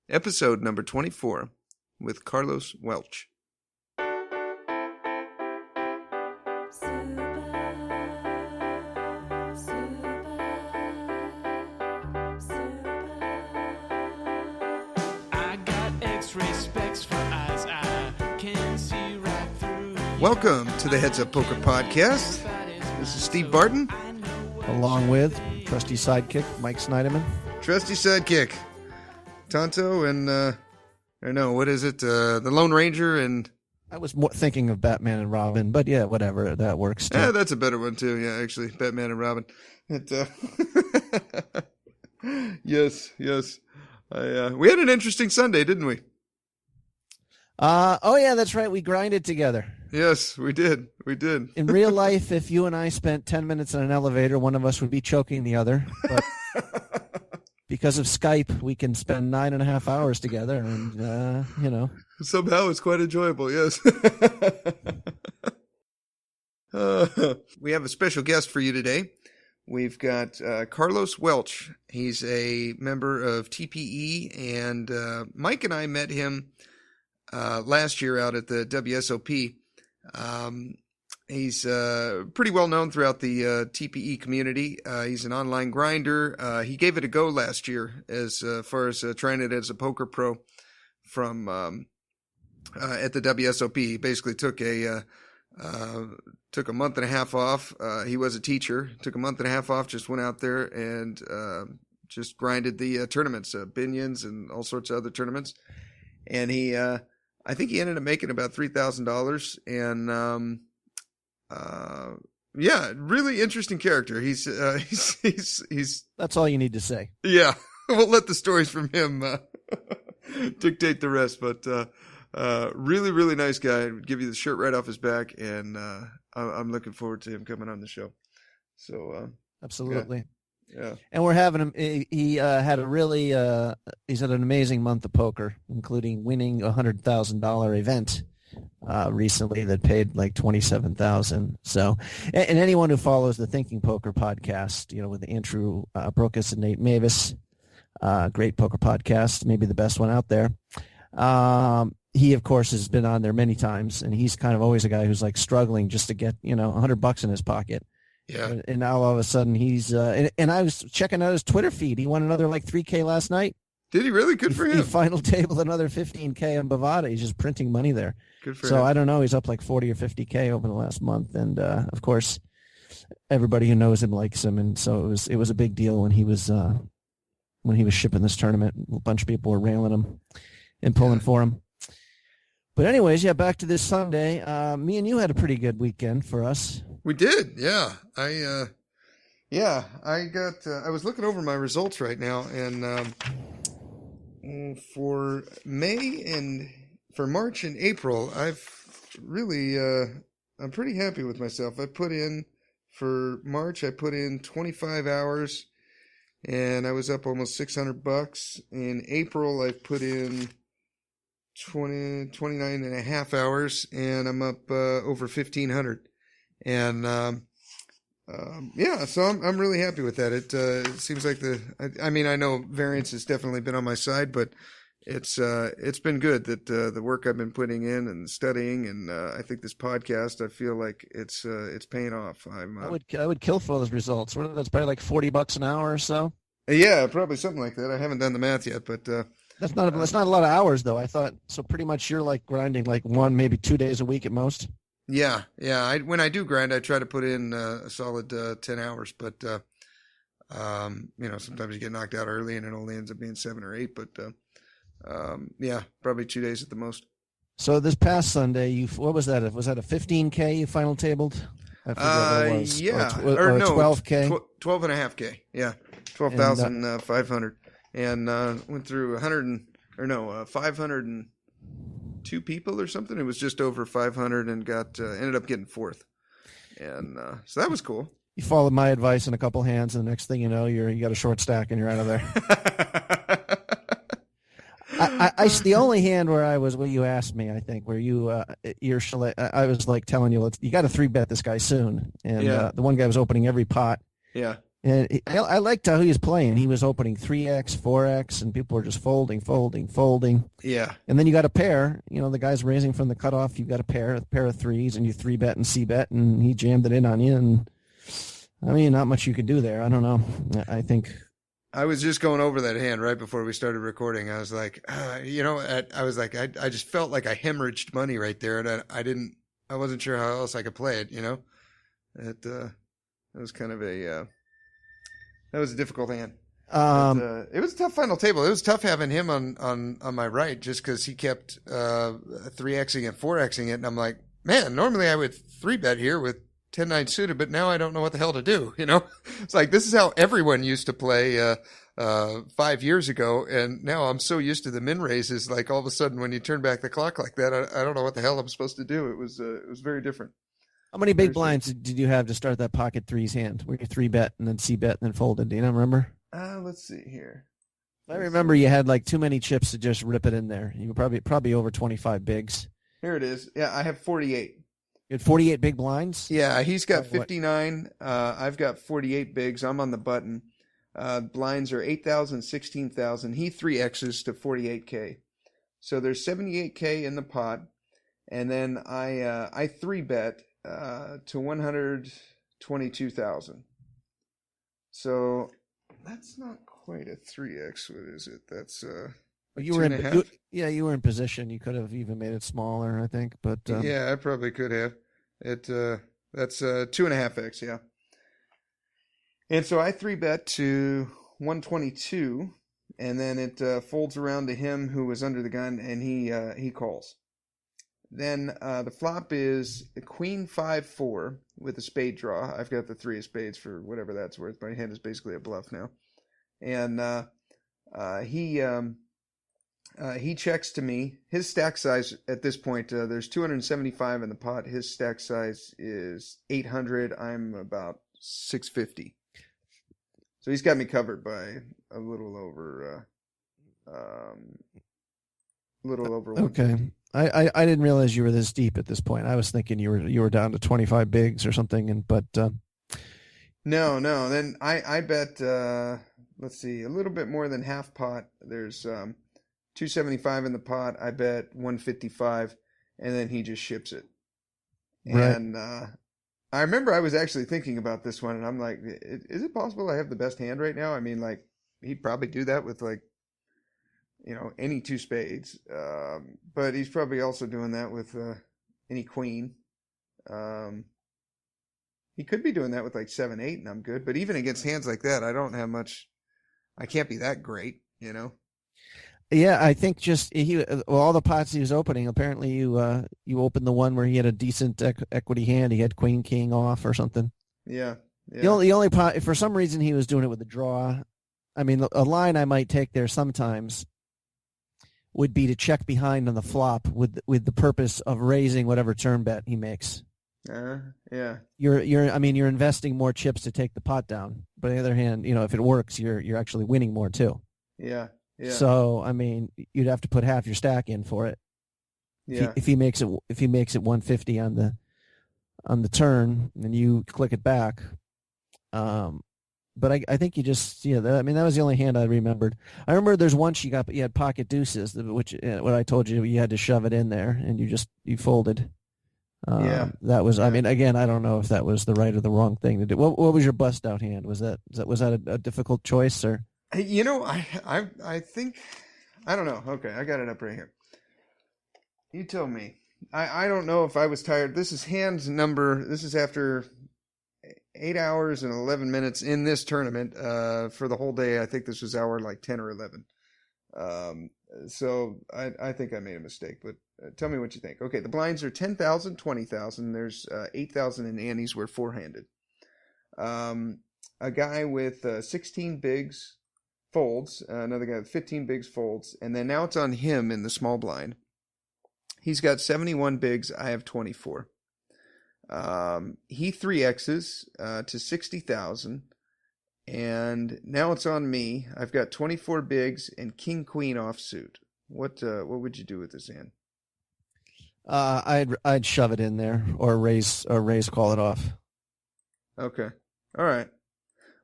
episode number 24 with Carlos Welch. Welcome to the Heads Up Poker Podcast. This is Steve Barton. Along with trusty sidekick, Mike Snyderman. Trusty sidekick, Tonto, and, what is it? The Lone Ranger and... I was more thinking of Batman and Robin, but yeah, whatever, that works too. Yeah, that's a better one too, yeah, actually, Batman and Robin. Yes. We had an interesting Sunday, didn't we? Oh yeah, that's right, we grinded together. Yes, we did. In real life, if you and I spent 10 minutes in an elevator, one of us would be choking the other. But because of Skype, we can spend 9.5 hours together, and somehow it's quite enjoyable. Yes. We have a special guest for you today. We've got Carlos Welch. He's a member of TPE, and Mike and I met him last year out at the WSOP. He's pretty well known throughout the TPE community. He's an online grinder. He gave it a go last year as far as trying it as a poker pro from at the WSOP. He basically took a month and a half off. He was a teacher. Took a month and a half off. Just went out there and just grinded the tournaments, Binions and all sorts of other tournaments. And he. I think he ended up making about $3,000, and really interesting character. He's that's all you need to say. Yeah, we'll let the stories from him dictate the rest. But really nice guy. Would give you the shirt right off his back, and I'm looking forward to him coming on the show. So absolutely. Yeah. And we're having him. He had a really. He's had an amazing month of poker, including winning a $100,000 event recently that paid like $27,000. So, and anyone who follows the Thinking Poker podcast, with Andrew Brokos and Nate Mavis, great poker podcast, maybe the best one out there. He of course has been on there many times, and he's kind of always a guy who's like struggling just to get $100 in his pocket. Yeah. And now all of a sudden he's and I was checking out his Twitter feed. He won another like $3,000 last night. Did he really? Good for him. He final tabled another $15,000 on Bovada. He's just printing money there. Good for him. So I don't know. He's up like 40 or 50K over the last month, and of course, everybody who knows him likes him, and so it was a big deal when he was shipping this tournament. A bunch of people were railing him and pulling for him. But anyways, back to this Sunday. Me and you had a pretty good weekend for us. We did, yeah. I was looking over my results right now, and for May and for March and April, I've really, I'm pretty happy with myself. For March, I put in 25 hours, and I was up almost $600. In April, I put in 29 and a half hours, and I'm up over 1,500. And so I'm really happy with that. It seems like I know variance has definitely been on my side, but it's been good that the work I've been putting in and studying, and I think this podcast, I feel like it's paying off. I would kill for those results. That's probably like $40 an hour or so. Yeah, probably something like that. I haven't done the math yet, but that's not a lot of hours though. I thought so. Pretty much you're like grinding like 1, maybe 2 days a week at most. Yeah. When I do grind, I try to put in a solid 10 hours, but sometimes you get knocked out early, and it only ends up being 7 or 8. But probably 2 days at the most. So this past Sunday, what was that? Was that a 15K you final tabled? I forget what it was. Yeah, or no, 12K. 12.5K. Yeah, 12,500, and went through 502 people or something. It was just over 500, and ended up getting fourth, and so that was cool. You followed my advice in a couple hands, and the next thing you know, you got a short stack and you're out of there. The only hand where I was, you asked me, I think, where I was like telling you, you got to 3-bet this guy soon. And the one guy was opening every pot. Yeah. And I liked how he was playing. He was opening 3x, 4x, and people were just folding. Yeah. And then you got a pair. The guy's raising from the cutoff. You got a pair of threes, and you 3-bet and c-bet, and he jammed it in on you. And I mean, not much you could do there. I don't know. I think I was just going over that hand right before we started recording. I was like, I was like, I just felt like I hemorrhaged money right there, and I wasn't sure how else I could play it. That was kind of that was a difficult hand. It was a tough final table. It was tough having him on my right just because he kept 3xing and 4xing it, and I'm like, man, normally I would 3-bet here with 10-9 suited, but now I don't know what the hell to do. It's like this is how everyone used to play 5 years ago, and now I'm so used to the min raises. Like all of a sudden, when you turn back the clock like that, I don't know what the hell I'm supposed to do. It was very different. How many big blinds did you have to start that pocket threes hand? Where you 3-bet and then c-bet and then folded? Do you not remember? Let's see here. I remember you had like too many chips to just rip it in there. You were probably over 25 bigs. Here it is. Yeah, I have 48. You had 48 big blinds? Yeah, he's got 59. I've got 48 bigs. I'm on the button. Blinds are 8,000, 16,000. He 3Xs to 48K. So there's 78K in the pot. And then I 3-bet to 122,000. So that's not quite a 3X. What is it? That's you were in you were in position. You could have even made it smaller, I think. But yeah, I probably could have. That's 2.5X. Yeah. And so I 3-bet to 122, and then it folds around to him who was under the gun, and he calls. Then the flop is a queen 5-4 with a spade draw. I've got the 3 of spades for whatever that's worth. My hand is basically a bluff now. And he checks to me. His stack size at this point, there's 275 in the pot. His stack size is 800. I'm about 650. So he's got me covered by a little over 150. Okay. I didn't realize you were this deep at this point. I was thinking you were down to 25 bigs or something, but no. Then I bet let's see, a little bit more than half pot. There's 275 in the pot. I bet 155, and then he just ships it. Right. And I remember I was actually thinking about this one, and I'm like, is it possible I have the best hand right now? I mean, like, he'd probably do that with like, any 2 spades. But he's probably also doing that with any queen. He could be doing that with like 7-8, and I'm good. But even against hands like that, I don't have much. I can't be that great, Yeah, I think just all the pots he was opening. Apparently, you opened the one where he had a decent equity hand. He had queen king off or something. Yeah. The only pot, for some reason, he was doing it with a draw. I mean, a line I might take there sometimes would be to check behind on the flop with the purpose of raising whatever turn bet he makes. Yeah. You're investing more chips to take the pot down. But on the other hand, if it works, you're actually winning more too. Yeah. So I mean, you'd have to put half your stack in for it. Yeah. If he makes it 150 on the turn, and you click it back. But I think you just that was the only hand I remembered. I remember there's once you had pocket deuces, which what I told you had to shove it in there, and you folded. That was. I mean, again, I don't know if that was the right or the wrong thing to do. What was your bust out hand? Was that a difficult choice or? I think I don't know. Okay, I got it up right here. You tell me. I don't know if I was tired. This is hand number. This is after 8 hours and 11 minutes in this tournament. For the whole day, I think this was hour like 10 or 11. So I think I made a mistake, but tell me what you think. Okay, the blinds are 10,000, 20,000. There's 8,000 in antes. We're 4-handed. A guy with 16 bigs folds. Another guy with 15 bigs folds. And then now it's on him in the small blind. He's got 71 bigs. I have 24. He 3Xs to 60,000. And now it's on me. I've got 24 bigs and king queen offsuit. What would you do with this hand? I'd shove it in there or raise call it off. Okay. All right.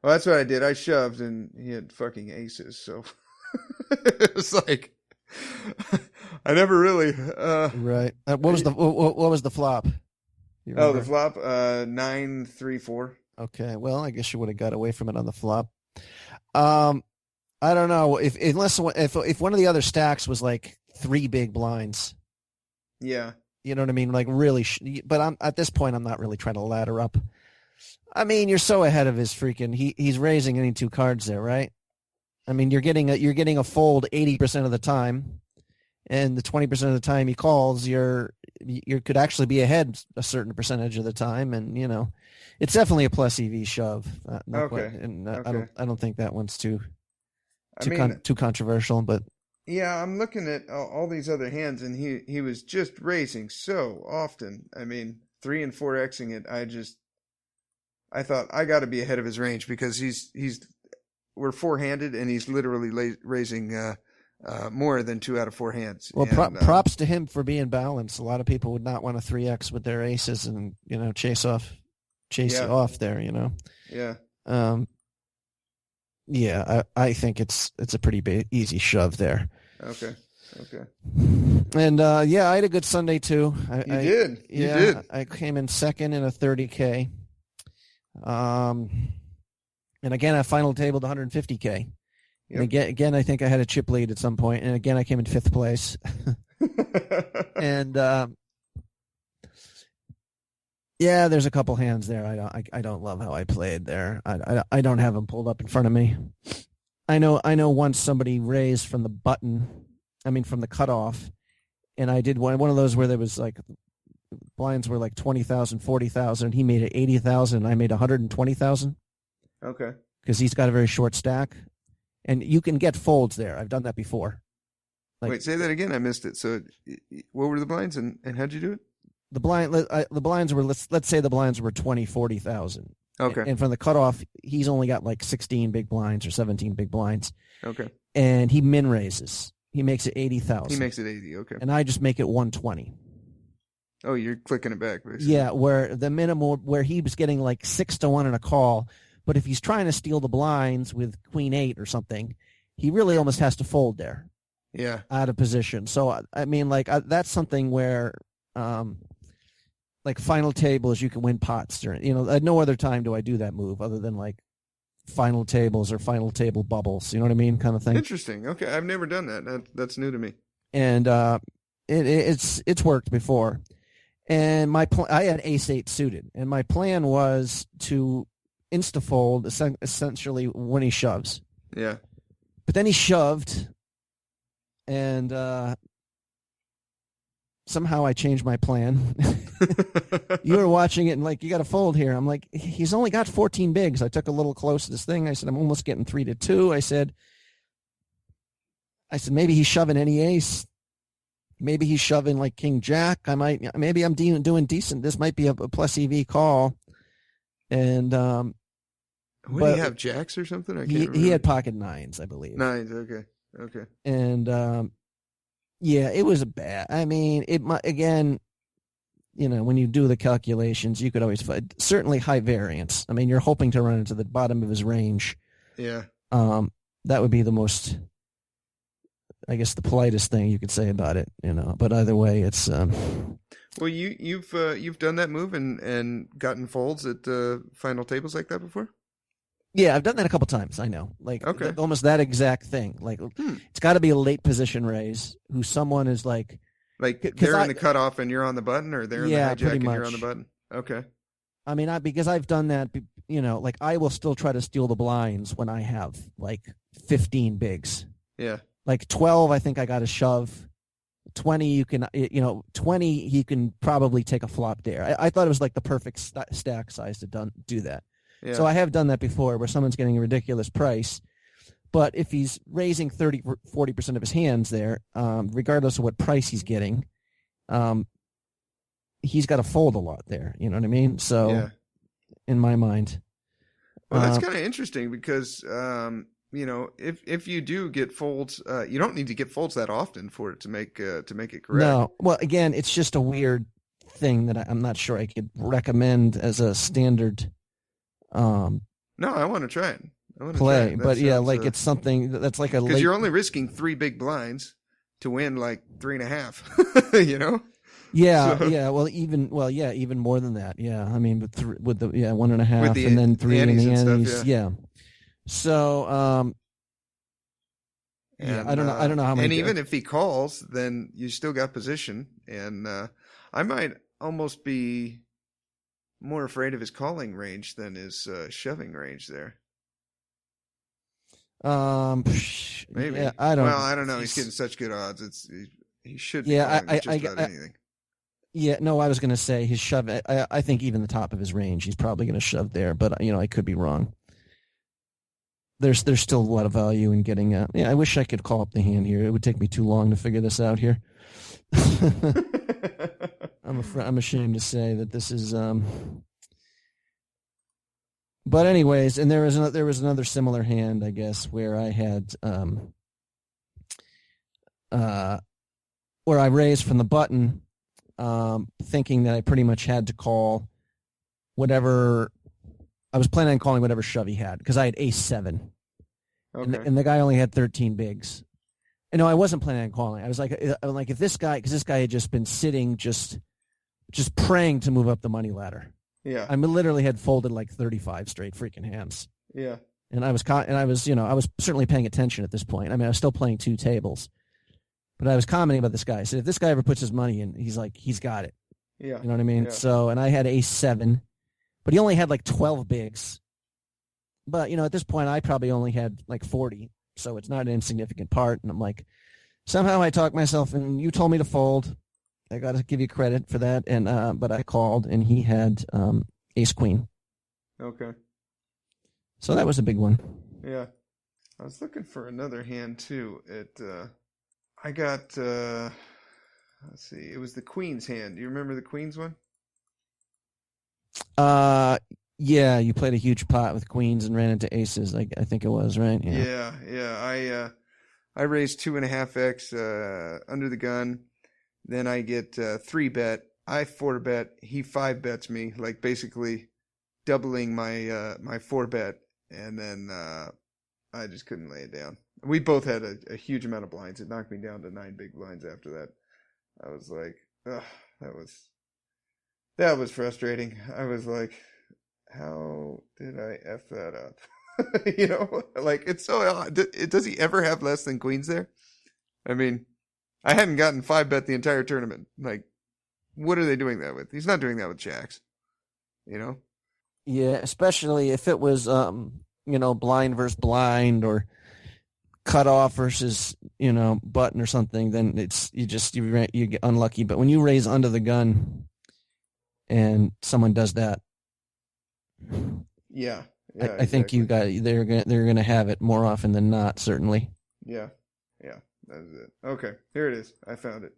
Well, that's what I did. I shoved, and he had fucking aces. So it was like I never really. Right. What was the flop? You Oh, the remember? flop. 9-3-4. Okay. Well, I guess you would have got away from it on the flop. Um, I don't know if one of the other stacks was like 3 big blinds. Yeah. You know what I mean? Like really, but at this point, I'm not really trying to ladder up. I mean, you're so ahead of his freaking. He's raising any 2 cards there, right? I mean, you're getting a fold 80% of the time, and the 20% of the time he calls, you could actually be ahead a certain percentage of the time, and it's definitely a plus EV shove. Okay. And Okay. I don't think that one's too I mean, controversial, but yeah, I'm looking at all these other hands, and he was just raising so often. I mean, 3 and 4xing it. I thought I got to be ahead of his range because we're 4-handed, and he's literally raising more than 2 out of 4 hands. Well, and, props to him for being balanced. A lot of people would not want to 3x with their aces and chase you off there. Yeah. Yeah, I think it's a pretty easy shove there. Okay. And I had a good Sunday too. You did. I came in second in a 30K. And again, I final tabled 150K. Yep. And again, I think I had a chip lead at some point, and again, I came in 5th place. And there's a couple hands there. I don't love how I played there. I don't have them pulled up in front of me. I know once somebody raised from the cutoff, and I did one of those where there was like blinds were like 20,000, 40,000. He made it 80,000. I made 120,000. Okay. Because he's got a very short stack, and you can get folds there. I've done that before. Wait, say that again. I missed it. So, what were the blinds, and how'd you do it? The blinds were let's say the blinds were 20, 40,000. Okay. And from the cutoff, he's only got like 16 big blinds or 17 big blinds. Okay. And he min raises. He makes it 80,000. He makes it 80. Okay. And I just make it 120. Oh, you're clicking it back, basically. Yeah, where the minimum where he was getting like 6-1 in a call, but if he's trying to steal the blinds with Queen 8 or something, he really almost has to fold there. Yeah. Out of position. So I mean, like that's something where, like final tables, you can win pots during. At no other time do I do that move other than like final tables or final table bubbles. You know what I mean, kind of thing. Interesting. Okay, I've never done that. That's new to me. And it's worked before. And I had ace-8 suited, and my plan was to insta-fold essentially when he shoves. Yeah. But then he shoved, and somehow I changed my plan. You were watching it, and like, you got to fold here. I'm like, he's only got 14 bigs. I took a little close to this thing. I said, I'm almost getting 3-2. I said, maybe he's shoving any ace. Maybe he's shoving like King Jack. Maybe I'm doing decent. This might be a plus EV call. And what do you have, jacks or something? I can't remember. He had pocket 9s, I believe. 9s, okay. And it was a bad. I mean, again, when you do the calculations, you could always find certainly high variance. I mean, you're hoping to run into the bottom of his range. Yeah. That would be the most, I guess, the politest thing you could say about it, But either way, it's. Well, you've done that move and gotten folds at final tables like that before. Yeah, I've done that a couple times. I know, like almost that exact thing. Like it's got to be a late position raise. Who someone is like they're in the cutoff and you're on the button, or they're in the hijack and you're on the button. Okay. I mean, because I've done that. Like I will still try to steal the blinds when I have like 15 bigs. Yeah. Like 12, I think I got a shove. 20, you can, 20, he can probably take a flop there. I thought it was like the perfect stack size to do that. Yeah. So I have done that before where someone's getting a ridiculous price. But if he's raising 30, 40% of his hands there, regardless of what price he's getting, he's got to fold a lot there. You know what I mean? So in my mind. Well, that's kind of interesting because, if you do get folds, you don't need to get folds that often for it to make it correct. No. Well, again, it's just a weird thing that I'm not sure I could recommend as a standard No, I want to try it. I want to try play. it. That But yeah, sounds, like it's something that's like a because late. you're only risking 3 big blinds to win like 3.5. You know? Yeah, So yeah. Yeah, even more than that. Yeah, I mean, with the 1.5, with the and then 3 in antes the and stuff, antes. Yeah. So, yeah, and I don't know how and many. even if he calls, then you still got position. And I might almost be more afraid of his calling range than his shoving range there. Maybe. Yeah, I don't. Well, I don't know. He's getting such good odds. He should be Yeah, calling with just about anything. Yeah, no, I was going to say his shove. I think even the top of his range, he's probably going to shove there, but I could be wrong. There's still a lot of value in getting. Yeah, I wish I could call up the hand here. It would take me too long to figure this out here. I'm ashamed to say that this is. But anyways, and there was another similar hand, I guess, where I had where I raised from the button, thinking that I pretty much had to call whatever. I was planning on calling whatever shove he had because I had ace 7, Okay. and the guy only had 13 bigs. And no, I wasn't planning on calling. I was like, if this guy, because this guy had just been sitting, just praying to move up the money ladder. Yeah. I literally had folded like 35 straight freaking hands. Yeah. And I was I was certainly paying attention at this point. I mean, I was still playing 2 tables, but I was commenting about this guy. I said, if this guy ever puts his money in, he's got it. Yeah. You know what I mean? Yeah. So, and I had ace 7, but he only had like 12 bigs. But, at this point, I probably only had like 40. So it's not an insignificant part. And I'm like, somehow I talked myself, and you told me to fold. I got to give you credit for that. And but I called, and he had ace queen. Okay. So that was a big one. Yeah. I was looking for another hand too. I got let's see, it was the Queen's hand. Do you remember the Queen's one? Yeah, you played a huge pot with queens and ran into aces. I think it was, right? Yeah. I raised 2.5x under the gun. Then I get 3-bet. I 4-bet. He 5-bets me, like basically doubling my my 4-bet, and then I just couldn't lay it down. We both had a huge amount of blinds. It knocked me down to 9 big blinds after that. I was like, ugh, that was frustrating. I was like, how did I F that up? Like, it's so odd. Does he ever have less than queens there? I mean, I hadn't gotten 5-bet the entire tournament. Like, what are they doing that with? He's not doing that with jacks. Yeah, especially if it was blind versus blind or cutoff versus button or something. Then it's you get unlucky. But when you raise under the gun and someone does that, yeah, I think they're gonna have it more often than not. Certainly. Yeah, that is it. Okay, here it is. I found it.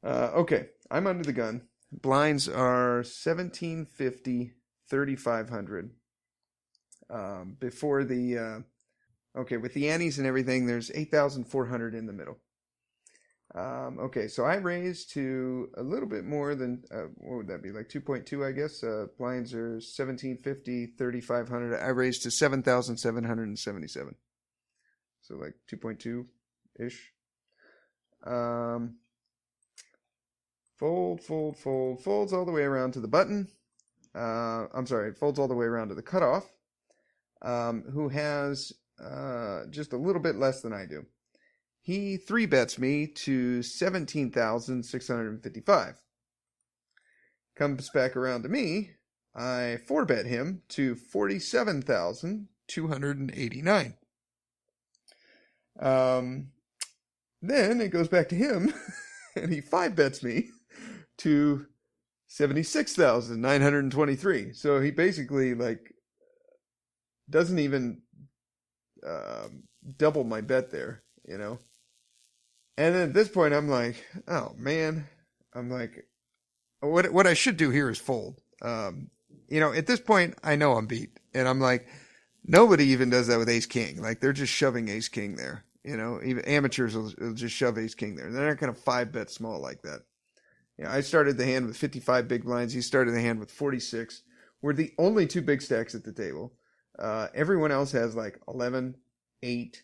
Okay, I'm under the gun. Blinds are 1750, 3500. Before the with the antes and everything, there's 8,400 in the middle. Okay, so I raised to a little bit more than what would that be, like 2.2, I guess. Blinds are 1750, 3500. I raised to 7,777. So like 2.2 ish. Folds all the way around to the button. Folds all the way around to the cutoff. Who has just a little bit less than I do. He 3-bets me to 17,655. Comes back around to me. I 4-bet him to 47,289. Then it goes back to him, and he 5-bets me to 76,923. So he basically doesn't even double my bet there, And then at this point, I'm like, oh man, I'm like, what I should do here is fold. At this point, I know I'm beat, and I'm like, nobody even does that with ace king. Like, they're just shoving ace king there. Even amateurs will just shove ace king there. They're not going to 5-bet small like that. I started the hand with 55 big blinds. He started the hand with 46. We're the only 2 big stacks at the table. Everyone else has like 11, 8,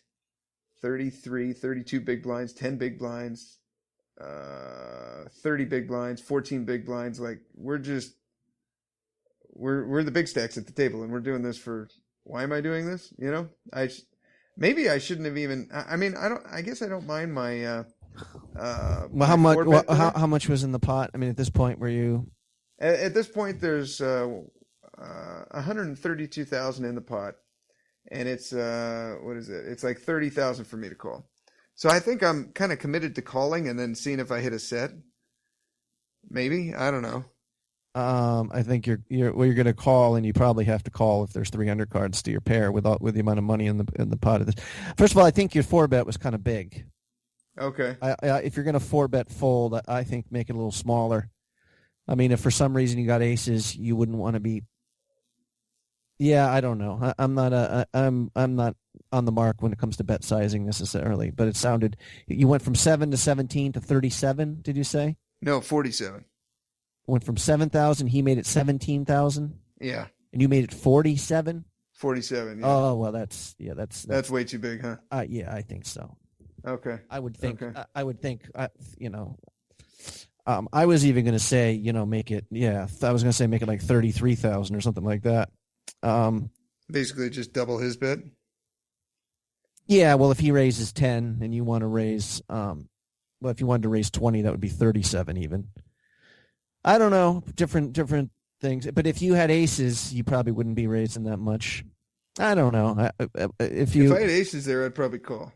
33, 32 big blinds, 10 big blinds, 30 big blinds, 14 big blinds. Like we're the big stacks at the table, and we're doing this for. Why am I doing this? You know, maybe I shouldn't have even. I mean, I guess I don't mind my. Well, my how much? 4-bet How much was in the pot? I mean, at this point, were you? At this point, there's 132,000 in the pot, and it's what is it? It's like 30,000 for me to call. So I think I'm kind of committed to calling and then seeing if I hit a set. Maybe, I don't know. I think you're going to call, and you probably have to call if there's 3 undercards to your pair with the amount of money in the pot of this. First of all, I think your 4-bet was kind of big. Okay. If you're going to 4-bet fold, I think make it a little smaller. I mean, if for some reason you got aces, you wouldn't want to be. Yeah, I don't know. I'm not on the mark when it comes to bet sizing necessarily, but it sounded. You went from 7 to 17 to 37. Did you say? No, 47. Went from 7,000. He made it 17,000. Yeah. And you made it 47. 47. Yeah. Oh well, that's way too big, huh? Yeah, I think so. Okay. I would think. Okay. I would think. You know. I was even going to say, you know, make it. Yeah, I was going to say make it like 33,000 or something like that. Basically, just double his bet. Yeah. Well, if he raises 10 and you want to raise, if you wanted to raise 20, that would be 37 even. I don't know, different things. But if you had aces, you probably wouldn't be raising that much. I don't know. If I had aces there, I'd probably call.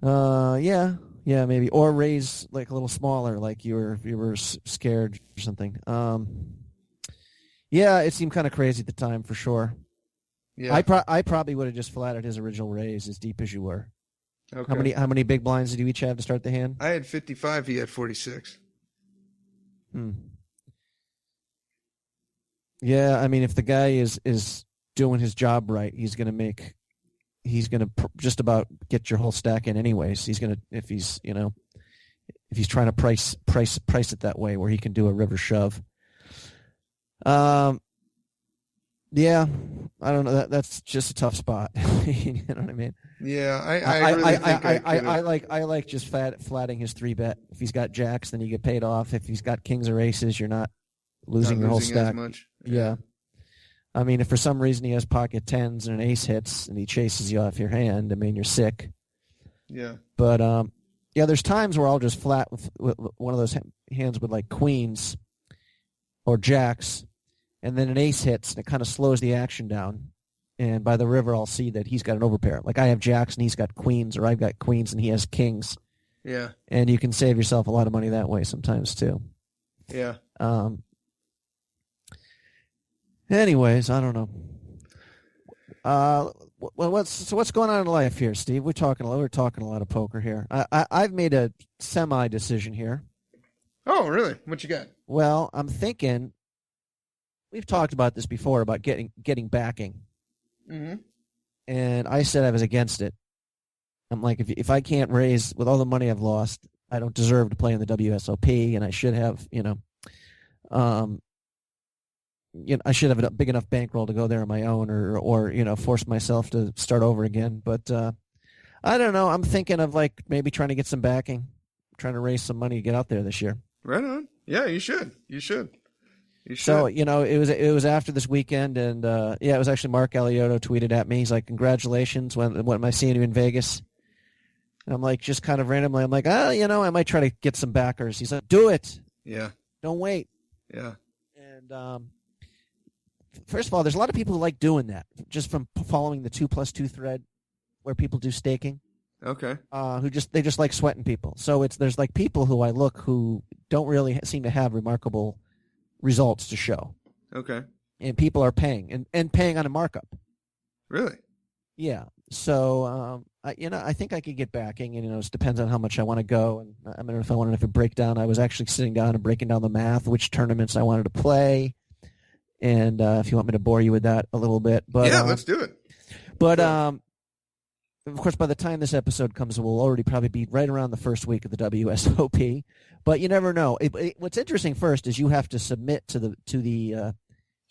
Yeah, maybe, or raise like a little smaller, like you were scared or something. Yeah, it seemed kind of crazy at the time for sure. Yeah, I probably would have just flatted his original raise as deep as you were. Okay. How many big blinds did you each have to start the hand? I had 55. He had 46. Yeah, I mean, if the guy is doing his job right, he's gonna just about get your whole stack in anyways. If he's trying to price it that way where he can do a river shove. Yeah, I don't know. That's just a tough spot. You know what I mean? Yeah, I really think I like just flatting his 3-bet. If he's got jacks, then you get paid off. If he's got kings or aces, you're not losing your whole stack. As much. Yeah. I mean, if for some reason he has pocket 10s and an ace hits and he chases you off your hand, I mean, you're sick. Yeah. But there's times where I'll just flat with one of those hands with like queens or jacks, and then an ace hits and it kind of slows the action down. And by the river, I'll see that he's got an overpair. Like I have jacks and he's got queens, or I've got queens and he has kings. Yeah. And you can save yourself a lot of money that way sometimes too. Yeah. Anyways, I don't know. What's going on in life here, Steve? We're talking a lot of poker here. I've made a semi decision here. Oh, really? What you got? Well, I'm thinking. We've talked about this before about getting backing. Mm-hmm. And I said I was against it. I'm like, if I can't raise with all the money I've lost, I don't deserve to play in the WSOP, and I should have, I should have a big enough bankroll to go there on my own, or force myself to start over again. But I don't know. I'm thinking of like maybe trying to get some backing, trying to raise some money to get out there this year. Right on. Yeah, you should. So, it was after this weekend, and it was actually Mark Alioto tweeted at me. He's like, "Congratulations! When am I seeing you in Vegas?" And I'm like, just kind of randomly, I'm like, I might try to get some backers. He's like, "Do it! Yeah, don't wait." Yeah. And first of all, there's a lot of people who like doing that just from following the 2+2 thread, where people do staking. Okay. They just like sweating people. So there's like people who I look who don't really seem to have remarkable results to show. Okay. And people are paying and paying on a markup. Really? Yeah. So I think I could get backing, and it depends on how much I want to go. And I don't know if I wanted to break down. I was actually sitting down and breaking down the math, which tournaments I wanted to play. And if you want me to bore you with that a little bit, but yeah, let's do it. But of course, by the time this episode comes, we'll already probably be right around the first week of the WSOP. But you never know. What's interesting first is you have to submit to the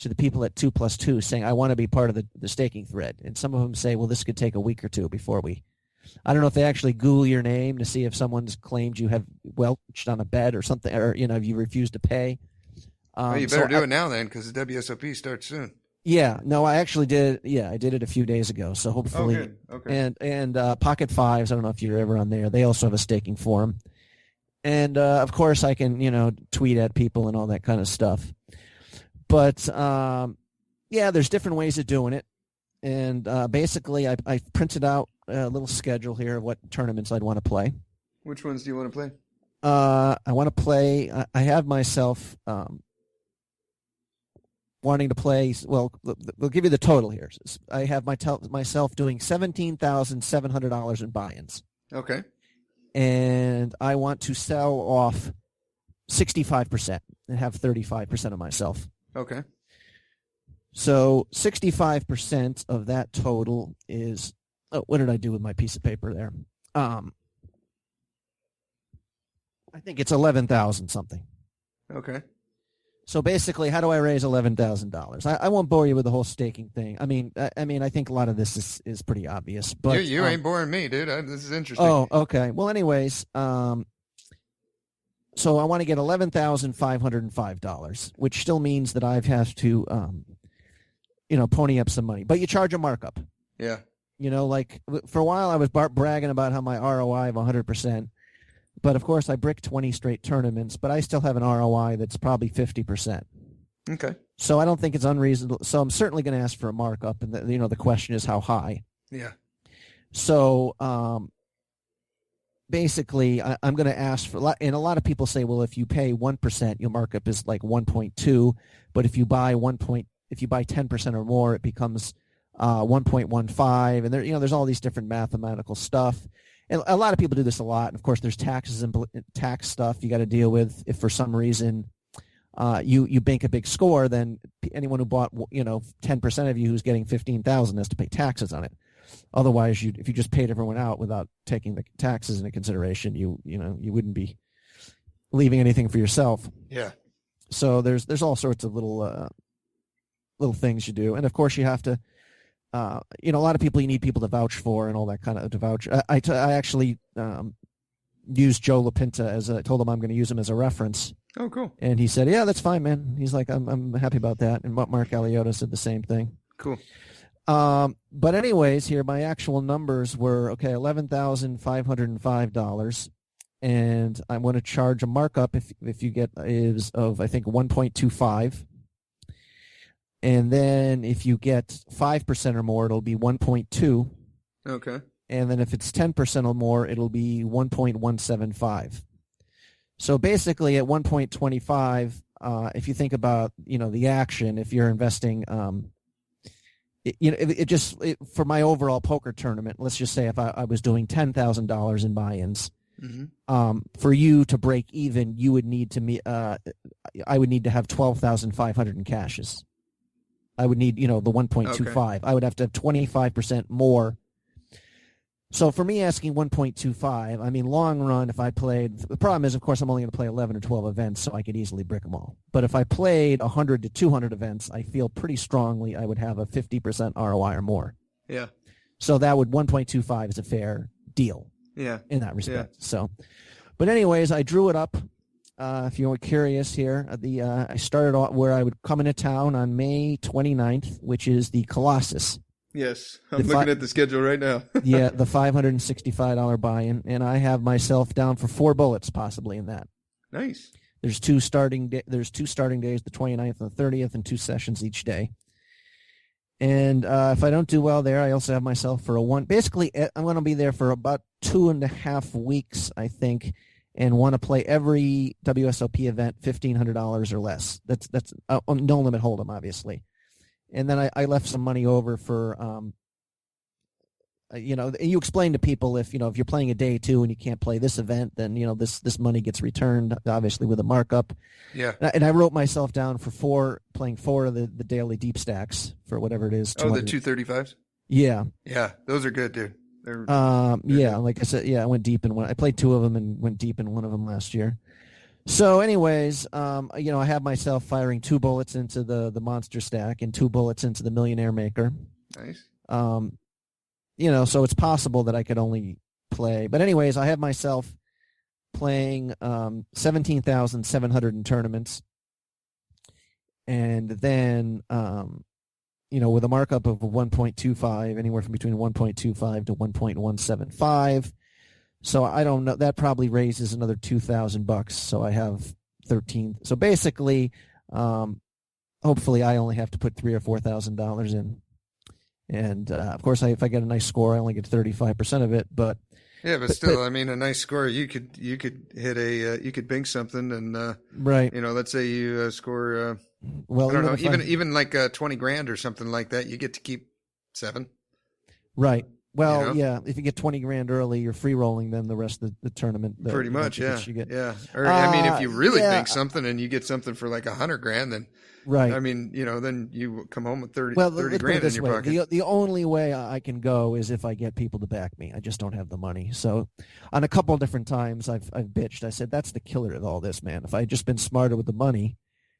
to the people at 2+2 saying, I want to be part of the staking thread. And some of them say, well, this could take a week or two before I don't know if they actually Google your name to see if someone's claimed you have Welched on a bet or something, or, if you refuse to pay. Well, you better do it now then, because the WSOP starts soon. Yeah, no, I actually did. Yeah, I did it a few days ago. So hopefully, good. Okay. And Pocket Fives, I don't know if you're ever on there. They also have a staking forum. And of course I can, tweet at people and all that kind of stuff. But there's different ways of doing it. And basically I printed out a little schedule here of what tournaments I'd want to play. Which ones do you want to play? I want to play, I have myself wanting to play, well, they'll give you the total here. I have myself doing $17,700 in buy-ins. Okay. And I want to sell off 65% and have 35% of myself. Okay. So 65% of that total is, what did I do with my piece of paper there? I think it's 11,000 something. Okay. So basically, how do I raise $11,000? I won't bore you with the whole staking thing. I mean, I think a lot of this is pretty obvious. But you ain't boring me, dude. This is interesting. Oh, okay. Well, anyways, so I want to get $11,505, which still means that I have to, pony up some money. But you charge a markup. Yeah. Like for a while I was bragging about how my ROI of 100%. But of course I bricked 20 straight tournaments, but I still have an ROI that's probably 50%. Okay. So I don't think it's unreasonable. So I'm certainly going to ask for a markup, and the question is how high. Yeah. So basically, I'm going to ask for, and a lot of people say, well, if you pay 1%, your markup is like 1.2, but if you buy 10% or more, it becomes 1.15, and there's all these different mathematical stuff. And a lot of people do this a lot. And of course, there's taxes and tax stuff you got to deal with. If for some reason you bank a big score, then anyone who bought 10% of you who's getting 15,000 has to pay taxes on it. Otherwise, if you just paid everyone out without taking the taxes into consideration, you wouldn't be leaving anything for yourself. Yeah. So there's all sorts of little things you do, and of course you have to. A lot of people you need people to vouch for and all that kind of to vouch. I actually used Joe LaPinta I told him I'm going to use him as a reference. Oh, cool. And he said, yeah, that's fine, man. He's like, I'm happy about that. And Mark Aliotta said the same thing. Cool. But anyways, here my actual numbers were, okay, $11,505. And I'm going to charge a markup if you get is of, I think, 1.25. And then if you get 5% or more, it'll be 1.2. Okay. And then if it's 10% or more, it'll be 1.175. So basically at 1.25, if you think about, the action, if you're investing, for my overall poker tournament, let's just say if I was doing $10,000 in buy-ins, mm-hmm. For you to break even, you would need I would need to have 12,500 in cashes. I would need, the 1.25. Okay. I would have to have 25% more. So for me asking 1.25, I mean, long run, if I played, the problem is, of course, I'm only going to play 11 or 12 events, so I could easily brick them all. But if I played 100 to 200 events, I feel pretty strongly I would have a 50% ROI or more. Yeah. So that 1.25 is a fair deal. Yeah. In that respect. Yeah. So, but anyways, I drew it up. If you're curious here, I started off where I would come into town on May 29th, which is the Colossus. Yes, I'm looking at the schedule right now. Yeah, the $565 buy-in, and I have myself down for 4 bullets possibly in that. Nice. There's two starting days, the 29th and the 30th, and 2 sessions each day. And if I don't do well there, I also have myself for basically, I'm going to be there for about 2.5 weeks, I think, and want to play every WSOP event $1,500 or less. That's no limit hold'em, obviously. And then I left some money over for, you explain to people if you're playing a day 2 and you can't play this event, then, this money gets returned, obviously with a markup. Yeah. And I wrote myself down for playing 4 of the daily deep stacks for whatever it is. Oh, the 235s? Yeah. Yeah, those are good, dude. Yeah, like I said, I went deep in one. I played 2 of them and went deep in one of them last year. So anyways, I have myself firing 2 bullets into the monster stack and 2 bullets into the millionaire maker. Nice. So it's possible that I could only play. But anyways, I have myself playing 17,700 in tournaments. And then, with a markup of 1.25, anywhere from between 1.25 to 1.175. So I don't know. That probably raises another $2,000. So I have 13. So basically, hopefully, I only have to put $3,000 or $4,000 in. And of course, if I get a nice score, I only get 35% of it. But but still, I mean, a nice score. You could hit you could bink something, and right. Let's say you score. Well, I don't know, even like $20,000 or something like that, you get to keep 7. Right. Well, yeah. If you get $20,000 early, you're free rolling then the rest of the tournament. Pretty much, yeah. Yeah. Or I mean, if you really think something and you get something for like $100,000, then right. I mean, then you come home with 30 grand in your pocket. The only way I can go is if I get people to back me. I just don't have the money. So, on a couple of different times, I've bitched. I said that's the killer of all this, man. If I had just been smarter with the money.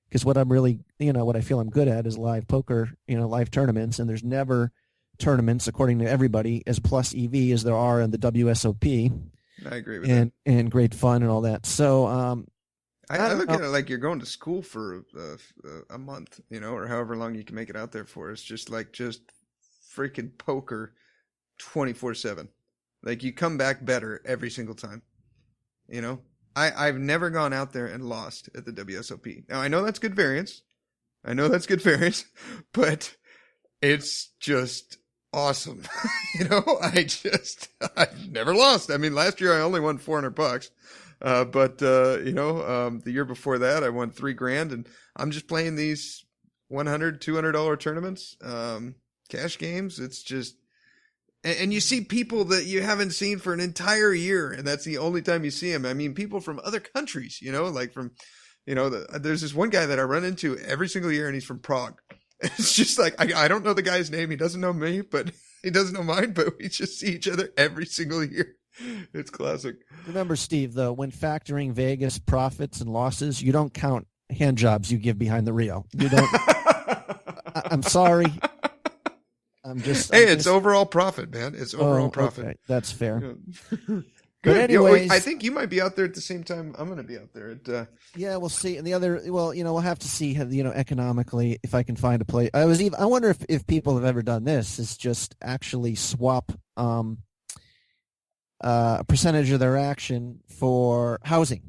Because what I'm really, what I feel I'm good at is live poker, live tournaments, and there's never tournaments, according to everybody, as plus EV as there are in the WSOP. I agree with that. And great fun and all that. So I look at it like you're going to school for a month, or however long you can make it out there for. It's just freaking poker 24/7. Like you come back better every single time, I've never gone out there and lost at the WSOP. Now, I know that's good variance, but it's just awesome. I've never lost. I mean, last year I only won $400. But the year before that I won $3,000, and I'm just playing these $100, $200 tournaments, cash games. It's just, and you see people that you haven't seen for an entire year, and that's the only time you see them. I mean, people from other countries, there's this one guy that I run into every single year, and he's from Prague. It's just like, I don't know the guy's name. He doesn't know me, but he doesn't know mine, but we just see each other every single year. It's classic. Remember, Steve, though, when factoring Vegas profits and losses, you don't count hand jobs you give behind the reel. You don't. I'm sorry. It's overall profit, man. It's overall profit. Okay. That's fair. Yeah. But anyways, I think you might be out there at the same time I'm going to be out there. Yeah, we'll see. And the other, we'll have to see, economically, if I can find a place. I wonder if people have ever done this, is just actually swap a percentage of their action for housing.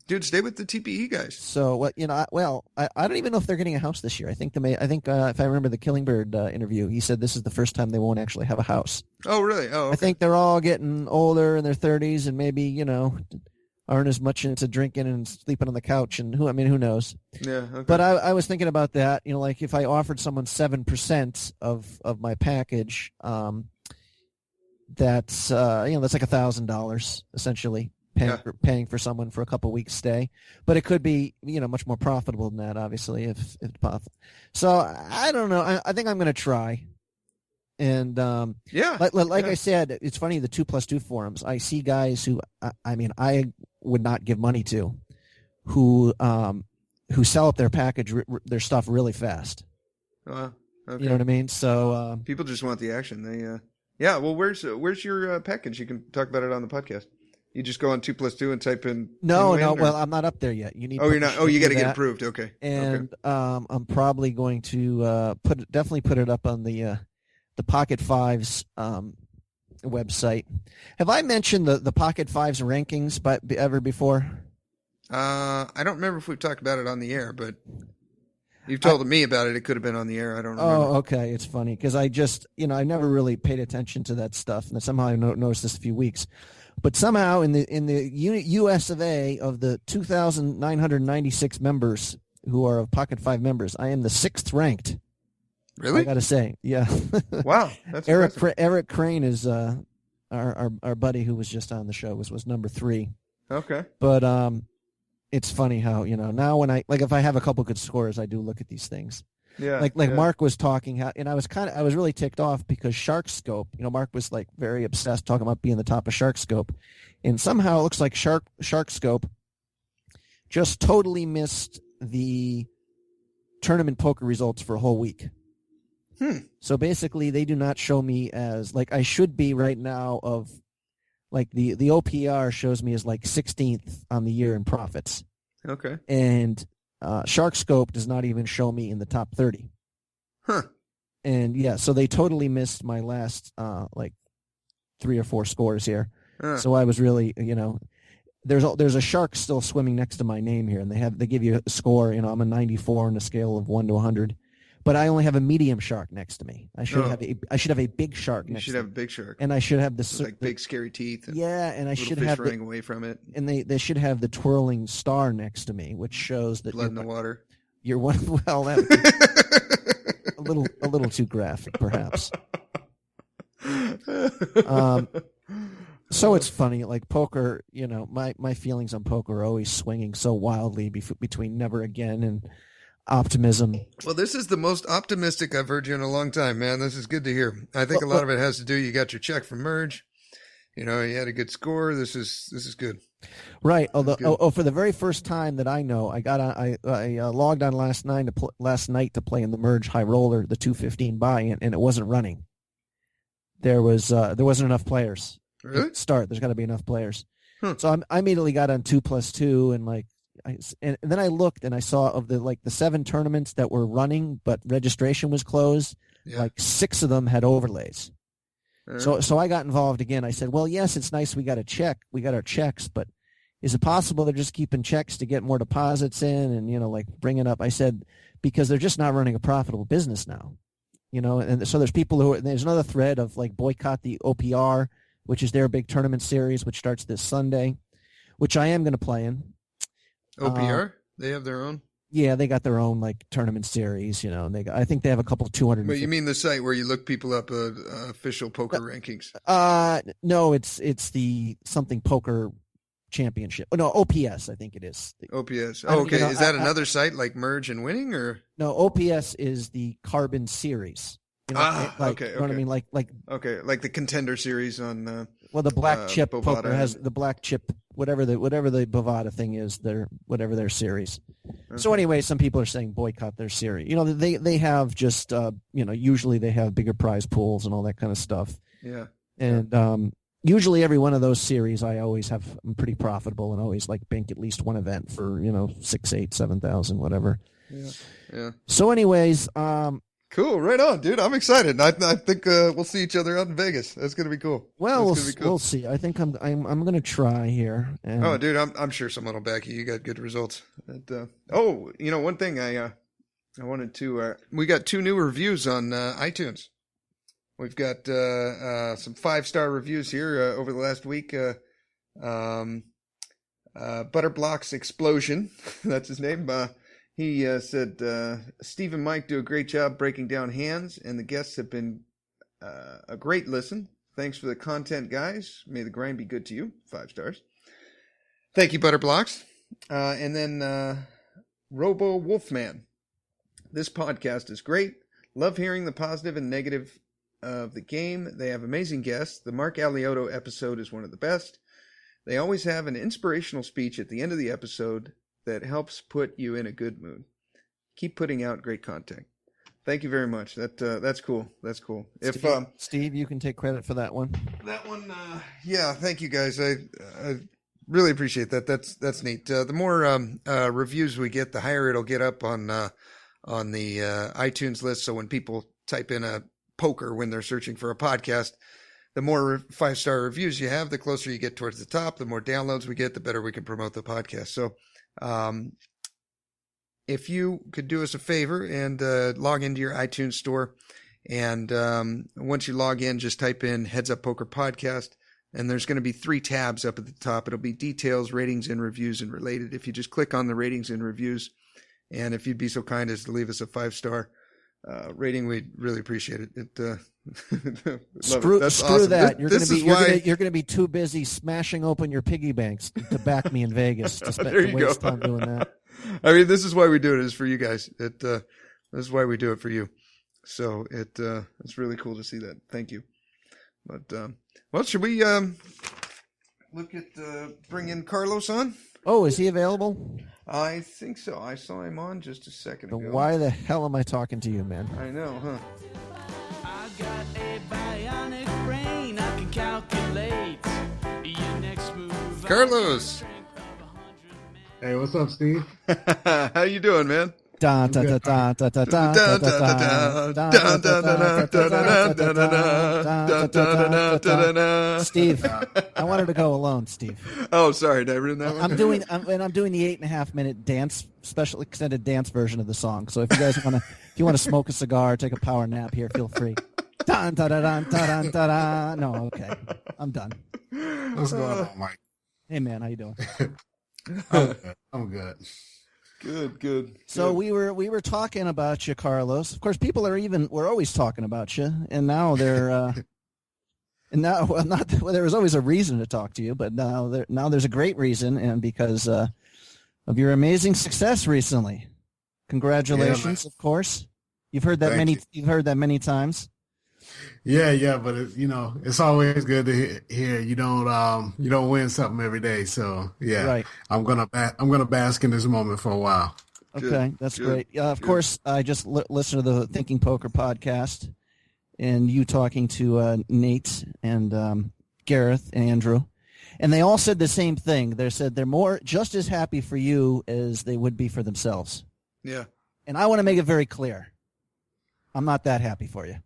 Dude, stay with the TPE guys. So I don't even know if they're getting a house this year. I think if I remember the Killingbird interview, he said this is the first time they won't actually have a house. Oh, really? Oh, okay. I think they're all getting older in their 30s and maybe aren't as much into drinking and sleeping on the couch, and who knows? Yeah. Okay. But I was thinking about that. Like if I offered someone 7% of my package, that's like $1,000 essentially. Paying for someone for a couple weeks stay, but it could be much more profitable than that, obviously, if possible. So I don't know. I think I'm going to try. And I said, it's funny, the 2+2 forums. I see guys who I would not give money to, who sell up their package, their stuff really fast. Okay. You know what I mean? So people just want the action. They Well, where's your package? You can talk about it on the podcast. You just go on 2+2 and type in. No. Well, I'm not up there yet. You need. Oh, you're not. Oh, you got to get approved. Okay. And I'm probably going to definitely put it up on the Pocket Fives website. Have I mentioned the Pocket Fives rankings ever before? I don't remember if we've talked about it on the air, but you've told me about it. It could have been on the air. I don't remember. Oh, okay. It's funny because I just I never really paid attention to that stuff, and somehow I noticed this a few weeks. But somehow in the U.S. of A, of the 2,996 members who are of Pocket 5 members, I am the 6th ranked. Really? I got to say, yeah. Wow, that's Eric Crane is our buddy who was just on the show was number 3. Okay. But it's funny how now when if I have a couple good scores, I do look at these things. Yeah. Mark was talking, and I was really ticked off because SharkScope, Mark was very obsessed talking about being the top of SharkScope, and somehow it looks like SharkScope just totally missed the tournament poker results for a whole week. So basically, they do not show me as like I should be right now. Of like the OPR shows me as like 16th on the year in profits. Okay. And SharkScope does not even show me in the top 30. Huh. And yeah, so they totally missed my last like 3 or 4 scores here. So I was really, there's a shark still swimming next to my name here, and they give you a score. I'm a 94 on a scale of 1 to 100, but I only have a medium shark next to me. I should have a big shark. You should have a big shark, and I should have like big scary teeth. And and I should fish have running away from it. And they should have the twirling star next to me, which shows that blood in the water. You're one. Well, that would be a little too graphic, perhaps. So it's funny, like poker, my feelings on poker are always swinging so wildly between never again and optimism. Well, this is the most optimistic I've heard you in a long time, man. This is good to hear. I think a lot of it has to do, you got your check from Merge. You had a good score. This is good. Right. Although, for the very first time that I know, I logged on last night to play in the Merge High Roller, the 215 buy-in, and it wasn't running. There wasn't enough players. Really? There's got to be enough players. So I immediately got on 2+2, and then I looked and I saw of the 7 tournaments that were running but registration was closed. Yeah. 6 of them had overlays. So I got involved again. I said, well, yes, it's nice we got our checks, but is it possible they're just keeping checks to get more deposits in and bringing up? I said, because they're just not running a profitable business now. And so there's people there's another thread of boycott the OPR, which is their big tournament series, which starts this Sunday, which I am going to play in. OPR? They have their own? Yeah, they got their own tournament series, and I think they have a couple 200. But you mean the site where you look people up official poker rankings? No, it's the something poker championship. Oh, no, OPS, I think it is. OPS. Oh, okay. Is that another site like Merge and Winning, or? No, OPS is the Carbon series. Okay. You know what I mean? Like the Contender series on. The black chip Bovada. poker has the black chip, whatever the Bovada thing is, their series. Okay. So anyway, some people are saying boycott their series. They have just usually they have bigger prize pools and all that kind of stuff. Yeah. And usually every one of those series I'm pretty profitable and always bank at least one event for 6, 8, 7,000, whatever. Yeah. So anyways, cool, right on, dude. I'm excited. I think we'll see each other out in Vegas. That's gonna be cool. Well, we'll see. I think I'm gonna try here. And... Oh, dude, I'm sure someone will back you. You got good results. One thing I wanted to. We got 2 new reviews on iTunes. We've got some 5-star reviews here over the last week. Butterblocks Explosion, that's his name. He said, Steve and Mike do a great job breaking down hands, and the guests have been a great listen. Thanks for the content, guys. May the grind be good to you. 5 stars. Thank you, Butterblocks. And then Robo Wolfman. This podcast is great. Love hearing the positive and negative of the game. They have amazing guests. The Mark Alioto episode is one of the best. They always have an inspirational speech at the end of the episode that helps put you in a good mood. Keep putting out great content. Thank you very much. That's cool. That's cool. Steve, you can take credit for that one. That one, yeah. Thank you, guys. I really appreciate that. That's neat. The more reviews we get, the higher it'll get up on the iTunes list. So when people type in a poker when they're searching for a podcast, the more 5-star reviews you have, the closer you get towards the top. The more downloads we get, the better we can promote the podcast. So. If you could do us a favor and log into your iTunes store, and once you log in, just type in Heads Up Poker Podcast, and there's going to be 3 tabs up at the top. It'll be details, ratings, and reviews, and related. If you just click on the ratings and reviews, and if you'd be so kind as to leave us a 5-star rating, we'd really appreciate it. Screw awesome. that. You're going to be too busy smashing open your piggy banks to back me in Vegas to waste time doing that. I mean, this is why we do it, is for you guys. This is why we do it for you. So it's really cool to see that. Thank you. But well, should we look at bring in Carlos on. Oh, is he available? I think so. I saw him on just a second ago. Why the hell am I talking to you, man? I know, huh? I got a bionic brain. I can calculate your next move. Carlos. Hey, what's up, Steve? How you doing, man? Steve, I wanted to go alone, Steve. Oh, sorry, did I ruin that one? I'm doing the 8.5 minute dance, special extended dance version of the song. So if you guys want to smoke a cigar, take a power nap here, feel free. No, okay, I'm done. What's going on, Mike? Hey, man, how you doing? I'm good. Good. So we were talking about you, Carlos. Of course, we're always talking about you, and now they're there was always a reason to talk to you, but now there's a great reason, and because of your amazing success recently. Congratulations, of course. You've heard that many times. Yeah, but it's always good to hear you don't win something every day. So yeah, right. I'm gonna bask in this moment for a while. Okay, that's great. Of course, I just listened to the Thinking Poker podcast, and you talking to Nate and Gareth and Andrew, and they all said the same thing. They said they're just as happy for you as they would be for themselves. Yeah, and I want to make it very clear, I'm not that happy for you.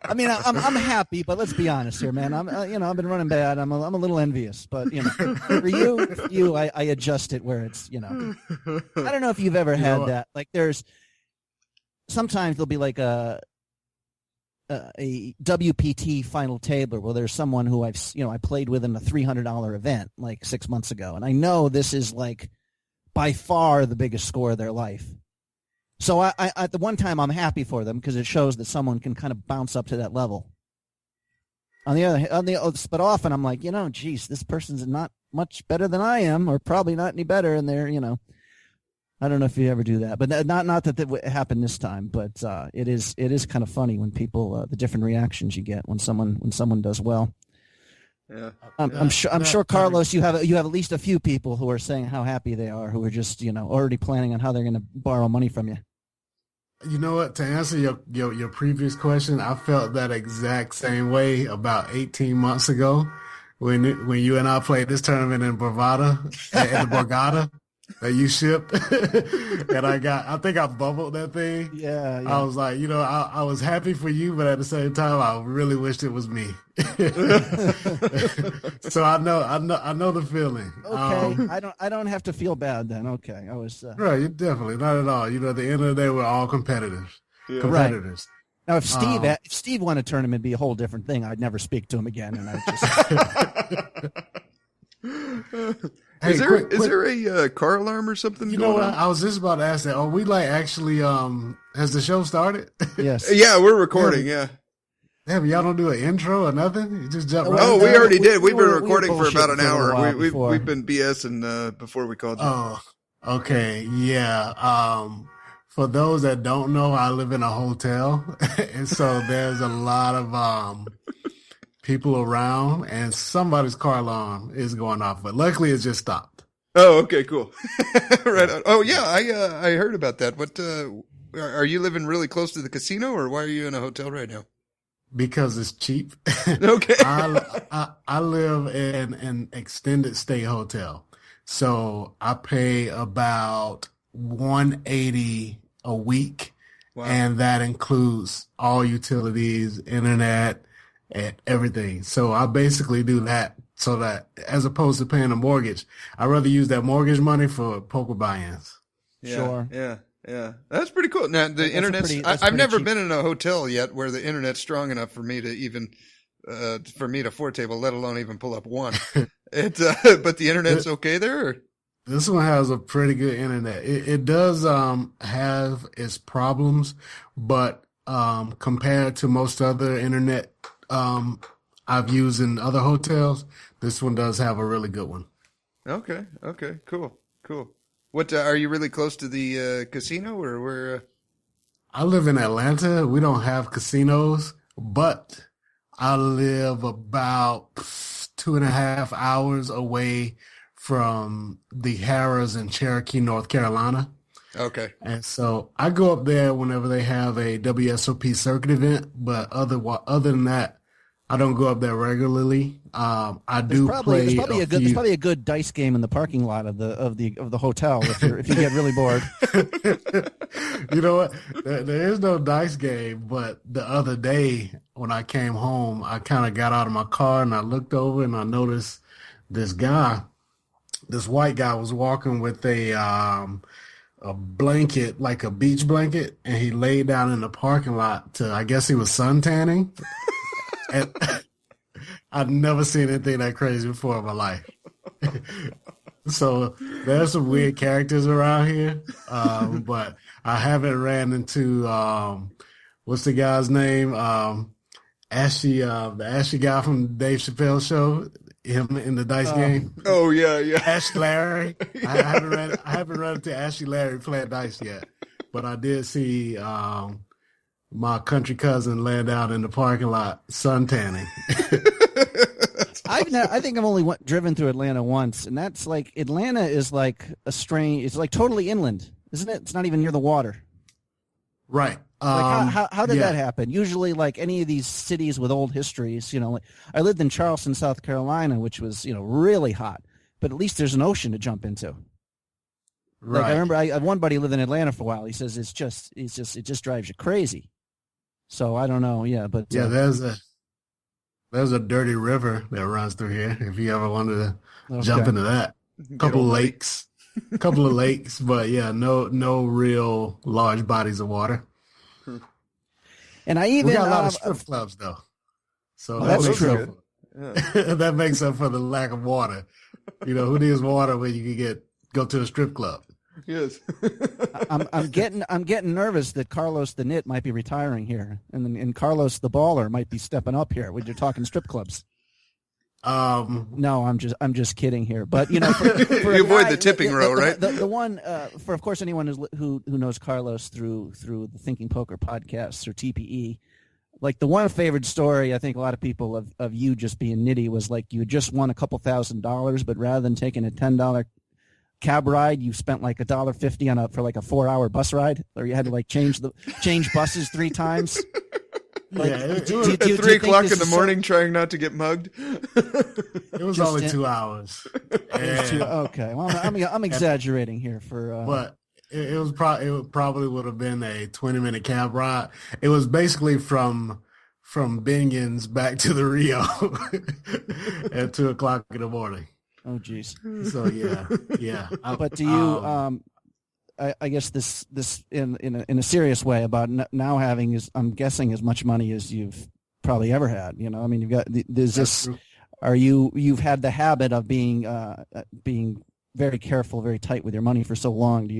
I mean, I'm happy, but let's be honest here, man. I've been running bad. I'm a little envious, but for you, I adjust it where it's, I don't know if you've ever had that. Like, sometimes there'll be like a WPT final tabler where there's someone who I played with in a $300 event like 6 months ago, and I know this is like by far the biggest score of their life. So I at the one time I'm happy for them because it shows that someone can kind of bounce up to that level. On the other, but often I'm like, geez, this person's not much better than I am, or probably not any better, and they're, I don't know if you ever do that, but not that it happened this time, but it is kind of funny when people the different reactions you get when someone does well. Yeah, I'm sure, Carlos, you have at least a few people who are saying how happy they are, who are just already planning on how they're going to borrow money from you. You know what? To answer your previous question, I felt that exact same way about 18 months ago when you and I played this tournament in Bravada at the Borgata that you shipped, and I think I bubbled that thing. Yeah. I was like, I was happy for you, but at the same time, I really wished it was me. So I know the feeling. Okay, I don't have to feel bad then. Okay, I was right. You definitely not at all. At the end of the day, we're all competitors. Yeah. Competitors. Right. Now, if Steve won a tournament, it'd be a whole different thing. I'd never speak to him again, and I just. Hey, is there a car alarm or something? You know what? I was just about to ask that. Are we actually? Has the show started? Yes. Yeah, we're recording. Yeah. Yeah, but y'all don't do an intro or nothing? You just jump right Oh, we already did. We've been recording for about an hour. We've been BSing before we called you. Oh, okay. Yeah. For those that don't know, I live in a hotel. And so there's a lot of people around, and somebody's car alarm is going off. But luckily, it's just stopped. Oh, okay, cool. Right on. Oh, yeah, I heard about that. What are you living really close to the casino, or why are you in a hotel right now? Because it's cheap. Okay. I live in an extended stay hotel. So I pay about $180 a week. Wow. And that includes all utilities, internet, and everything. So I basically do that so that as opposed to paying a mortgage, I'd rather use that mortgage money for poker buy-ins. Yeah, sure. Yeah. That's pretty cool. Now, the internet's, I've never been in a hotel yet where the internet's strong enough for me to even, for me to four table, let alone even pull up one. But the internet's okay there? Or? This one has a pretty good internet. It does have its problems, but compared to most other internet I've used in other hotels, this one does have a really good one. Okay, cool. What are you really close to the casino, or where? I live in Atlanta. We don't have casinos, but I live about 2.5 hours away from the Harrah's in Cherokee, North Carolina. Okay. And so I go up there whenever they have a WSOP circuit event, but other than that, I don't go up there regularly. I do play. There's probably a good dice game in the parking lot of the hotel if you get really bored. You know what? There is no dice game, but the other day when I came home, I kind of got out of my car and I looked over and I noticed this white guy was walking with a blanket, like a beach blanket, and he laid down in the parking lot I guess he was sun tanning. And I've never seen anything that crazy before in my life. So there's some weird characters around here, but I haven't ran into what's the guy's name? Ashy, the Ashy guy from Dave Chappelle show. Him in the dice game. Oh yeah. Ashy Larry. I haven't run into Ashy Larry playing dice yet, but I did see my country cousin laying down in the parking lot sun tanning. I think I've only driven through Atlanta once, and that's like Atlanta is like it's like totally inland, isn't it? It's not even near the water. Right. Like how did that happen? Usually, like any of these cities with old histories, like I lived in Charleston, South Carolina, which was really hot, but at least there's an ocean to jump into. Right. Like I remember, I had one buddy lived in Atlanta for a while. He says it just drives you crazy. So I don't know, but there's a dirty river that runs through here. If you ever wanted to jump into that, couple of lakes, but no real large bodies of water. And we got a lot of strip clubs though, so that's true. That makes up for the lack of water. Who needs water when you can go to a strip club? Yes. I'm getting nervous that Carlos the Knit might be retiring here, and Carlos the Baller might be stepping up here when you're talking strip clubs. No, I'm just kidding here, but for you avoid the tipping row, right? The one for, of course, anyone who knows Carlos through the Thinking Poker podcasts or TPE. Like the one favorite story, I think a lot of people of you just being nitty was like you had just won a couple $1,000, but rather than taking a $10 cab ride, you spent like $1.50 for like a 4-hour bus ride, or you had to like change buses 3 times. Like, it was at 3 o'clock in the morning, trying not to get mugged. It was only 2 hours. Okay, well, I'm exaggerating here but it probably would have been a 20-minute cab ride. It was basically from Binions back to the Rio at 2 o'clock in the morning. Oh, geez. So yeah. But do you? I guess this in a serious way about now having I'm guessing as much money as you've probably ever had. I mean, you've got there's this. True. You've had the habit of being very careful, very tight with your money for so long.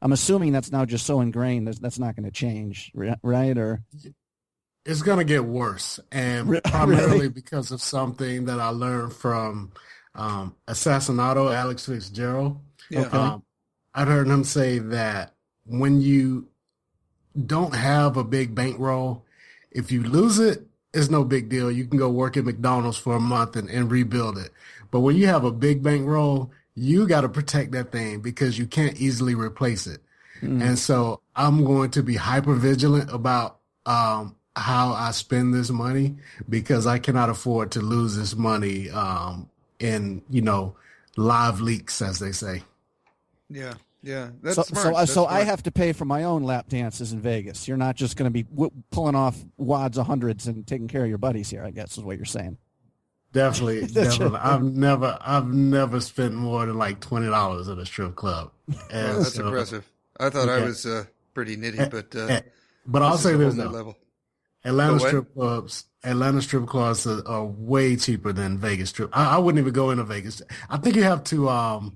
I'm assuming that's now just so ingrained that's not going to change, right? Or it's going to get worse, and primarily because of something that I learned from Assassinato, Alex Fitzgerald. Yeah. Okay. I'd heard him say that when you don't have a big bankroll, if you lose it, it's no big deal. You can go work at McDonald's for a month and rebuild it. But when you have a big bankroll, you got to protect that thing because you can't easily replace it. And so I'm going to be hyper vigilant about how I spend this money because I cannot afford to lose this money in live leaks, as they say. Yeah. That's smart. So smart. I have to pay for my own lap dances in Vegas. You're not just going to be pulling off wads of hundreds and taking care of your buddies here, I guess is what you're saying. Definitely. I've never spent more than like $20 at a strip club. And that's impressive. I thought I was pretty nitty, but I'll say this though. Level. Atlanta strip clubs are way cheaper than Vegas strip. I wouldn't even go into Vegas. I think you have to.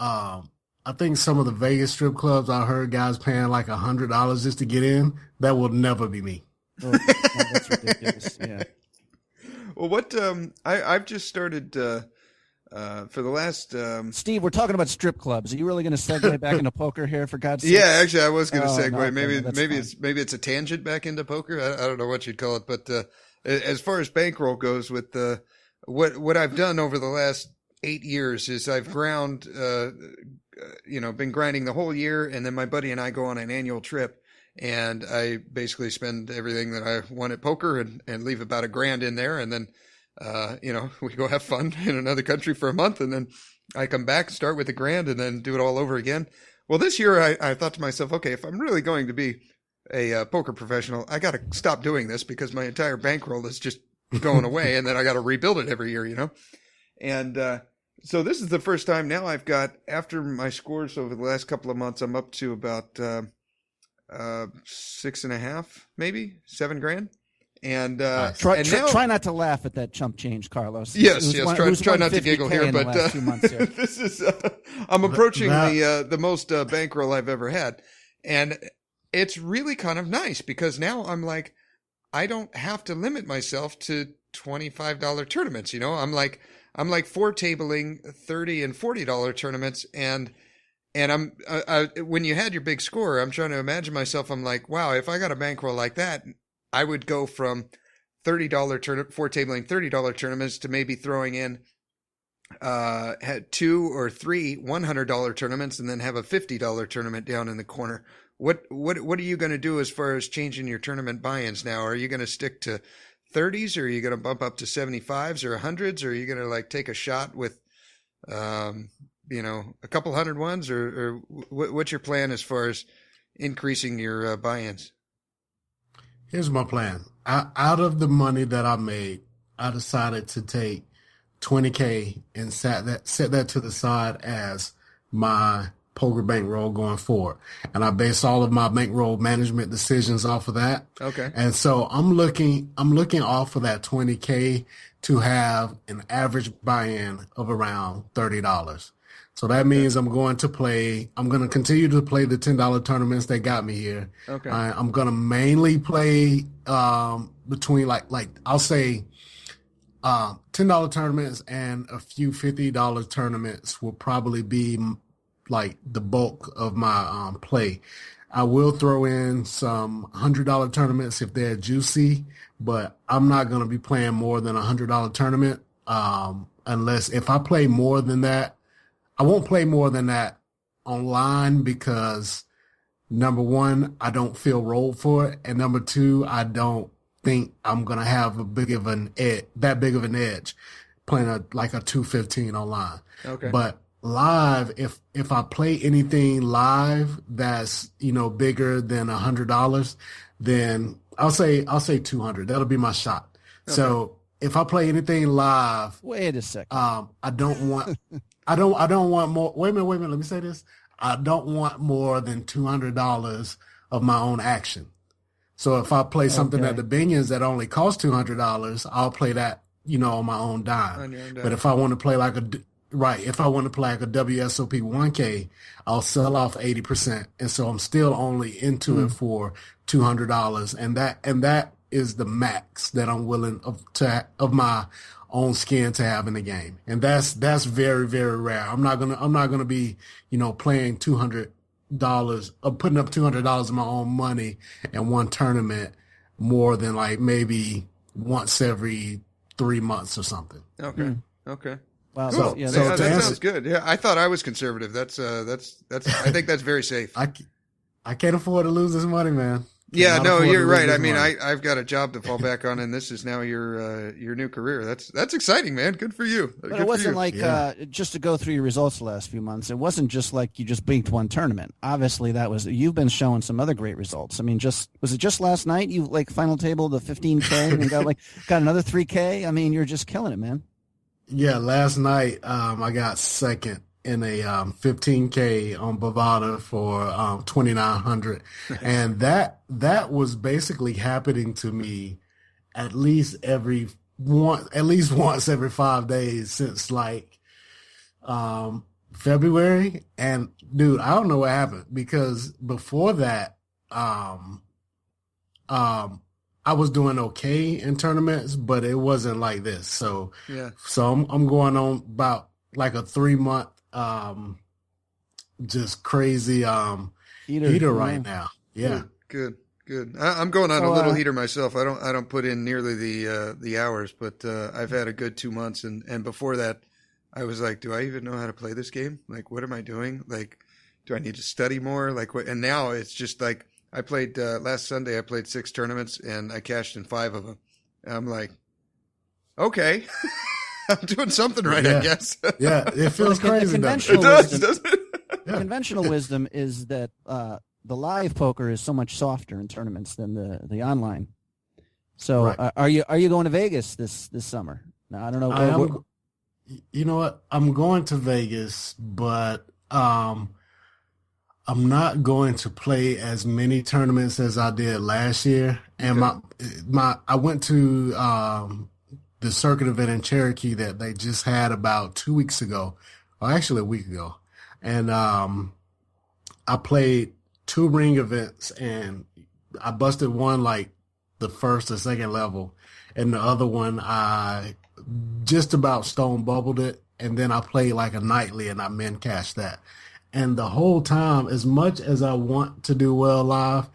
I think some of the Vegas strip clubs I heard guys paying like $100 just to get in. That will never be me. Oh, that's ridiculous. Yeah. Well, what I've just started for the last Steve, we're talking about strip clubs. Are you really going to segue back into poker here, for God's sake? Yeah, actually, I was going to segue. No, maybe it's a tangent back into poker. I don't know what you'd call it, but as far as bankroll goes, with the what I've done over the last 8 years is I've ground, been grinding the whole year, and then my buddy and I go on an annual trip, and I basically spend everything that I won at poker and leave about $1,000 in there, and then we go have fun in another country for a month, and then I come back, start with $1,000, and then do it all over again. Well, this year I thought to myself, okay, if I'm really going to be a poker professional, I got to stop doing this because my entire bankroll is just going away, and then I got to rebuild it every year, And so this is the first time now I've got, after my scores over the last couple of months, I'm up to about 6.5, maybe $7,000. And try not to laugh at that chump change, Carlos. Yes. Try not to giggle here, but this is I'm approaching the most bankroll I've ever had, and it's really kind of nice because now I'm like, I don't have to limit myself to $25 tournaments. I'm like four tabling $30 and $40 tournaments, and I'm when you had your big score, I'm trying to imagine myself. I'm like, wow, if I got a bankroll like that, I would go from $30 four tabling $30 tournaments to maybe throwing in had 2 or 3 $100 tournaments, and then have a $50 tournament down in the corner. What are you going to do as far as changing your tournament buy-ins now? Are you going to stick to 30s, or are you going to bump up to 75s or 100s, or are you going to take a shot with a couple 100 ones, or what's your plan as far as increasing your buy-ins? Here's my plan. Out of the money that I made, I decided to take $20K and set that to the side as my poker bankroll going forward. And I base all of my bankroll management decisions off of that. Okay. And so I'm looking off of that $20K to have an average buy-in of around $30. So that means I'm going to continue to play the $10 tournaments that got me here. Okay. I'm going to mainly play between I'll say $10 tournaments and a few $50 tournaments will probably be the bulk of my play. I will throw in some $100 tournaments if they're juicy, but I'm not going to be playing more than a $100 tournament unless if I play more than that. I won't play more than that online because, number one, I don't feel rolled for it, and number two, I don't think I'm going to have that big of an edge playing a 215 online. Okay. But live, if I play anything live that's bigger than $100, then I'll say 200. That'll be my shot. Okay. So if I play anything live, wait a second. I don't want I don't want more. Wait a minute. Let me say this. I don't want more than $200 of my own action. So if I play something at the Binions that only costs $200, I'll play that on my own dime. On your own dime. But if I want to play like a WSOP 1K, I'll sell off 80%, and so I'm still only into it for $200, and that is the max that I'm willing of my own skin to have in the game, and that's very, very rare. I'm not gonna be playing $200 or putting up $200 of my own money in one tournament more than maybe once every 3 months or something. Okay. Okay. Wow. Cool. Yeah, that sounds good. Yeah, I thought I was conservative. That's I think that's very safe. I can't afford to lose this money, man. Yeah, no, you're right. I mean, I've got a job to fall back on, and this is now your new career. That's exciting, man. Good for you. But it wasn't just to go through your results the last few months. It wasn't just like you just blinked one tournament. Obviously, you've been showing some other great results. I mean, was it just last night you final table the 15K and got another 3K? I mean, you're just killing it, man. Yeah, last night I got second in a 15K on Bovada for 2,900, and that was basically happening to me at least once every 5 days since February. And dude, I don't know what happened, because before that I was doing okay in tournaments, but it wasn't like this. So yeah. So I'm going on about a 3-month just crazy heater right now. Yeah. Good. Good. I'm going on So, a little heater myself. I don't put in nearly the hours, but I've had a good 2 months, and before that, I was like, do I even know how to play this game? Like, what am I doing? Like, do I need to study more? Like, what? And now it's just like I played last Sunday. I played 6 tournaments and I cashed in 5 of them. And I'm like, okay, I'm doing something right, I guess. Yeah, it feels crazy. It does, doesn't it? Yeah. Conventional wisdom is that the live poker is so much softer in tournaments than the online. So Right. Are you going to Vegas this summer? Now, I don't know. You know what? I'm going to Vegas, but I'm not going to play as many tournaments as I did last year. And I went to the circuit event in Cherokee that they just had about 2 weeks ago, or actually a week ago. And I played 2 ring events, and I busted one like the first or second level, and the other one I just about stone bubbled it, and then I played like a nightly and I min cashed that. And the whole time, as much as I want to do well live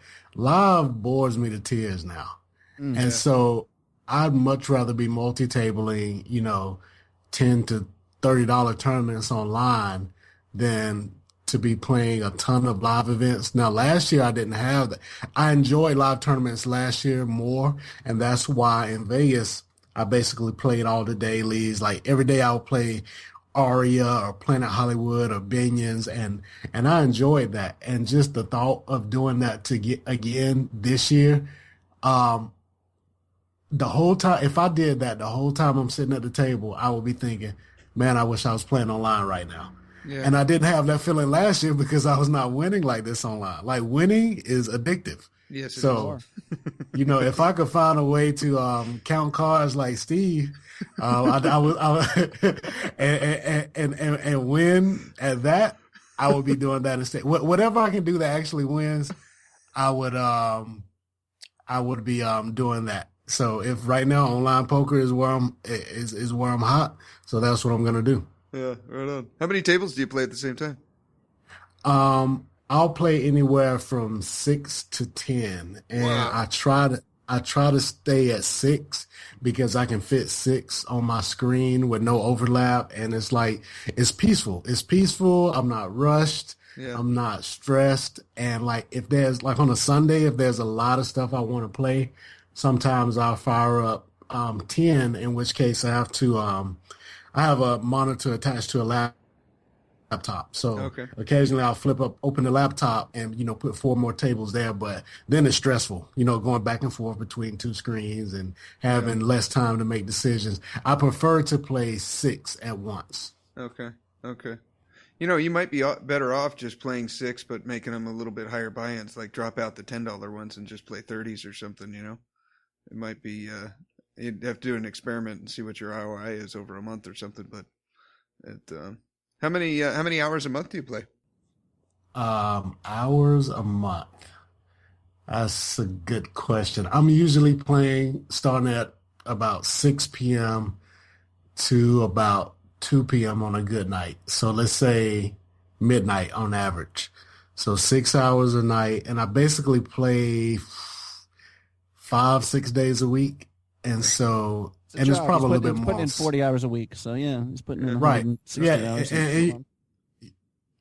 bores me to tears now. Mm-hmm. And so I'd much rather be multi-tabling, $10 to $30 tournaments online than to be playing a ton of live events. Now, last year I didn't have that. I enjoyed live tournaments last year more, and that's why in Vegas I basically played all the dailies. Like every day I would play Aria or Planet Hollywood or Binions, and I enjoyed that. And just the thought of doing that to get again this year, the whole time, if I did that the whole time I'm sitting at the table, I would be thinking, man, I wish I was playing online right now. Yeah. And I didn't have that feeling last year because I was not winning like this online. Like winning is addictive. Yes. So, if I could find a way to count cards like Steve, I would and win at that, I would be doing that instead. Whatever I can do that actually wins, I would be doing that. So if right now online poker is where I'm hot, so that's what I'm gonna do. Yeah, right on. How many tables do you play at the same time? I'll play anywhere from 6 to 10, and wow. I try to stay at 6 because I can fit 6 on my screen with no overlap, and it's peaceful. It's peaceful. I'm not rushed. Yeah. I'm not stressed. And like if there's like on a Sunday, if there's a lot of stuff I want to play, sometimes I'll fire up 10, in which case I have to I have a monitor attached to a laptop. So occasionally I'll open the laptop and, put 4 more tables there. But then it's stressful, going back and forth between 2 screens and having less time to make decisions. I prefer to play 6 at once. Okay. You might be better off just playing 6, but making them a little bit higher buy-ins, like drop out the $10 ones and just play 30s or something, It might be, you'd have to do an experiment and see what your ROI is over a month or something, but how many hours a month do you play? Hours a month. That's a good question. I'm usually playing starting at about 6 p.m. to about 2 p.m. on a good night. So let's say midnight on average. So 6 hours a night, and I basically play 5-6 days a week. And so, and it's probably a little bit more. He's putting in 40 hours a week. So yeah, he's putting in right. 160 hours.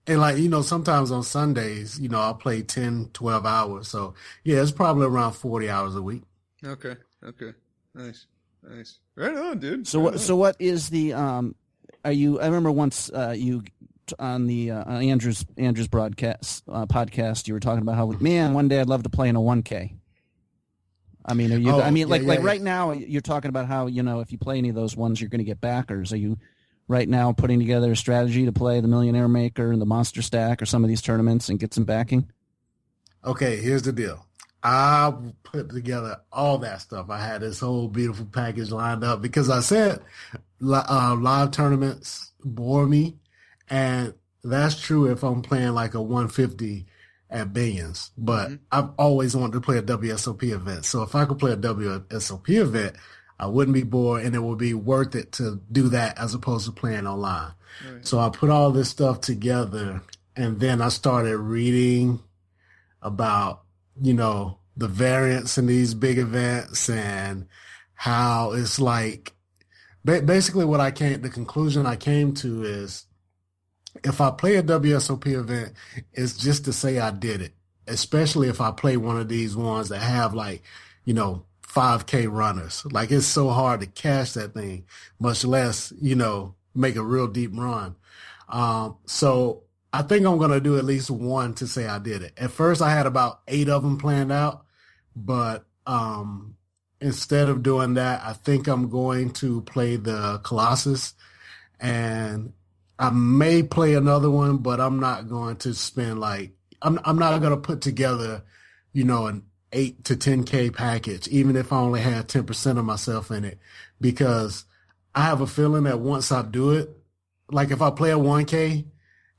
And like, sometimes on Sundays, I'll play 10, 12 hours. So yeah, it's probably around 40 hours a week. Okay. Nice. Right on, dude. So what is the, I remember once you on the Andrew's podcast, you were talking about how, man, one day I'd love to play in a 1K. I mean, right now you're talking about how, if you play any of those ones, you're going to get backers. Are you right now putting together a strategy to play the Millionaire Maker and the Monster Stack or some of these tournaments and get some backing? Okay, here's the deal. I put together all that stuff. I had this whole beautiful package lined up because I said live tournaments bore me, and that's true if I'm playing like a 150 at Billions, but I've always wanted to play a WSOP event. So if I could play a WSOP event, I wouldn't be bored, and it would be worth it to do that as opposed to playing online. Right. So I put all this stuff together, and then I started reading about, the variance in these big events and how it's like basically the conclusion I came to is if I play a WSOP event, it's just to say I did it, especially if I play one of these ones that have 5K runners. Like, it's so hard to cash that thing, much less, make a real deep run. So I think I'm going to do at least one to say I did it. At first I had about 8 of them planned out, but instead of doing that, I think I'm going to play the Colossus, and I may play another one, but I'm not going to spend I'm not going to put together, an 8 to 10K package, even if I only had 10% of myself in it, because I have a feeling that once I do it, like if I play a 1K,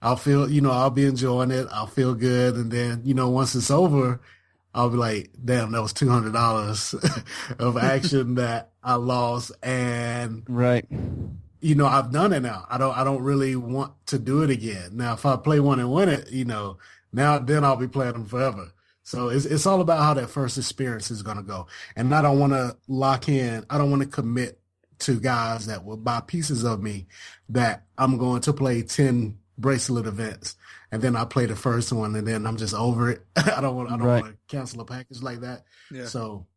I'll feel, I'll be enjoying it. I'll feel good. And then, once it's over, I'll be like, damn, that was $200 of action that I lost. And right. I've done it now. I don't really want to do it again. Now, if I play one and win it, then I'll be playing them forever. So it's all about how that first experience is going to go. And I don't want to lock in. I don't want to commit to guys that will buy pieces of me that I'm going to play 10 bracelet events, and then I play the first one, and then I'm just over it. I don't want to cancel a package like that. Yeah. So,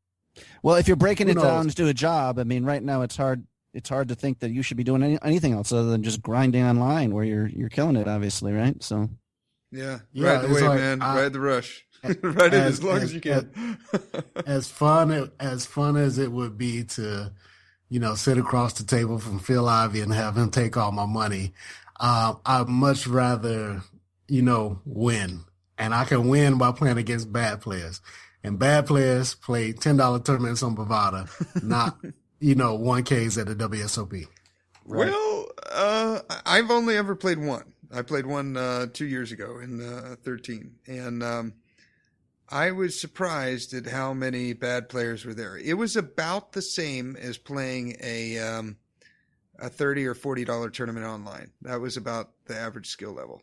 well, if you're breaking it down to do a job, I mean, right now it's hard to think that you should be doing anything else other than just grinding online, where you're killing it, obviously, right? So, yeah, ride the wave, man. Ride the rush. Ride it as long as you can. as fun as it would be to, sit across the table from Phil Ivey and have him take all my money. I'd much rather, win. And I can win by playing against bad players. And bad players play $10 tournaments on Bovada, not, 1Ks at the WSOP. Right. Well, I've only ever played one. I played one 2 years ago in 13. And I was surprised at how many bad players were there. It was about the same as playing a $30 or $40 tournament online. That was about the average skill level.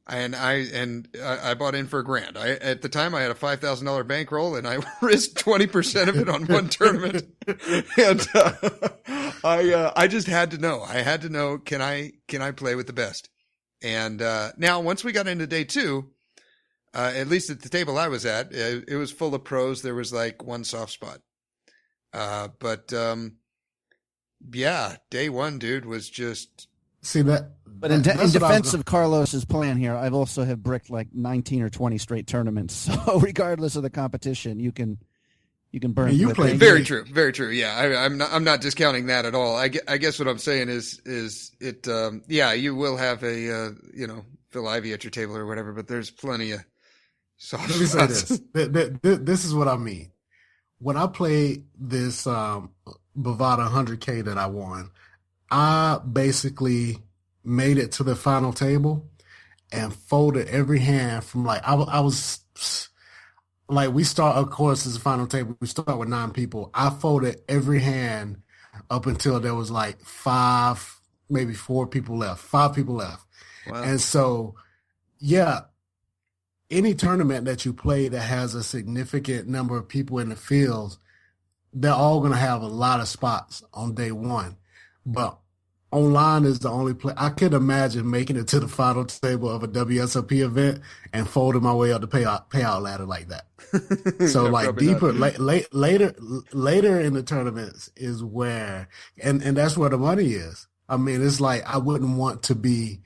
And I bought in for $1,000. At the time I had a $5,000 bankroll, and I risked 20% of it on one tournament. And I just had to know. I had to know, can I play with the best? And now once we got into day 2, at least at the table I was at, it was full of pros. There was one soft spot. Yeah, day 1, dude, was just see that. But in defense of Carlos's plan here, I've also have bricked 19 or 20 straight tournaments. So regardless of the competition, you can burn. You play very true, very true. Yeah, I'm not discounting that at all. I guess what I'm saying is it. Yeah, you will have a Phil Ivey at your table or whatever, but there's plenty of soft spots. Let me say this. This is what I mean. When I played this Bovada 100K that I won, I basically made it to the final table and folded every hand from I was we start, of course, as a final table. We start with 9 people. I folded every hand up until there was 5, maybe 4 people left, 5 people left. Wow. And so, yeah, any tournament that you play that has a significant number of people in the field, they're all going to have a lot of spots on day 1. But online is the only place I could imagine making it to the final table of a WSOP event and folding my way up the payout ladder like that. So deeper, later in the tournaments is where, and that's where the money is. I mean, it's I wouldn't want to be,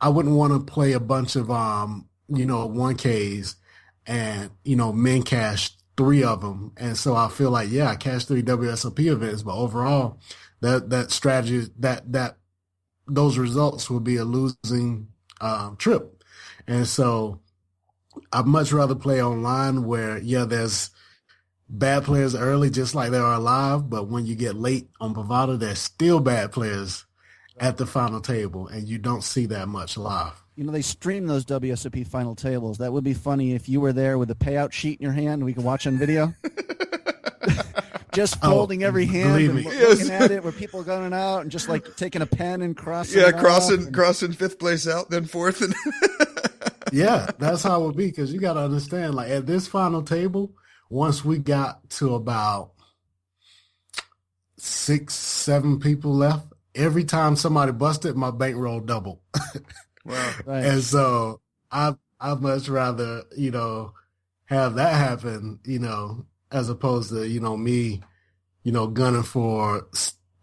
I wouldn't want to play a bunch of 1Ks and min cash 3 of them, and so I feel I cashed 3 WSOP events, but overall, that strategy, that those results will be a losing trip. And so I'd much rather play online where, there's bad players early, just like there are live, but when you get late on Bovada, there's still bad players at the final table, and you don't see that much live. They stream those WSOP final tables. That would be funny if you were there with a payout sheet in your hand and we could watch on video. Just folding every hand and looking at it, where people are going out and just taking a pen and crossing. Yeah, crossing 5th place out, then 4th, and Yeah, that's how it would be because you got to understand, like at this final table, once we got to about 6, 7 people left, every time somebody busted, my bankroll doubled. Wow. Right. And so I much rather, have that happen, as opposed to, me, gunning for,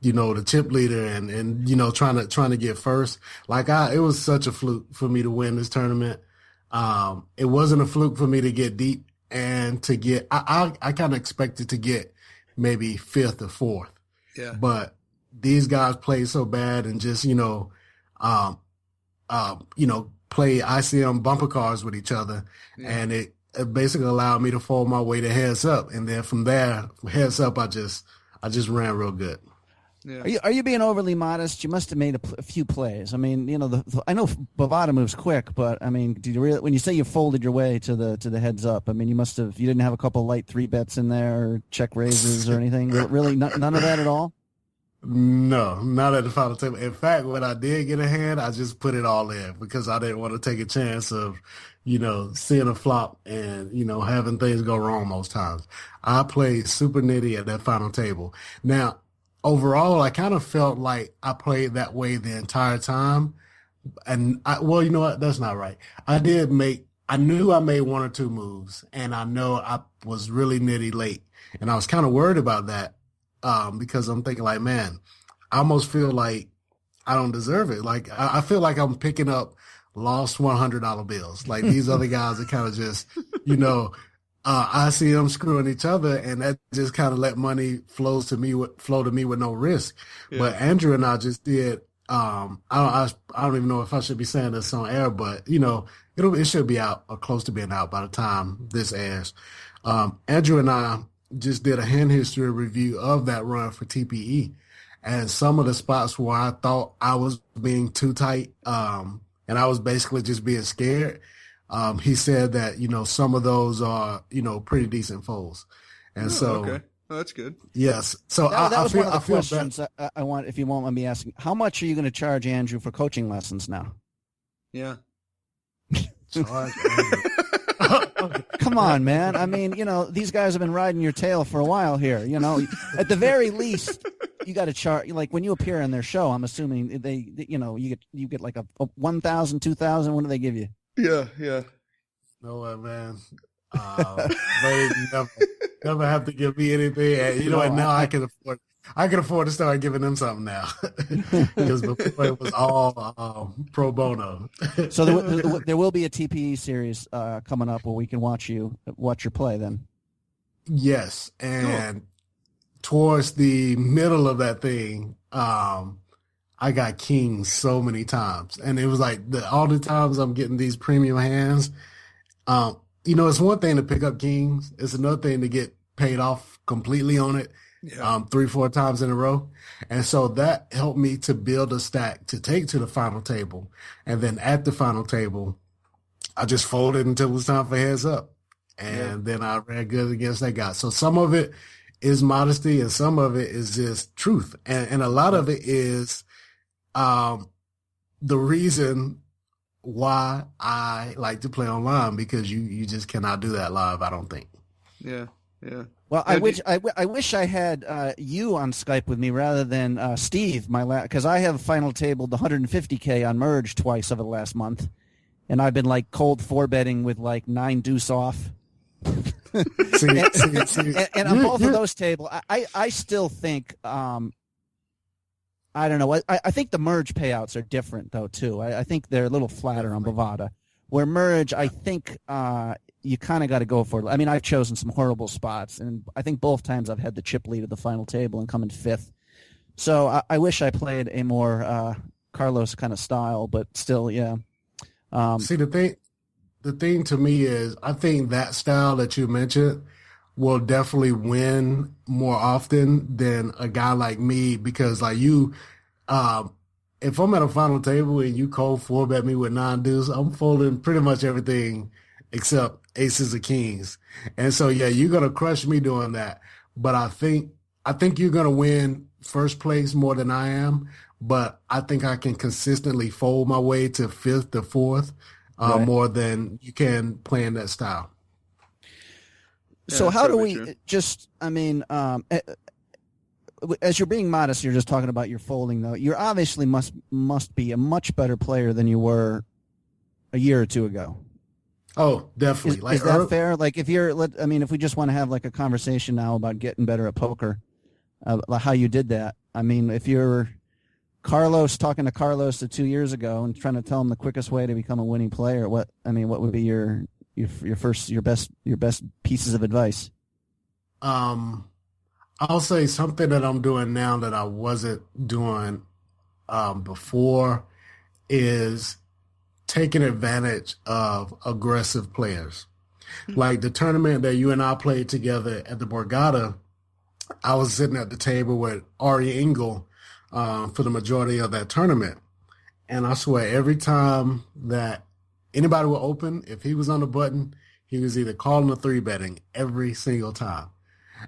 the chip leader and trying to get first. Like it was such a fluke for me to win this tournament. It wasn't a fluke for me to get deep and to get, I kind of expected to get maybe 5th or 4th. Yeah. But these guys played so bad and just, play ICM bumper cars with each other. Yeah. And it basically allowed me to fold my way to heads up. And then from there, heads up, I just ran real good. Yeah. Are you being overly modest? You must have made a few plays. I mean, I know Bovada moves quick, but I mean, did you really, when you say you folded your way to the heads up, I mean, you didn't have a couple light 3-bets in there, or check raises or anything. Really, none of that at all. No, not at the final table. In fact, when I did get a hand, I just put it all in because I didn't want to take a chance of, seeing a flop and, having things go wrong most times. I played super nitty at that final table. Now, overall, I kind of felt like I played that way the entire time. And you know what? That's not right. I knew I made 1 or 2 moves, and I know I was really nitty late. And I was kind of worried about that. Because I'm thinking like, man, I almost feel like I don't deserve it. Like I feel like I'm picking up lost $100 bills. Like these other guys are kind of just, I see them screwing each other, and that just kind of let money flow to me with no risk. Yeah. But Andrew and I just did. I don't even know if I should be saying this on air, but it should be out or close to being out by the time this airs. Andrew and I just did a hand history review of that run for TPE, and some of the spots where I thought I was being too tight, and I was basically just being scared. He said that, some of those are, pretty decent folds. And okay. Oh, that's good. Yes. So that was one of the questions that, I want, if you won't mind me asking, how much are you going to charge Andrew for coaching lessons now? Yeah. Come on, man. I mean, these guys have been riding your tail for a while here. At the very least, you got to charge. Like when you appear on their show, I'm assuming you get like a 1,000, 2,000. What do they give you? Yeah. No way, man. They never have to give me anything. And and now I can afford to start giving them something now because before it was all pro bono. So there will be a TPE series coming up where we can watch your play then. Yes, and towards the middle of that thing, I got kings so many times, and it was like all the times I'm getting these premium hands. It's one thing to pick up kings; it's another thing to get paid off completely on it. Yeah. 3-4 times in a row. And so that helped me to build a stack to take to the final table. And then at the final table, I just folded until it was time for heads up. And then I ran good against that guy. So some of it is modesty and some of it is just truth. And a lot of it is the reason why I like to play online, because you just cannot do that live, I don't think. Yeah. Well, I wish I had you on Skype with me rather than Steve, because I have final tabled 150K on Merge twice over the last month, and I've been like cold 4-betting with like 9 deuce off. And on both of those tables, I still think I don't know. I think the Merge payouts are different though too. I think they're a little flatter on Bovada, where Merge I think. You kind of got to go for it. I mean, I've chosen some horrible spots, and I think both times I've had the chip lead at the final table and come in 5th. So I wish I played a more Carlos kind of style, but still, yeah. See, the thing to me is I think that style that you mentioned will definitely win more often than a guy like me, because like you, if I'm at a final table and you cold 4-bet me with 9 deuce, I'm folding pretty much everything except aces of kings. And so, yeah, you're going to crush me doing that. But I think you're going to win first place more than I am. But I think I can consistently fold my way to 5th or 4th Right. more than you can playing that style. So Yeah, how do probably we true. just, I mean, as you're being modest, you're just talking about your folding, though. You obviously must be a much better player than you were a year or two ago. Oh, definitely. Is that fair? Like if if we just want to have like a conversation now about getting better at poker, how you did that. I mean, if you're talking to Carlos 2 years ago and trying to tell him the quickest way to become a winning player, what would be your best pieces of advice? I'll say something that I'm doing now that I wasn't doing before is taking advantage of aggressive players. Like the tournament that you and I played together at the Borgata, I was sitting at the table with Ari Engel for the majority of that tournament. And I swear every time that anybody would open, if he was on the button, he was either calling or 3-betting every single time.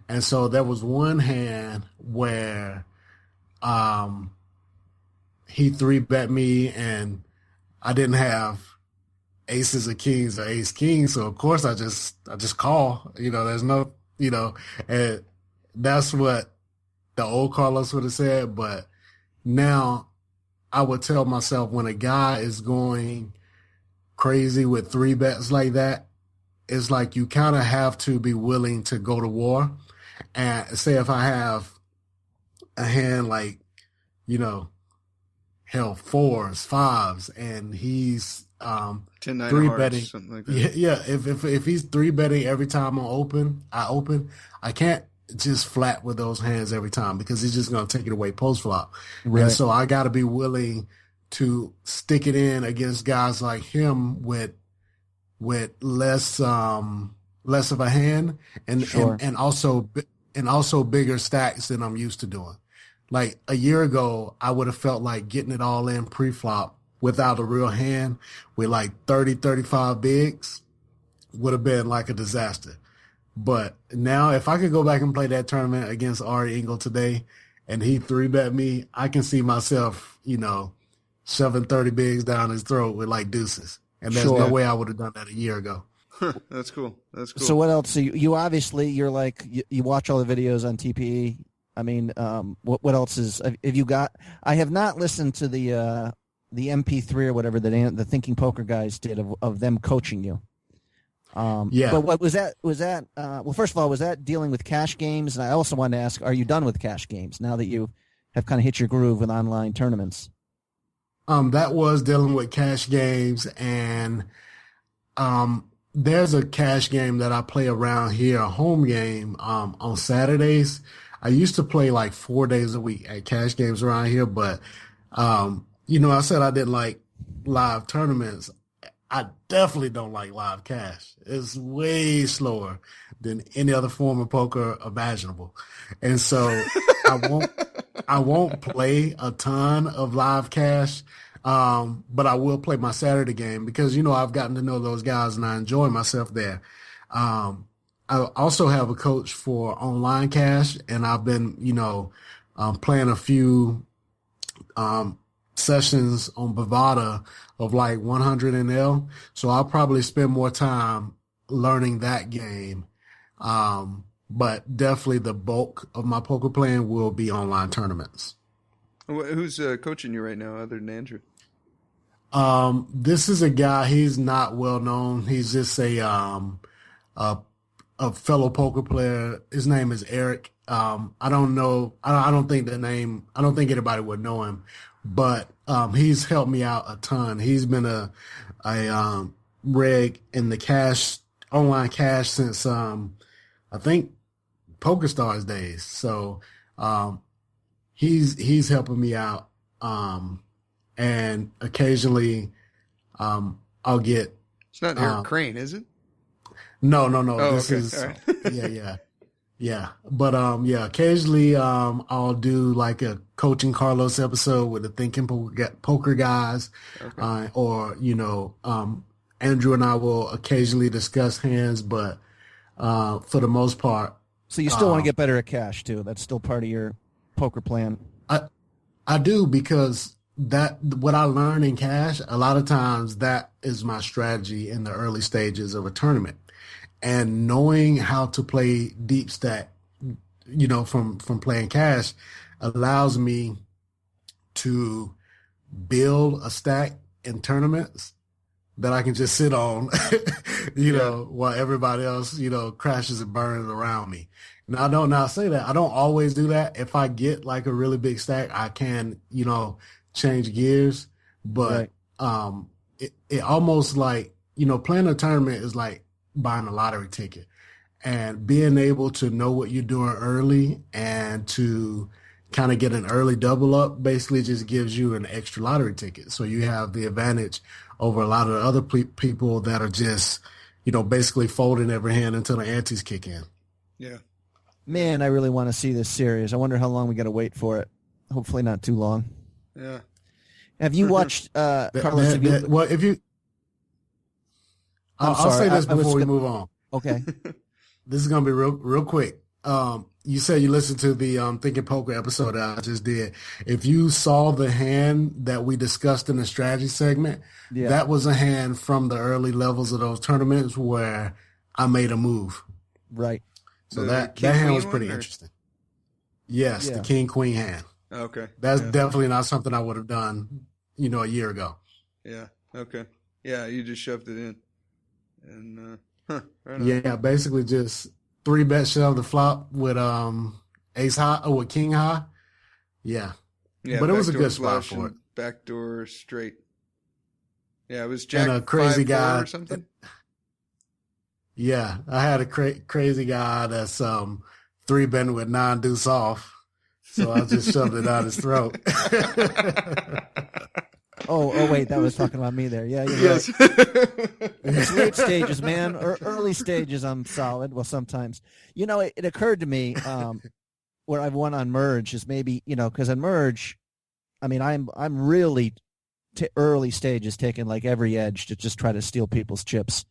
And so there was one hand where he 3-bet me and I didn't have aces or kings or ace king. So of course I just call, there's no, and that's what the old Carlos would have said. But now I would tell myself when a guy is going crazy with 3-bets like that, it's like you kind of have to be willing to go to war. And say if I have a hand like, hell, 4s, 5s, and he's 10-9 3-betting, hearts, something like that. Yeah. If he's 3-betting every time I open, I can't just flat with those hands every time because he's just going to take it away post flop. Right. And so I got to be willing to stick it in against guys like him with less of a hand and also bigger stacks than I'm used to doing. Like a year ago, I would have felt like getting it all in pre-flop without a real hand with like 30, 35 bigs would have been like a disaster. But now if I could go back and play that tournament against Ari Engel today and he 3-bet me, I can see myself, shoving 30 bigs down his throat with like deuces. And there's no way I would have done that a year ago. That's cool. So what else? So you obviously, you're like, you watch all the videos on TPE. I mean, what else have you got? I have not listened to the MP3 or whatever that the Thinking Poker guys did of them coaching you. Yeah. But what was that? Well, first of all, was that dealing with cash games? And I also wanted to ask, are you done with cash games now that you have kind of hit your groove with online tournaments? That was dealing with cash games, and there's a cash game that I play around here, a home game, on Saturdays. I used to play like 4 days a week at cash games around here, but, I said I didn't like live tournaments. I definitely don't like live cash. It's way slower than any other form of poker imaginable. And so I won't play a ton of live cash. But I will play my Saturday game because, I've gotten to know those guys and I enjoy myself there. I also have a coach for online cash, and I've been, playing a few sessions on Bovada of like 100 NL. So I'll probably spend more time learning that game. But definitely the bulk of my poker playing will be online tournaments. Who's coaching you right now other than Andrew? This is a guy, he's not well known. He's just a fellow poker player. His name is Eric. I don't know. I don't think anybody would know him, but he's helped me out a ton. He's been a reg in the online cash since I think PokerStars days. So he's helping me out. And occasionally I'll get. It's not Eric Crane, is it? No. Oh, this okay. is Right. yeah. But occasionally I'll do like a coaching Carlos episode with the Thinking Poker guys, Okay. or Andrew and I will occasionally discuss hands, but for the most part. So you still want to get better at cash too? That's still part of your poker plan. I do, because that what I learned in cash, a lot of times that is my strategy in the early stages of a tournament. And knowing how to play deep stack, from playing cash allows me to build a stack in tournaments that I can just sit on, while everybody else, crashes and burns around me. Now, I don't now say that. I don't always do that. If I get like a really big stack, I can, change gears. But it almost like, playing a tournament is like buying a lottery ticket. And being able to know what you're doing early and to kind of get an early double up basically just gives you an extra lottery ticket. So you have the advantage over a lot of the other people that are just, basically folding every hand until the antes kick in. Yeah. Man, I really want to see this series. I wonder how long we got to wait for it. Hopefully not too long. Yeah. Have you watched, Carlos? I'll say this before we move on. Okay. This is going to be real quick. You said you listened to the Thinking Poker episode that I just did. If you saw the hand that we discussed in the strategy segment, that was a hand from the early levels of those tournaments where I made a move. Right. So that hand was pretty interesting. Yes, the King Queen hand. Okay. That's definitely not something I would have done, a year ago. Yeah. Okay. Yeah, you just shoved it in. And right basically just 3-bet shove the flop with ace high or with king high. Yeah. But it was a good spot for it. Backdoor straight. Yeah, it was jack and a crazy 5-4 guy or something. Yeah, I had a crazy guy that's 3-betting with 9 deuce off, so I just shoved it down his throat. Oh, wait, that was talking about me there. Yeah, yes. Right. It's late stages, man. Early stages, I'm solid. Well, sometimes. It occurred to me where I've won on merge is maybe, because on merge, I mean, I'm really early stages taking like every edge to just try to steal people's chips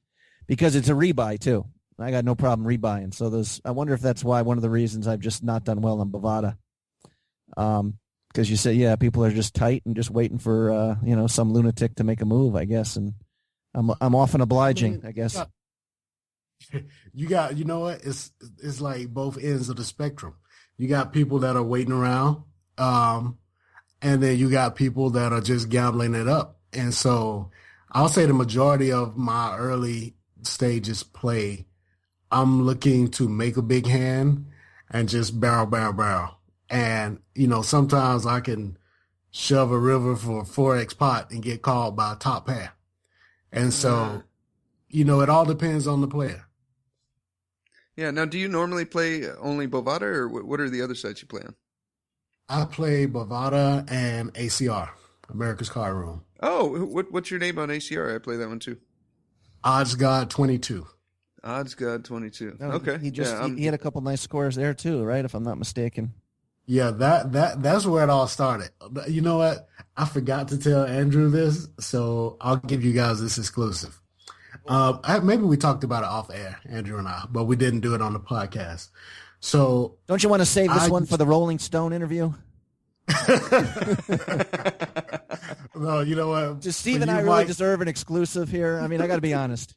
because it's a rebuy too. I got no problem rebuying. So I wonder if that's why one of the reasons I've just not done well on Bovada. Because you say, people are just tight and just waiting for, some lunatic to make a move, I guess. And I'm often obliging, I guess. You got, what? It's like both ends of the spectrum. You got people that are waiting around, and then you got people that are just gambling it up. And so I'll say the majority of my early stages play, I'm looking to make a big hand and just barrel. And, sometimes I can shove a river for a 4X pot and get called by a top pair. And so, it all depends on the player. Yeah. Now, do you normally play only Bovada or what are the other sites you play on? I play Bovada and ACR, America's Card Room. Oh, what's your name on ACR? I play that one too. Odds God 22. Odds God 22. No, okay. He had a couple nice scores there too, right? If I'm not mistaken. Yeah, that's where it all started. You know what? I forgot to tell Andrew this, so I'll give you guys this exclusive. Maybe we talked about it off air, Andrew and I, but we didn't do it on the podcast. So don't you want to save this one for the Rolling Stone interview? No, you know what? Does Steve and I really deserve an exclusive here? I mean, I got to be honest.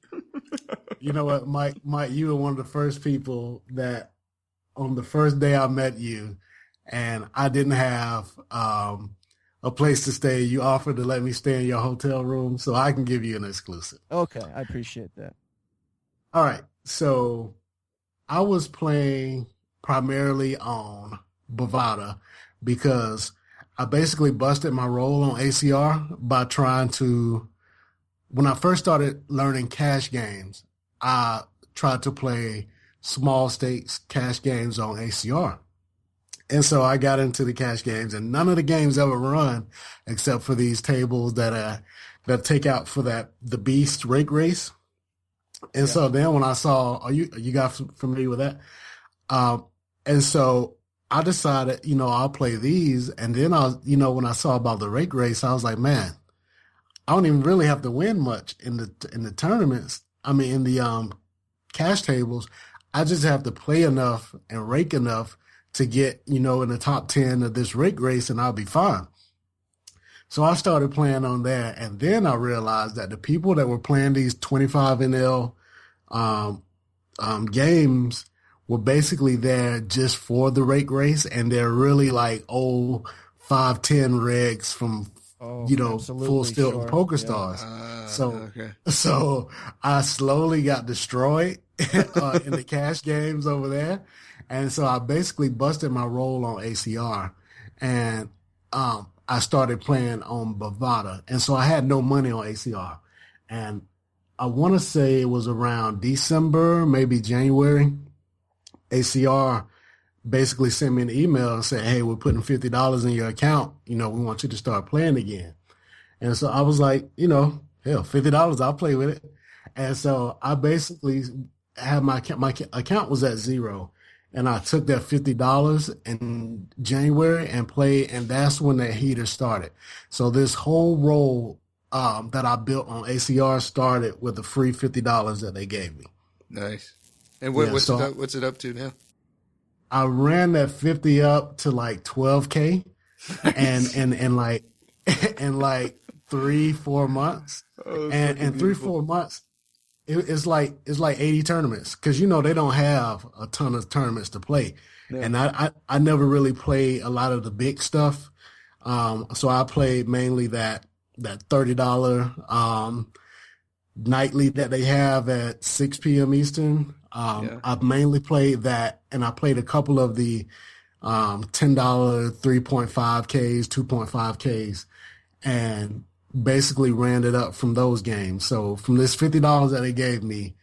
You know what, Mike, you were one of the first people that on the first day I met you, and I didn't have a place to stay. You offered to let me stay in your hotel room, so I can give you an exclusive. Okay, I appreciate that. All right, so I was playing primarily on Bovada because I basically busted my roll on ACR by trying to, when I first started learning cash games, I tried to play small stakes cash games on ACR. And so I got into the cash games, and none of the games ever run except for these tables that take out for the beast rake race. And so then when I saw, are you guys familiar with that? And so I decided, I'll play these. And then when I saw about the rake race, I was like, man, I don't even really have to win much in the tournaments. I mean, in the cash tables, I just have to play enough and rake enough to get, in the top 10 of this rake race, and I'll be fine. So I started playing on there, and then I realized that the people that were playing these 25 NL games were basically there just for the rake race, and they're really like old 510 rigs from full stilt and poker stars. So I slowly got destroyed in the cash games over there, and so I basically busted my roll on ACR, and I started playing on Bovada, and so I had no money on ACR, and I want to say it was around December, maybe January. ACR basically sent me an email and said, "Hey, we're putting $50 in your account. We want you to start playing again." And so I was like, hell, $50, I'll play with it. And so I basically had my account was at zero. And I took that $50 in January and played, and that's when that heater started. So this whole roll that I built on ACR started with the free $50 that they gave me. Nice. And what's it up to now? I ran that 50 up to like 12K and like in like 3-4 months. And 3-4 months, it's like 80 tournaments, because they don't have a ton of tournaments to play. Yeah. And I never really played a lot of the big stuff. So I played mainly that $30 nightly that they have at 6 p.m. Eastern. I've mainly played that, and I played a couple of the $10 3.5Ks, 2.5Ks, and basically ran it up from those games. So from this $50 that they gave me,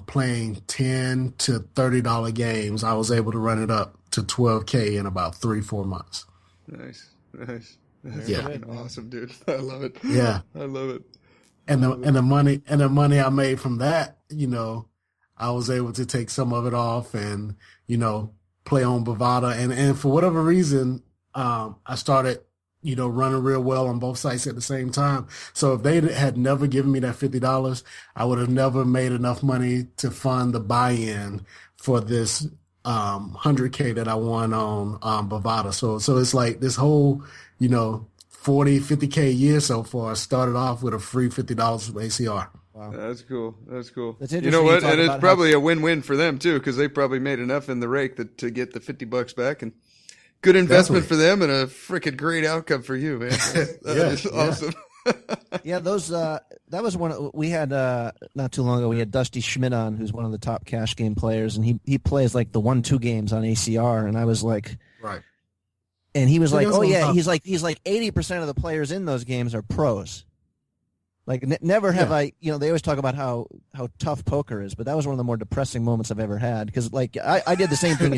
playing $10 to $30 games, I was able to run it up to 12K in about 3-4 months. Nice. That's awesome, dude. I love it. Yeah, I love it. And the money I made from that, I was able to take some of it off and, play on Bovada. And for whatever reason, I started, running real well on both sites at the same time. So if they had never given me that $50, I would have never made enough money to fund the buy-in for this 100K that I won on Bovada. So it's like this whole, 40, 50K a year so far started off with a free $50 from ACR. Wow. That's cool. That's you know what? And it's probably a win-win for them too, because they probably made enough in the rake to get the $50 back, and good investment for them, and a freaking great outcome for you, man. That is awesome. Yeah, that was one we had not too long ago. We had Dusty Schmidt on, who's one of the top cash game players, and he plays like the 1-2 games on ACR, and I was like, right. And he was like, "Oh yeah," he's like 80% of the players in those games are pros. Like never have I, they always talk about how tough poker is, but that was one of the more depressing moments I've ever had, because like I did the same thing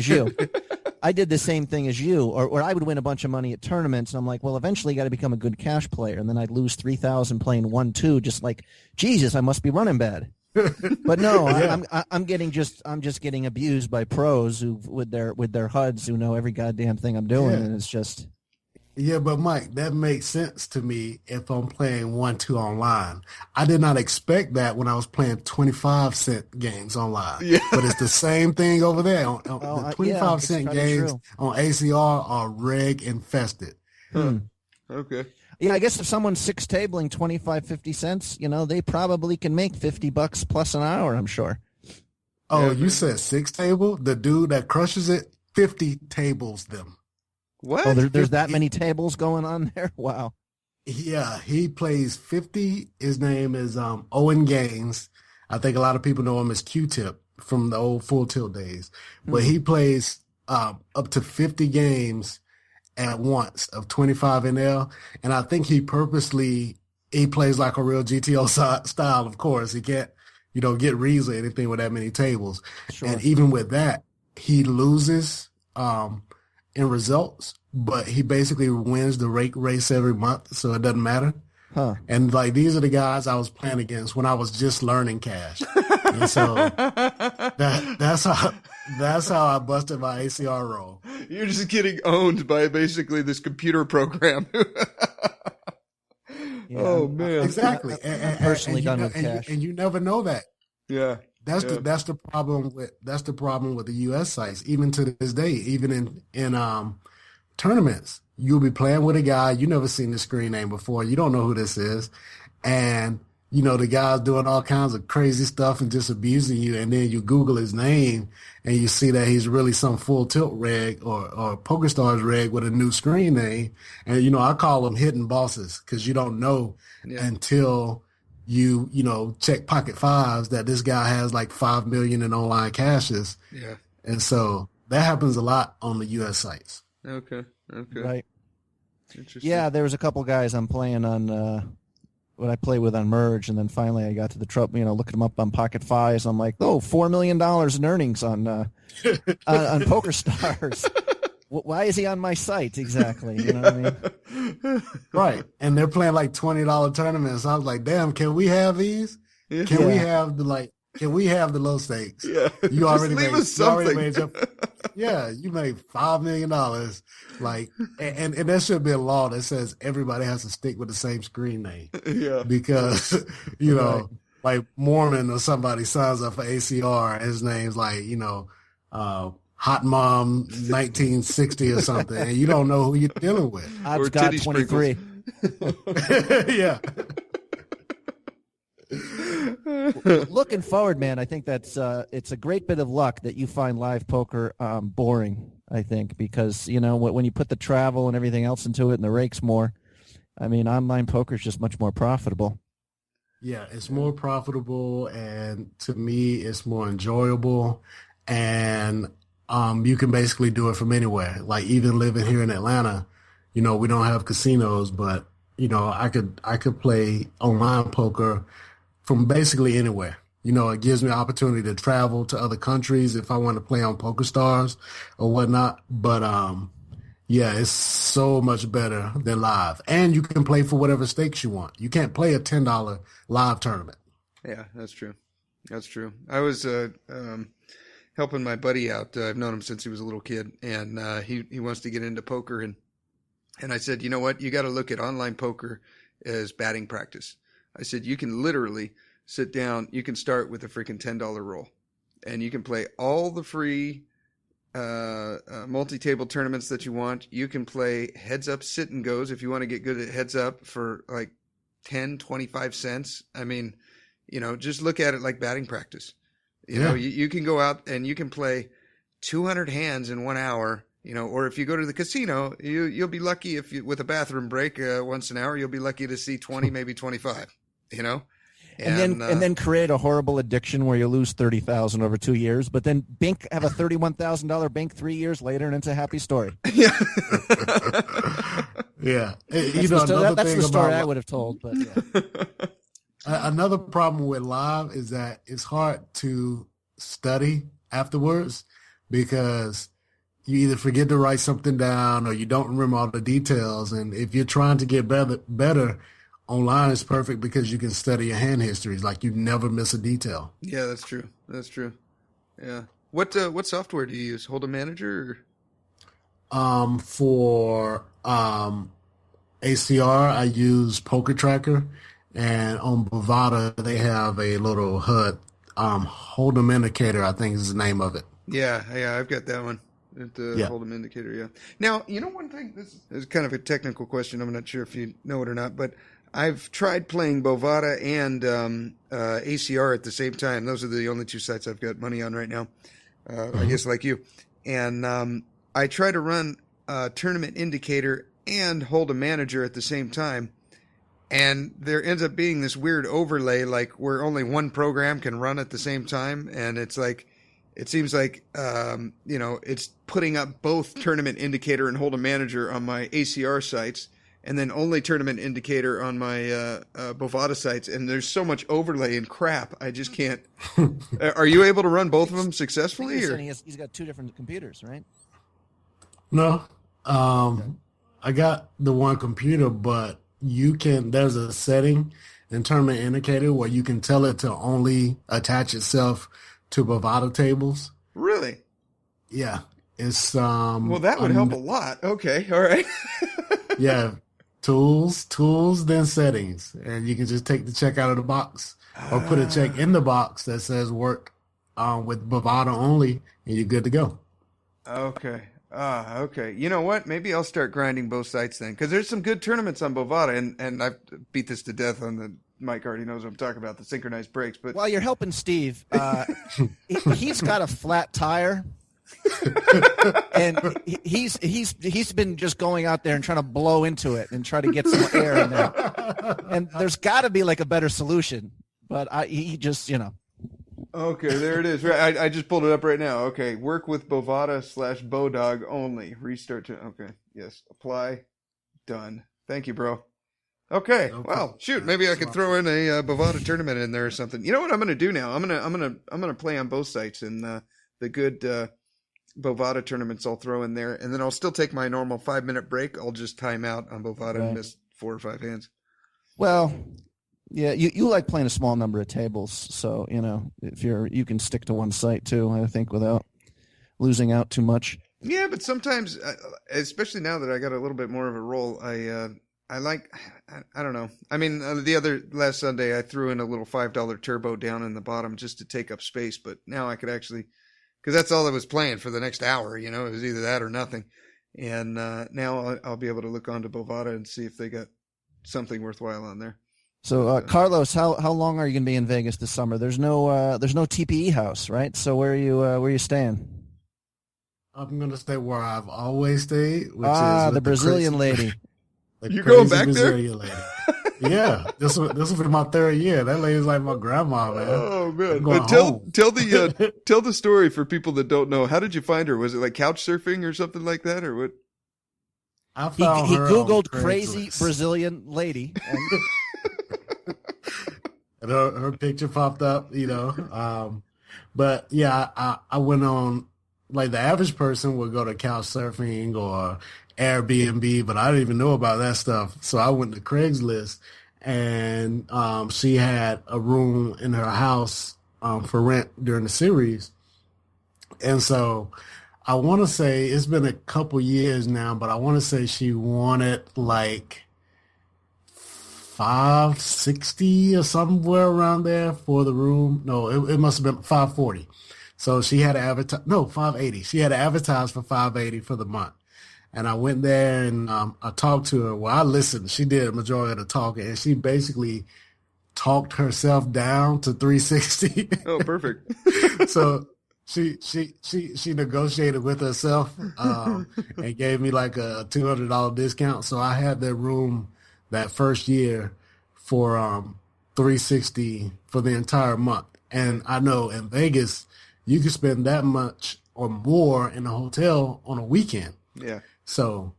as you. Or I would win a bunch of money at tournaments, and I'm like, well, eventually you got to become a good cash player, and then I'd lose 3,000 playing 1-2, just like, Jesus, I must be running bad. But no, I'm just getting abused by pros who with their HUDs who know every goddamn thing I'm doing, and it's just. Yeah, but Mike, that makes sense to me if I'm playing 1-2 online. I did not expect that when I was playing 25-cent games online. Yeah. But it's the same thing over there. The 25-cent games on ACR are reg infested. Okay. Yeah, I guess if someone's six tabling 25-50 cents, they probably can make $50 plus an hour, I'm sure. Oh, you said six table? The dude that crushes it, 50 tables them. What? Oh, there's that many tables going on there? Wow. Yeah, he plays 50. His name is Owen Gaines. I think a lot of people know him as Q-Tip from the old Full Tilt days. But he plays up to 50 games at once of 25 NL. And I think he plays like a real GTO style, of course. He can't, get reads or anything with that many tables. Sure. And even with that, he loses in results, but he basically wins the rake race every month, so it doesn't matter. Huh. And like these are the guys I was playing against when I was just learning cash. And so that's how I busted my ACR roll. You're just getting owned by basically this computer program. Oh man. Exactly. I'm personally done with cash. And you never know that. Yeah. That's the problem with the US sites, even to this day, even in tournaments. you'll be playing with a guy. You never seen the screen name before. You don't know who this is. And, you know, the guy's doing all kinds of crazy stuff and just abusing you. And then you Google his name and you see that he's really some full tilt reg or PokerStars reg with a new screen name. And, you know, I call them hidden bosses because you don't know until you know, check Pocket Fives that this guy has like 5 million in online cashes. Yeah. And so that happens a lot on the U.S. sites. Okay. Right. Interesting. Yeah, there was a couple guys I'm playing on what I play with on Merge, and then finally I got to the trouble, you know, looking them up on Pocket Fives. I'm like, oh, $4 million in earnings on on PokerStars. Why is he on my site exactly? You know what I mean? Right. And they're playing like $20 tournaments. I was like, damn, can we have these? Yeah. Can we have the low stakes? Yeah. You already Just leave made us something. You made $5 million. Like, and there should be a law that says everybody has to stick with the same screen name. Yeah. Because, you know, like Mormon or somebody signs up for ACR, his name's like, you know, Hot Mom 1960 or something, and you don't know who you're dealing with. Odds got 23. Yeah. Looking forward, man, I think that's it's a great bit of luck that you find live poker boring, I think, because, you know, when you put the travel and everything else into it and the rakes more, I mean, online poker is just much more profitable. Yeah, it's more profitable, and to me, it's more enjoyable, and you can basically do it from anywhere. Like, even living here in Atlanta, you know, we don't have casinos, but, you know, I could play online poker from basically anywhere. You know, it gives me an opportunity to travel to other countries if I want to play on PokerStars or whatnot. But yeah, it's so much better than live. And you can play for whatever stakes you want. You can't play a $10 live tournament. Yeah, that's true. That's true. I was helping my buddy out. I've known him since he was a little kid, and he wants to get into poker. And I said, you know what? You got to look at online poker as batting practice. I said, you can literally sit down. You can start with a freaking $10 roll, and you can play all the free multi-table tournaments that you want. You can play heads up sit and goes if you want to get good at heads up for like 10, 25 cents. I mean, you know, just look at it like batting practice. You know, you can go out and you can play 200 hands in 1 hour, you know, or if you go to the casino, you'll be lucky if you, with a bathroom break once an hour, you'll be lucky to see 20, maybe 25, you know? And then create a horrible addiction where you lose 30,000 over 2 years, but then have a $31,000 bank 3 years later, and it's a happy story. Yeah. Yeah. That's the story I would have told, but yeah. Another problem with live is that it's hard to study afterwards because you either forget to write something down or you don't remember all the details. And if you're trying to get better, online is perfect because you can study your hand histories. Like, you never miss a detail. Yeah, that's true. That's true. Yeah. What software do you use? Hold'em Manager? Or? For ACR, I use Poker Tracker. And on Bovada, they have a little HUD, Hold'em Indicator, I think is the name of it. Yeah, I've got that one. Hold'em Indicator, yeah. Now, you know one thing, this is kind of a technical question, I'm not sure if you know it or not, but I've tried playing Bovada and ACR at the same time. Those are the only two sites I've got money on right now, I guess like you. And I try to run Tournament Indicator and Hold'em Manager at the same time. And there ends up being this weird overlay, like where only one program can run at the same time. And it's like, it seems like, you know, it's putting up both Tournament Indicator and Hold'em Manager on my ACR sites, and then only Tournament Indicator on my Bovada sites. And there's so much overlay and crap, I just can't. Are you able to run both of them successfully? Or? He's got two different computers, right? No. I got the one computer, but there's a setting in Tournament Indicator where you can tell it to only attach itself to Bovada tables. Really? Yeah. It's well, that would help a lot. Okay, all right. Yeah. Tools, then settings. And you can just take the check out of the box or put a check in the box that says work with Bovada only, and you're good to go. Okay. Okay. You know what? Maybe I'll start grinding both sites then, because there's some good tournaments on Bovada, and I've beat this to death on the. Mike already knows what I'm talking about, the synchronized brakes. But while you're helping Steve, he's got a flat tire, and he's been just going out there and trying to blow into it and try to get some air in there. And there's got to be like a better solution, but he just, Okay, there it is. Right, I just pulled it up right now. Okay, work with Bovada / Bodog only. Restart to. Okay, yes, apply, done. Thank you, bro. Okay, well, shoot, maybe I could throw in a Bovada tournament in there or something. You know what I'm going to do now? I'm gonna play on both sites, and the good Bovada tournaments I'll throw in there, and then I'll still take my normal 5-minute break. I'll just time out on Bovada and miss 4 or 5 hands. Well, yeah, you like playing a small number of tables, so if you can stick to one site too, I think, without losing out too much. Yeah, but sometimes, especially now that I got a little bit more of a roll, I don't know. I mean, last Sunday I threw in a little $5 turbo down in the bottom just to take up space, but now I could actually, because that's all I was playing for the next hour, it was either that or nothing. And now I'll be able to look onto Bovada and see if they got something worthwhile on there. So, Carlos, how long are you going to be in Vegas this summer? There's no TPE house, right? So where are you staying? I'm going to stay where I've always stayed, which is the Brazilian lady. You going back there? Lady. Yeah, this will be my 3rd year. That lady's like my grandma, man. Oh man! But tell the story for people that don't know. How did you find her? Was it like couch surfing or something like that, or what? I found he her Googled crazy Brazilian lady, and her picture popped up. But yeah, I went on. Like the average person would go to couch surfing or Airbnb, but I didn't even know about that stuff. So I went to Craigslist, and she had a room in her house for rent during the series. And so I want to say it's been a couple years now, but I want to say she wanted like $560 or somewhere around there for the room. No, it must have been $540. So she had to advertise, $580. She had to advertise for $580 for the month. And I went there and I talked to her. Well, I listened. She did a majority of the talking, and she basically talked herself down to $360. Oh, perfect. So she negotiated with herself and gave me like a $200 discount. So I had that room that first year for $360 for the entire month. And I know in Vegas, you can spend that much or more in a hotel on a weekend. Yeah. So,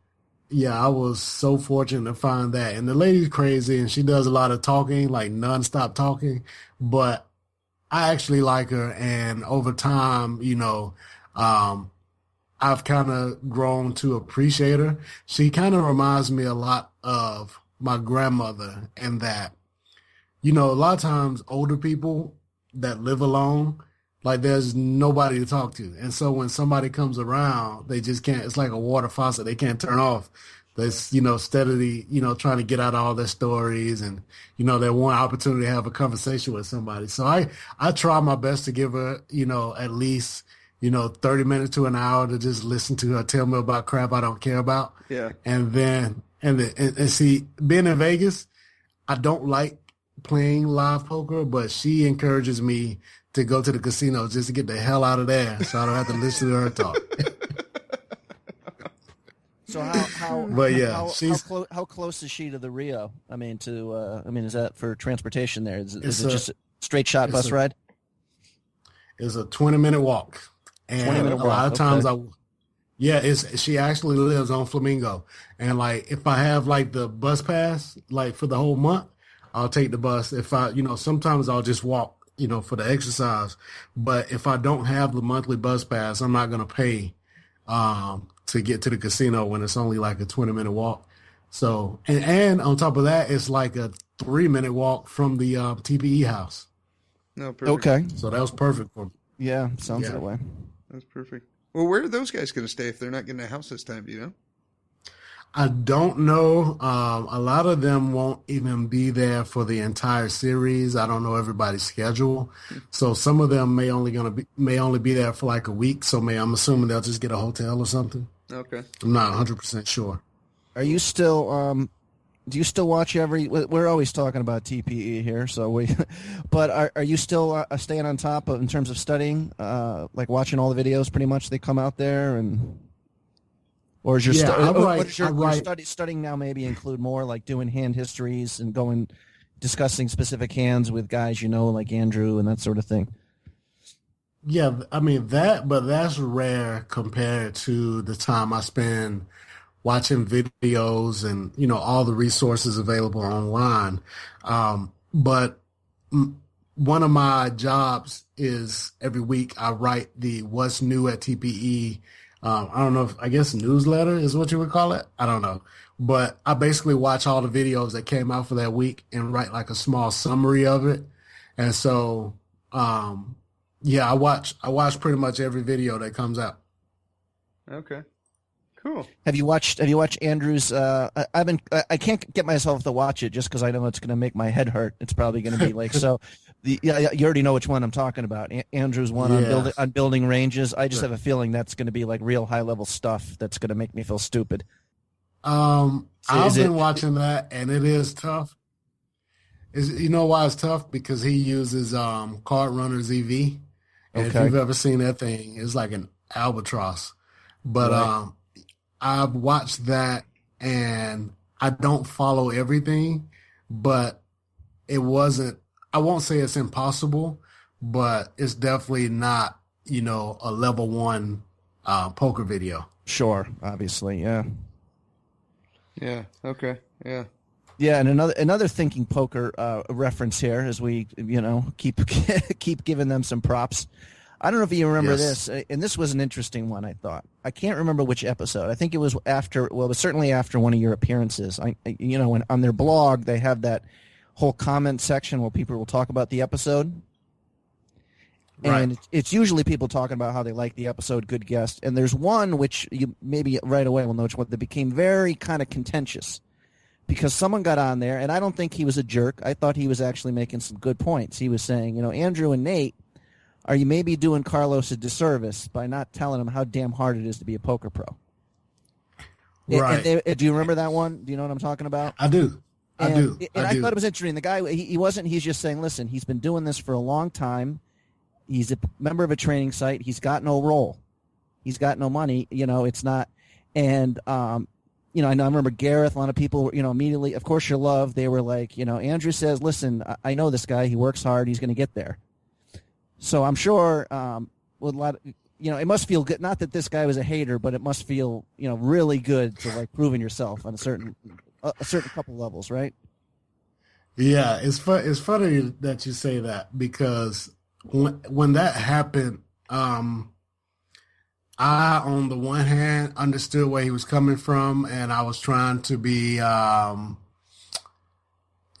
yeah, I was so fortunate to find that. And the lady's crazy, and she does a lot of talking, like nonstop talking. But I actually like her. And over time, I've kind of grown to appreciate her. She kind of reminds me a lot of my grandmother, and that, a lot of times older people that live alone, like there's nobody to talk to. And so when somebody comes around, they just can't, it's like a water faucet. They can't turn off. That's, steadily, trying to get out all their stories and, they want opportunity to have a conversation with somebody. So I try my best to give her, at least, 30 minutes to an hour to just listen to her tell me about crap I don't care about. Yeah. And then, and see, being in Vegas, I don't like playing live poker, but she encourages me to go to the casino just to get the hell out of there, so I don't have to listen to her talk. So how? But yeah, how close is she to the Rio? I mean, is that for transportation there? Is it just a straight shot bus ride? It's a 20-minute walk, and a lot of times she actually lives on Flamingo, and like if I have like the bus pass, like for the whole month, I'll take the bus. If I, sometimes I'll just walk, for the exercise. But if I don't have the monthly bus pass, I'm not going to pay to get to the casino when it's only like a 20-minute walk. So, and on top of that, it's like a 3-minute walk from the TPE house. No, perfect. Okay. So that was perfect for me. Yeah, sounds that way. That's perfect. Well, where are those guys going to stay if they're not getting a house this time? Do you know? I don't know. A lot of them won't even be there for the entire series. I don't know everybody's schedule. So some of them may only be there for like a week. So I'm assuming they'll just get a hotel or something. Okay. I'm not 100% sure. Are you still? Do you still watch every? We're always talking about TPE here, so but are you still staying on top of in terms of studying, like watching all the videos pretty much they come out there, or is your studying now maybe include more like doing hand histories and discussing specific hands with guys like Andrew and that sort of thing? Yeah, I mean but that's rare compared to the time I spend watching videos and, all the resources available online. But one of my jobs is every week I write the What's New at TPE. I don't know I guess newsletter is what you would call it. I don't know. But I basically watch all the videos that came out for that week and write like a small summary of it. And so, I watch pretty much every video that comes out. Okay. Cool. Have you watched Andrew's? I can't get myself to watch it just because I know it's going to make my head hurt. It's probably going to be like so. You already know which one I'm talking about. Andrew's one on building ranges. I just have a feeling that's going to be like real high level stuff that's going to make me feel stupid. I've been watching that, and it is tough. You know why it's tough? Because he uses Card Runner's EV, and if you've ever seen that thing, it's like an albatross. But right. I've watched that, and I don't follow everything, but it wasn't, I won't say it's impossible, but it's definitely not, a level 1 poker video. Sure, obviously, yeah. Yeah, okay, yeah. Yeah, and another thinking poker reference here as we, keep giving them some props. I don't know if you remember this, and this was an interesting one, I thought. I can't remember which episode. I think it was it was certainly after one of your appearances. When on their blog, they have that whole comment section where people will talk about the episode. Right. And it's usually people talking about how they like the episode, good guest. And there's one which you maybe right away will know which one that became very kind of contentious because someone got on there, and I don't think he was a jerk. I thought he was actually making some good points. He was saying, Andrew and Nate, are you maybe doing Carlos a disservice by not telling him how damn hard it is to be a poker pro? Right. Do you remember that one? Do you know what I'm talking about? I do. I do. And I thought it was interesting. The guy, he's just saying, listen, he's been doing this for a long time. He's a member of a training site. He's got no role. He's got no money. It's not. And, I remember Gareth, a lot of people, immediately, of course, your love. They were like, Andrew says, listen, I know this guy. He works hard. He's going to get there. So I'm sure with a lot of, it must feel good. Not that this guy was a hater, but it must feel, really good to like proving yourself on a certain couple levels, right? Yeah, it's funny that you say that because when that happened, I, on the one hand, understood where he was coming from, and I was trying to be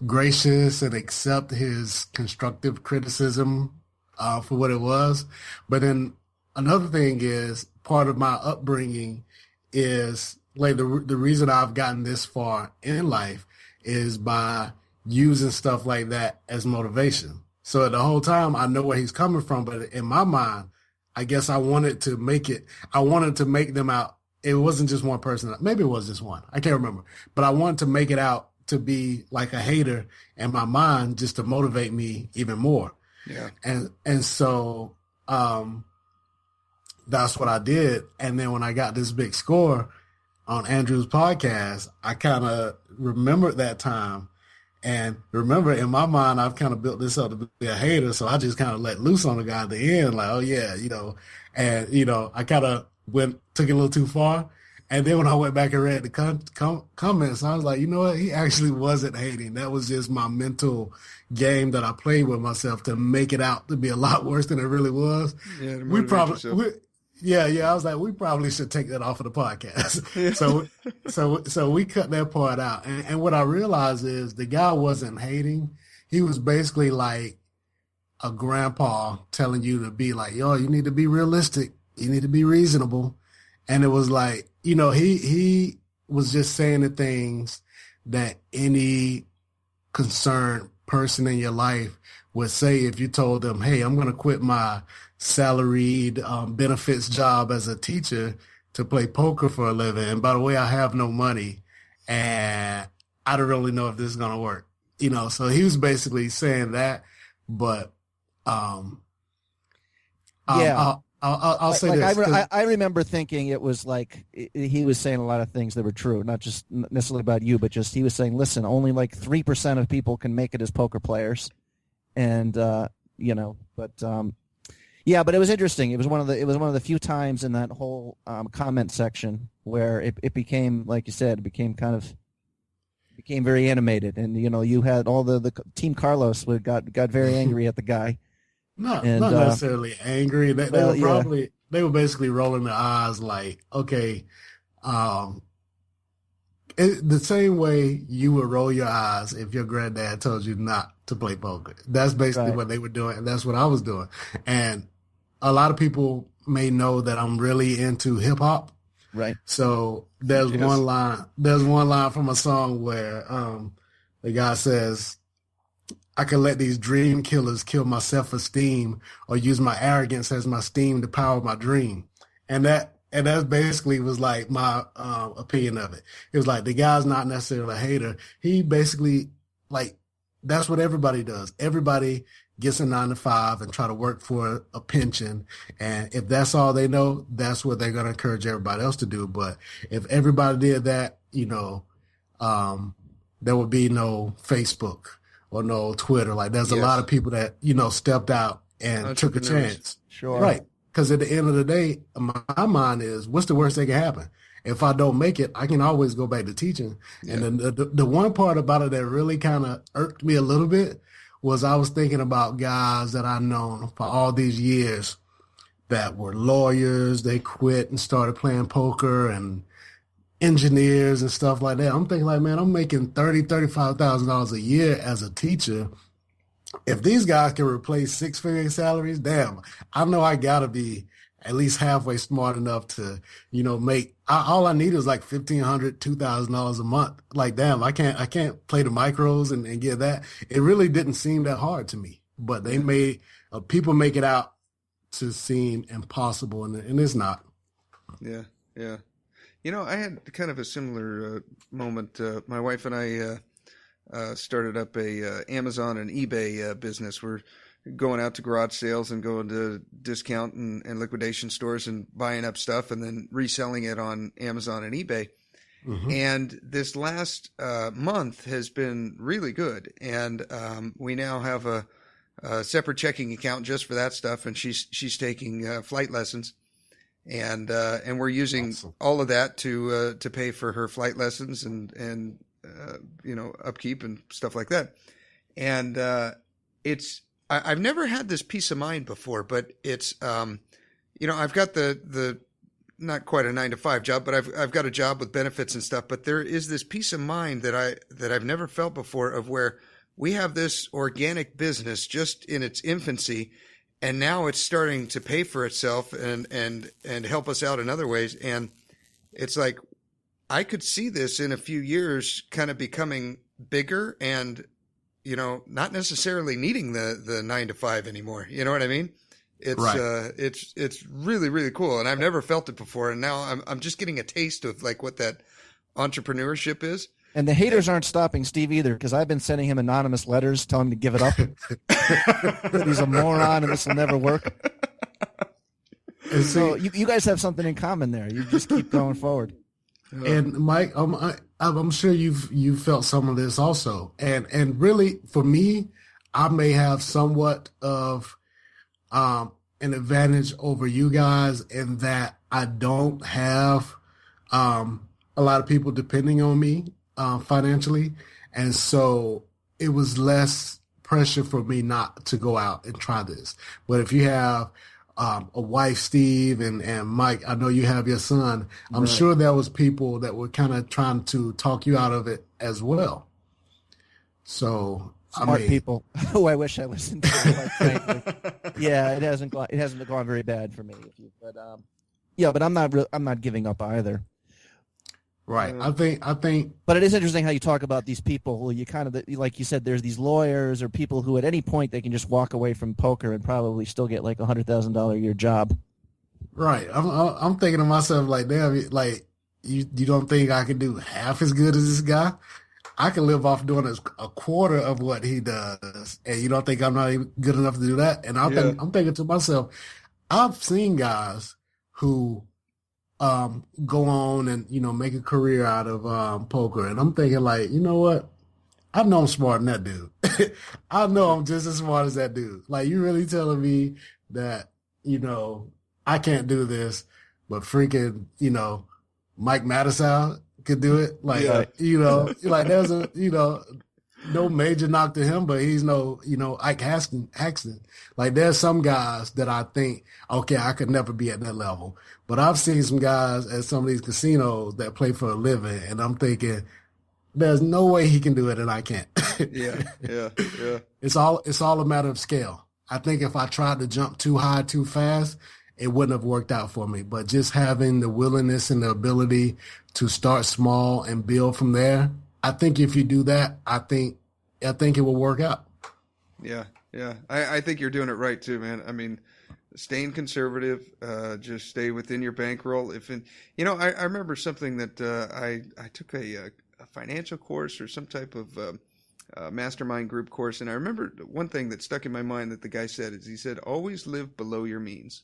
gracious and accept his constructive criticism for what it was. But then another thing is part of my upbringing is like the reason I've gotten this far in life is by using stuff like that as motivation. So the whole time I know where he's coming from, but in my mind, I guess I wanted to make them out. It wasn't just one person. Maybe it was just one. I can't remember. But I wanted to make it out to be like a hater in my mind just to motivate me even more. Yeah. And so that's what I did. And then when I got this big score on Andrew's podcast, I kind of remembered that time. And remember, in my mind, I've kind of built this up to be a hater. So I just kind of let loose on the guy at the end, like, oh, yeah, and, I kind of took it a little too far. And then when I went back and read the comments, I was like, you know what? He actually wasn't hating. That was just my mental game that I played with myself to make it out to be a lot worse than it really was. Yeah, I was like, we probably should take that off of the podcast. Yeah. So we cut that part out. And what I realized is the guy wasn't hating. He was basically like a grandpa telling you to be like, yo, you need to be realistic. You need to be reasonable. And it was like, he was just saying the things that any concerned person in your life would say if you told them, hey, I'm going to quit my salaried benefits job as a teacher to play poker for a living. And by the way, I have no money and I don't really know if this is going to work. So he was basically saying that, but I'll say this. I remember thinking it was like he was saying a lot of things that were true, not just necessarily about you, but just he was saying, listen, only like 3% of people can make it as poker players. And, but it was interesting. It was one of the few times in that whole comment section where it became, like you said, became very animated. And, you had all the Team Carlos got very angry at the guy. Not necessarily angry. They were basically rolling their eyes like, okay, the same way you would roll your eyes if your granddad told you not to play poker. That's basically what they were doing, and that's what I was doing. And a lot of people may know that I'm really into hip hop. Right. So there's one line from a song where the guy says, I can let these dream killers kill my self-esteem or use my arrogance as my steam to power my dream. And that basically was like my opinion of it. It was like the guy's not necessarily a hater. He basically, like, that's what everybody does. Everybody gets a 9-to-5 and try to work for a pension. And if that's all they know, that's what they're going to encourage everybody else to do. But if everybody did that, there would be no Facebook or no Twitter. Like there's a lot of people that, stepped out and took a chance. Sure. Right. Because at the end of the day, my mind is, what's the worst that can happen? If I don't make it, I can always go back to teaching. Yeah. And then the one part about it that really kind of irked me a little bit was I was thinking about guys that I've known for all these years that were lawyers. They quit and started playing poker, and engineers and stuff like that. I'm thinking like, man, I'm making $35,000 a year as a teacher. If these guys can replace 6-figure salaries, damn, I know I got to be at least halfway smart enough to, make, all I need is like $1,500, $2,000 a month. Like, damn, I can't play the micros and get that. It really didn't seem that hard to me, but they made, people make it out to seem impossible, and it's not. Yeah. Yeah. I had kind of a similar moment. My wife and I started up a Amazon and eBay business. We're going out to garage sales and going to discount and liquidation stores and buying up stuff and then reselling it on Amazon and eBay. Mm-hmm. And this last month has been really good. And we now have a separate checking account just for that stuff. And she's taking flight lessons. And we're using all of that to pay for her flight lessons and upkeep and stuff like that. And I've never had this peace of mind before, but it's I've got the not quite a 9-to-5 job, but I've got a job with benefits and stuff. But there is this peace of mind that I've never felt before, of where we have this organic business just in its infancy. And now it's starting to pay for itself and help us out in other ways. And it's like, I could see this in a few years kind of becoming bigger and, not necessarily needing the 9-to-5 anymore. You know what I mean? It's, right. It's really, really cool. And I've never felt it before. And now I'm just getting a taste of like what that entrepreneurship is. And the haters aren't stopping Steve either, because I've been sending him anonymous letters telling him to give it up. That he's a moron and this will never work. And so you guys have something in common there. You just keep going forward. And Mike, I'm sure you've felt some of this also. And really, for me, I may have somewhat of an advantage over you guys in that I don't have a lot of people depending on me financially. And so it was less pressure for me not to go out and try this. But if you have a wife, Steve, and Mike, I know you have your son. I'm right. Sure there was people that were kind of trying to talk you out of it as well. So smart people who I wish I was in. Frankly. Yeah, it hasn't gone very bad for me. But but I'm not giving up either. Right. I think. But it is interesting how you talk about these people who you kind of, like you said, there's these lawyers or people who at any point they can just walk away from poker and probably still get like $100,000 a year job. Right. I'm thinking to myself like, damn, like you don't think I can do half as good as this guy? I can live off doing a quarter of what he does, and you don't think I'm not even good enough to do that? And I'm thinking to myself, I've seen guys who go on and make a career out of poker, and I'm thinking like, you know what? I know I'm smarter than that dude. I know I'm just as smart as that dude. Like, you really telling me that I can't do this, but freaking Mike Mattisau could do it. Like, like there's no major knock to him, but he's no, Ike Haxton. Like, there's some guys that I think, okay, I could never be at that level. But I've seen some guys at some of these casinos that play for a living, and I'm thinking, there's no way he can do it, and I can't. Yeah. It's all a matter of scale. I think if I tried to jump too high too fast, it wouldn't have worked out for me. But just having the willingness and the ability to start small and build from there, I think if you do that, I think it will work out. Yeah. I think you're doing it right too, man. I mean, staying conservative, just stay within your bankroll. I remember something that I took a financial course or some type of mastermind group course, and I remember one thing that stuck in my mind that the guy said is, he said, always live below your means.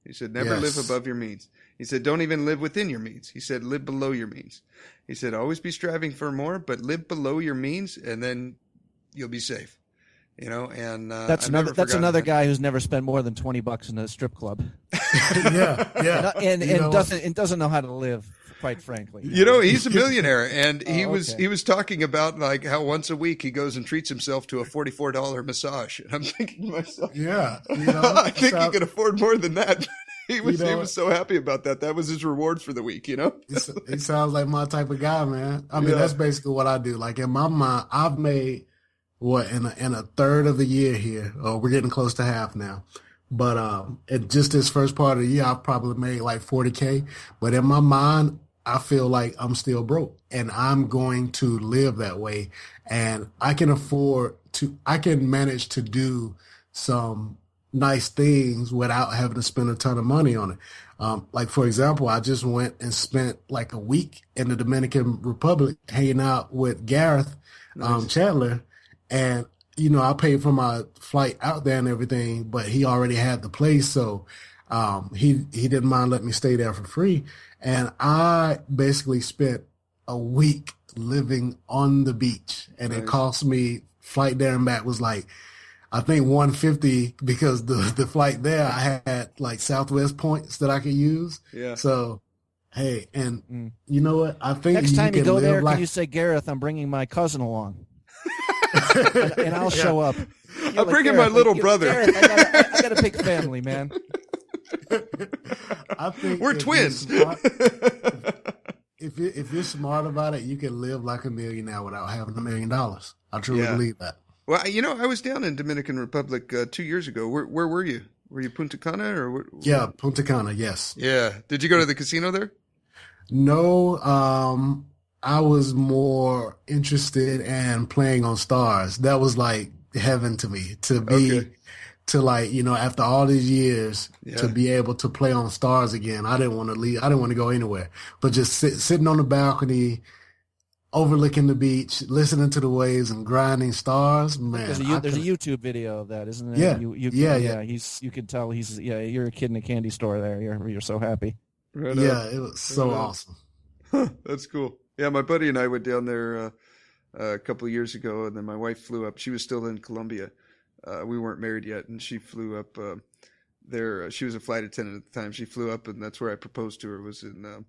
He said, never live above your means. He said, don't even live within your means. He said, live below your means. He said, always be striving for more, but live below your means, and then you'll be safe. And that's another guy who's never spent more than $20 in a strip club. yeah, and doesn't know how to live, quite frankly. He's a millionaire, and he was talking about like how once a week he goes and treats himself to a $44 massage. And I'm thinking to myself, I think he could afford more than that. He was so happy about that. That was his reward for the week. He sounds like my type of guy, man. I mean, that's basically what I do. Like, in my mind, I've made in a third of the year here, or we're getting close to half now. But in just this first part of the year, I've probably made like $40K. But in my mind, I feel like I'm still broke, and I'm going to live that way. And I can manage to do some nice things without having to spend a ton of money on it. Like, for example, I just went and spent like a week in the Dominican Republic hanging out with Gareth Chandler. And, I paid for my flight out there and everything, but he already had the place. So he didn't mind letting me stay there for free. And I basically spent a week living on the beach. And it cost me, flight there and back was like, I think $150, because the flight there, I had like Southwest points that I could use. Yeah. So, hey, and you know what? I think next time you go there, like, can you say, Gareth, I'm bringing my cousin along? and I'll show up. I'm bringing my little brother. Gareth, I got a big family, man. I think we're twins. If you're smart about it, you can live like a millionaire without having $1 million. I truly believe that. Well, I was down in Dominican Republic 2 years ago. Where were you? Were you Punta Cana or what? Yeah, Punta Cana. Yes. Yeah. Did you go to the casino there? No. I was more interested in playing on stars. That was like heaven to me, to be, to like, after all these years, to be able to play on stars again. I didn't want to leave. I didn't want to go anywhere, but just sitting on the balcony, overlooking the beach, listening to the waves and grinding stars, man. There's a YouTube video of that, isn't there? Yeah. You can tell you're a kid in a candy store there. You're so happy. Right it was so awesome. That's cool. Yeah, my buddy and I went down there a couple of years ago, and then my wife flew up. She was still in Colombia. We weren't married yet, and she flew up there. She was a flight attendant at the time. She flew up, and that's where I proposed to her. Was in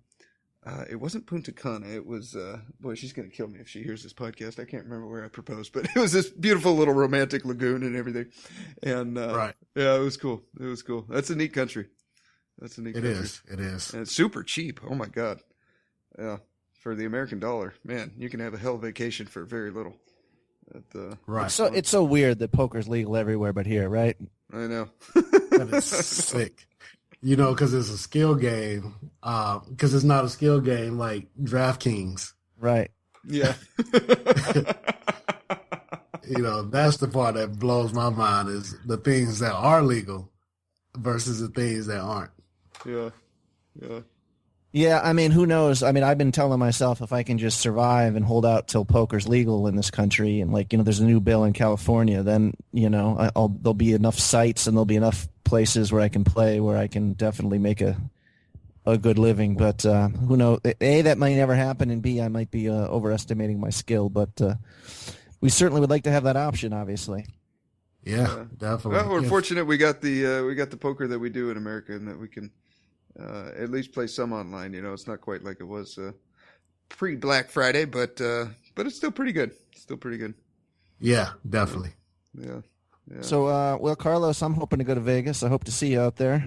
it wasn't Punta Cana. It was boy, she's gonna kill me if she hears this podcast. I can't remember where I proposed, but it was this beautiful little romantic lagoon and everything. And right, yeah, it was cool. It was cool. That's a neat country. It is. It is. And it's super cheap. Oh my god. Yeah. For the American dollar, man, you can have a hell of a vacation for very little. Right. So it's so weird that poker's legal everywhere but here, right? I know. That is sick. Because it's a skill game. Because it's not a skill game like DraftKings. Right. Yeah. That's the part that blows my mind, is the things that are legal versus the things that aren't. Yeah. Yeah. Yeah, I mean, who knows? I mean, I've been telling myself if I can just survive and hold out till poker's legal in this country, and like, there's a new bill in California, then, there'll be enough sites and there'll be enough places where I can play, where I can definitely make a good living. But who knows? A, that might never happen, and B, I might be overestimating my skill. But we certainly would like to have that option, obviously. Yeah, definitely. Well, we're fortunate we got the poker that we do in America, and that we can at least play some online. It's not quite like it was pre-Black Friday, but it's still pretty good. Yeah, definitely. Yeah. So, well, Carlos, I'm hoping to go to Vegas. I hope to see you out there.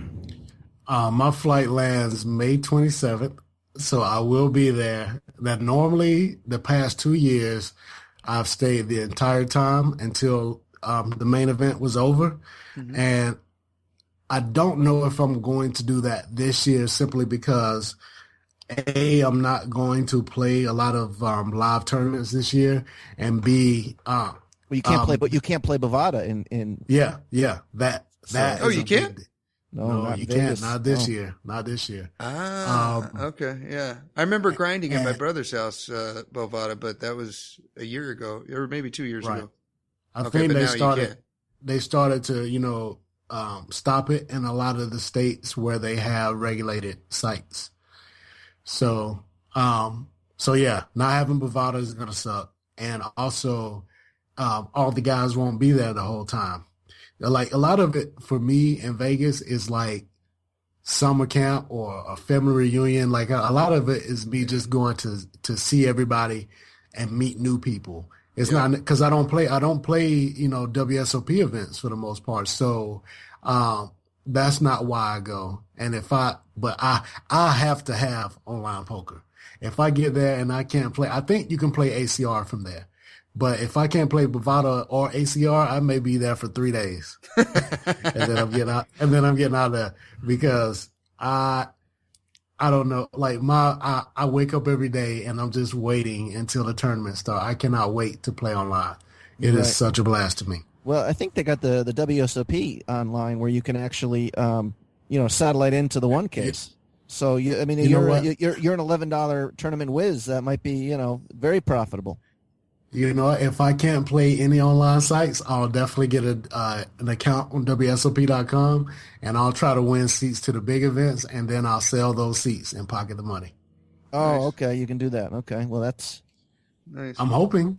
My flight lands May 27th, so I will be there. That normally the past 2 years, I've stayed the entire time until the main event was over. Mm-hmm. And I don't know if I'm going to do that this year, simply because A, I'm not going to play a lot of live tournaments this year, and B, well, you can't play, but you can't play Bovada in. Yeah, that. Oh, you can't? No, you can't. Not this year. Not this year. Okay, yeah. I remember grinding at my brother's house, Bovada, but that was a year ago, or maybe 2 years ago. I think they started to, stop it in a lot of the states where they have regulated sites. So yeah, not having Bovada is going to suck. And also, all the guys won't be there the whole time. Like, a lot of it for me in Vegas is like summer camp or a family reunion. Like, a lot of it is me just going to see everybody and meet new people. It's not because I don't play, WSOP events for the most part. So, that's not why I go. And I have to have online poker. If I get there and I can't play, I think you can play ACR from there. But if I can't play Bovada or ACR, I may be there for 3 days. and then I'm getting out of there, because I don't know. Like, I wake up every day and I'm just waiting until the tournament starts. I cannot wait to play online. It is such a blast to me. Well, I think they got the WSOP online where you can actually, satellite into the one case. Yeah. So you're an $11 tournament whiz. That might be, very profitable. If I can't play any online sites, I'll definitely get an account on WSOP.com, and I'll try to win seats to the big events, and then I'll sell those seats and pocket the money. Oh, nice. Okay. You can do that. Okay. Well, that's nice. I'm hoping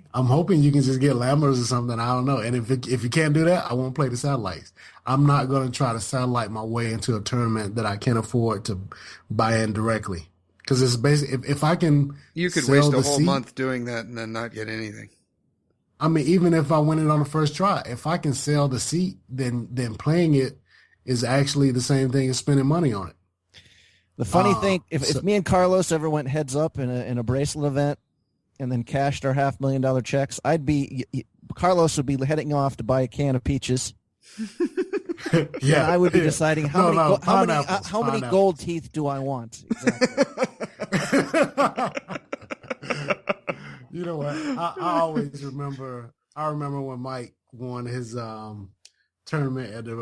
you can just get Lammers or something. I don't know. And if you can't do that, I won't play the satellites. I'm not going to try to satellite my way into a tournament that I can't afford to buy in directly. Because it's basically, if I can, you could waste a whole month doing that and then not get anything. I mean, even if I win it on the first try, if I can sell the seat, then playing it is actually the same thing as spending money on it. The funny thing, if me and Carlos ever went heads up in a bracelet event and then cashed our $500,000 checks, Carlos would be heading off to buy a can of peaches. Yeah, and I would be deciding how many gold teeth do I want. Exactly. You know what? I always remember. I remember when Mike won his tournament at the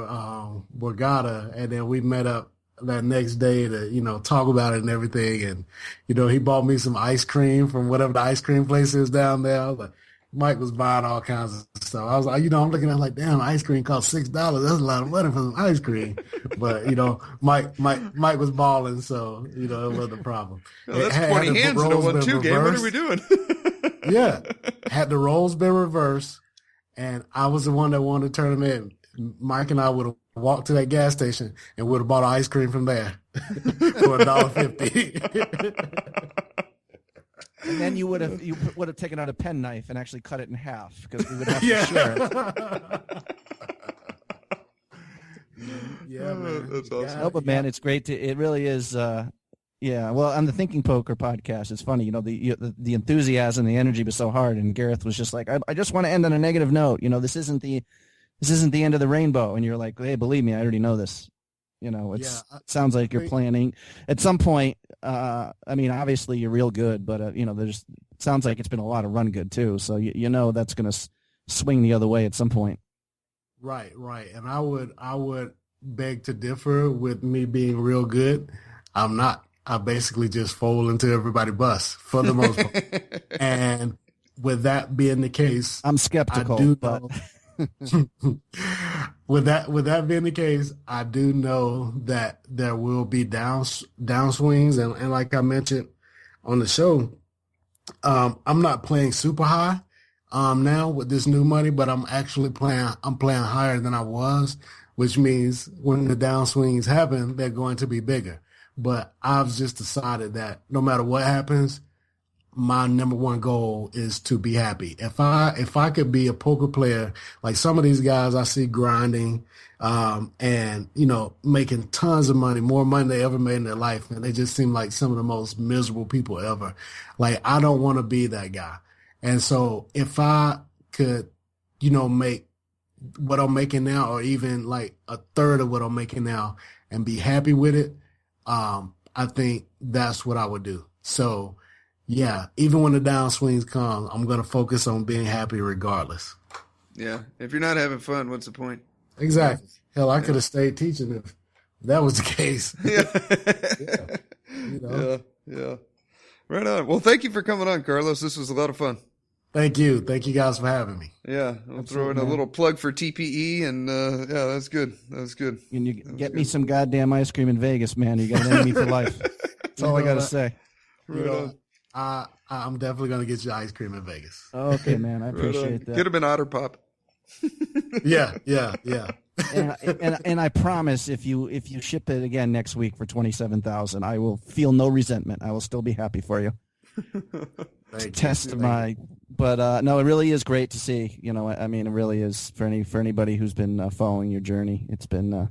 Borgata, and then we met up that next day to talk about it and everything. And he bought me some ice cream from whatever the ice cream place is down there. I was like, Mike was buying all kinds of stuff. I was like, I'm looking at it like, damn, ice cream costs $6. That's a lot of money for some ice cream. But, Mike was balling, so, it wasn't a problem. Well, that's 20 hands in a 1-2 game. What are we doing? Yeah. Had the roles been reversed, and I was the one that won the tournament, Mike and I would have walked to that gas station and would have bought ice cream from there for $1.50. And then you would have taken out a penknife and actually cut it in half, because we would have to share it. Yeah, man. That's awesome. No, but man, it's great it really is. Yeah. Well, on the Thinking Poker podcast, it's funny. The enthusiasm, the energy was so hard, and Gareth was just like, I just want to end on a negative note. This isn't the end of the rainbow. And you're like, hey, believe me, I already know this. It sounds like you're planning at some point. Obviously you're real good, but it sounds like it's been a lot of run good too. So that's going to swing the other way at some point. Right. And I would beg to differ with me being real good. I'm not. I basically just fold into everybody's bus for the most part. And with that being the case, I'm skeptical, I do but know, with that being the case, I do know that there will be downswings, and like I mentioned on the show, I'm not playing super high now with this new money, but I'm playing higher than I was, which means when the downswings happen, they're going to be bigger. But I've just decided that no matter what happens, my number one goal is to be happy. If I could be a poker player, like some of these guys I see grinding, and, making tons of money, more money they ever made in their life. And they just seem like some of the most miserable people ever. Like, I don't want to be that guy. And so if I could, make what I'm making now, or even like a third of what I'm making now, and be happy with it, I think that's what I would do. So, yeah, even when the downswings come, I'm going to focus on being happy regardless. Yeah. If you're not having fun, what's the point? Exactly. Hell, I could have stayed teaching if that was the case. Yeah. Yeah. Right on. Well, thank you for coming on, Carlos. This was a lot of fun. Thank you. Thank you guys for having me. Yeah. I'll throw in a little plug for TPE, and yeah, that's good. That's good. Can you get me some goddamn ice cream in Vegas, man? You got an enemy for life. That's all I got to say. I'm definitely going to get you ice cream in Vegas. Okay, man. I appreciate that. Get him an Otter Pop. Yeah. And I promise, if you ship it again next week for $27,000, I will feel no resentment. I will still be happy for you. But no, it really is great to see. I mean, it really is for anybody who's been following your journey. It's been.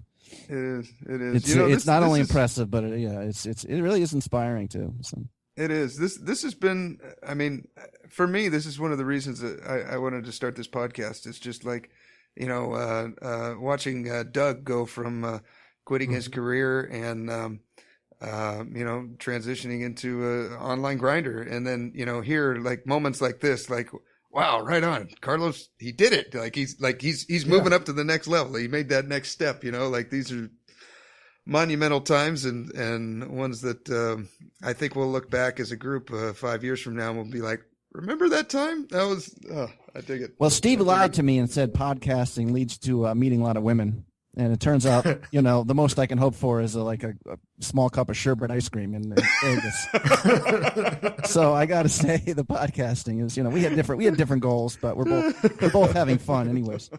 It is. It's not only impressive, but it really is inspiring too. So. It is. This has been, I mean, for me, this is one of the reasons that I wanted to start this podcast. It's just like, watching Doug go from quitting his career and, transitioning into an online grinder. And then, here, like moments like this, like, wow, right on. Carlos, he did it. Like he's moving up to the next level. He made that next step, like these are monumental times and ones that I think we'll look back as a group 5 years from now and we'll be like, remember that time? That was, I dig it. Well, Steve lied to me and said podcasting leads to meeting a lot of women. And it turns out, the most I can hope for is a small cup of sherbet ice cream in Vegas. So I got to say, the podcasting is, we had different goals, but we're both having fun, anyways.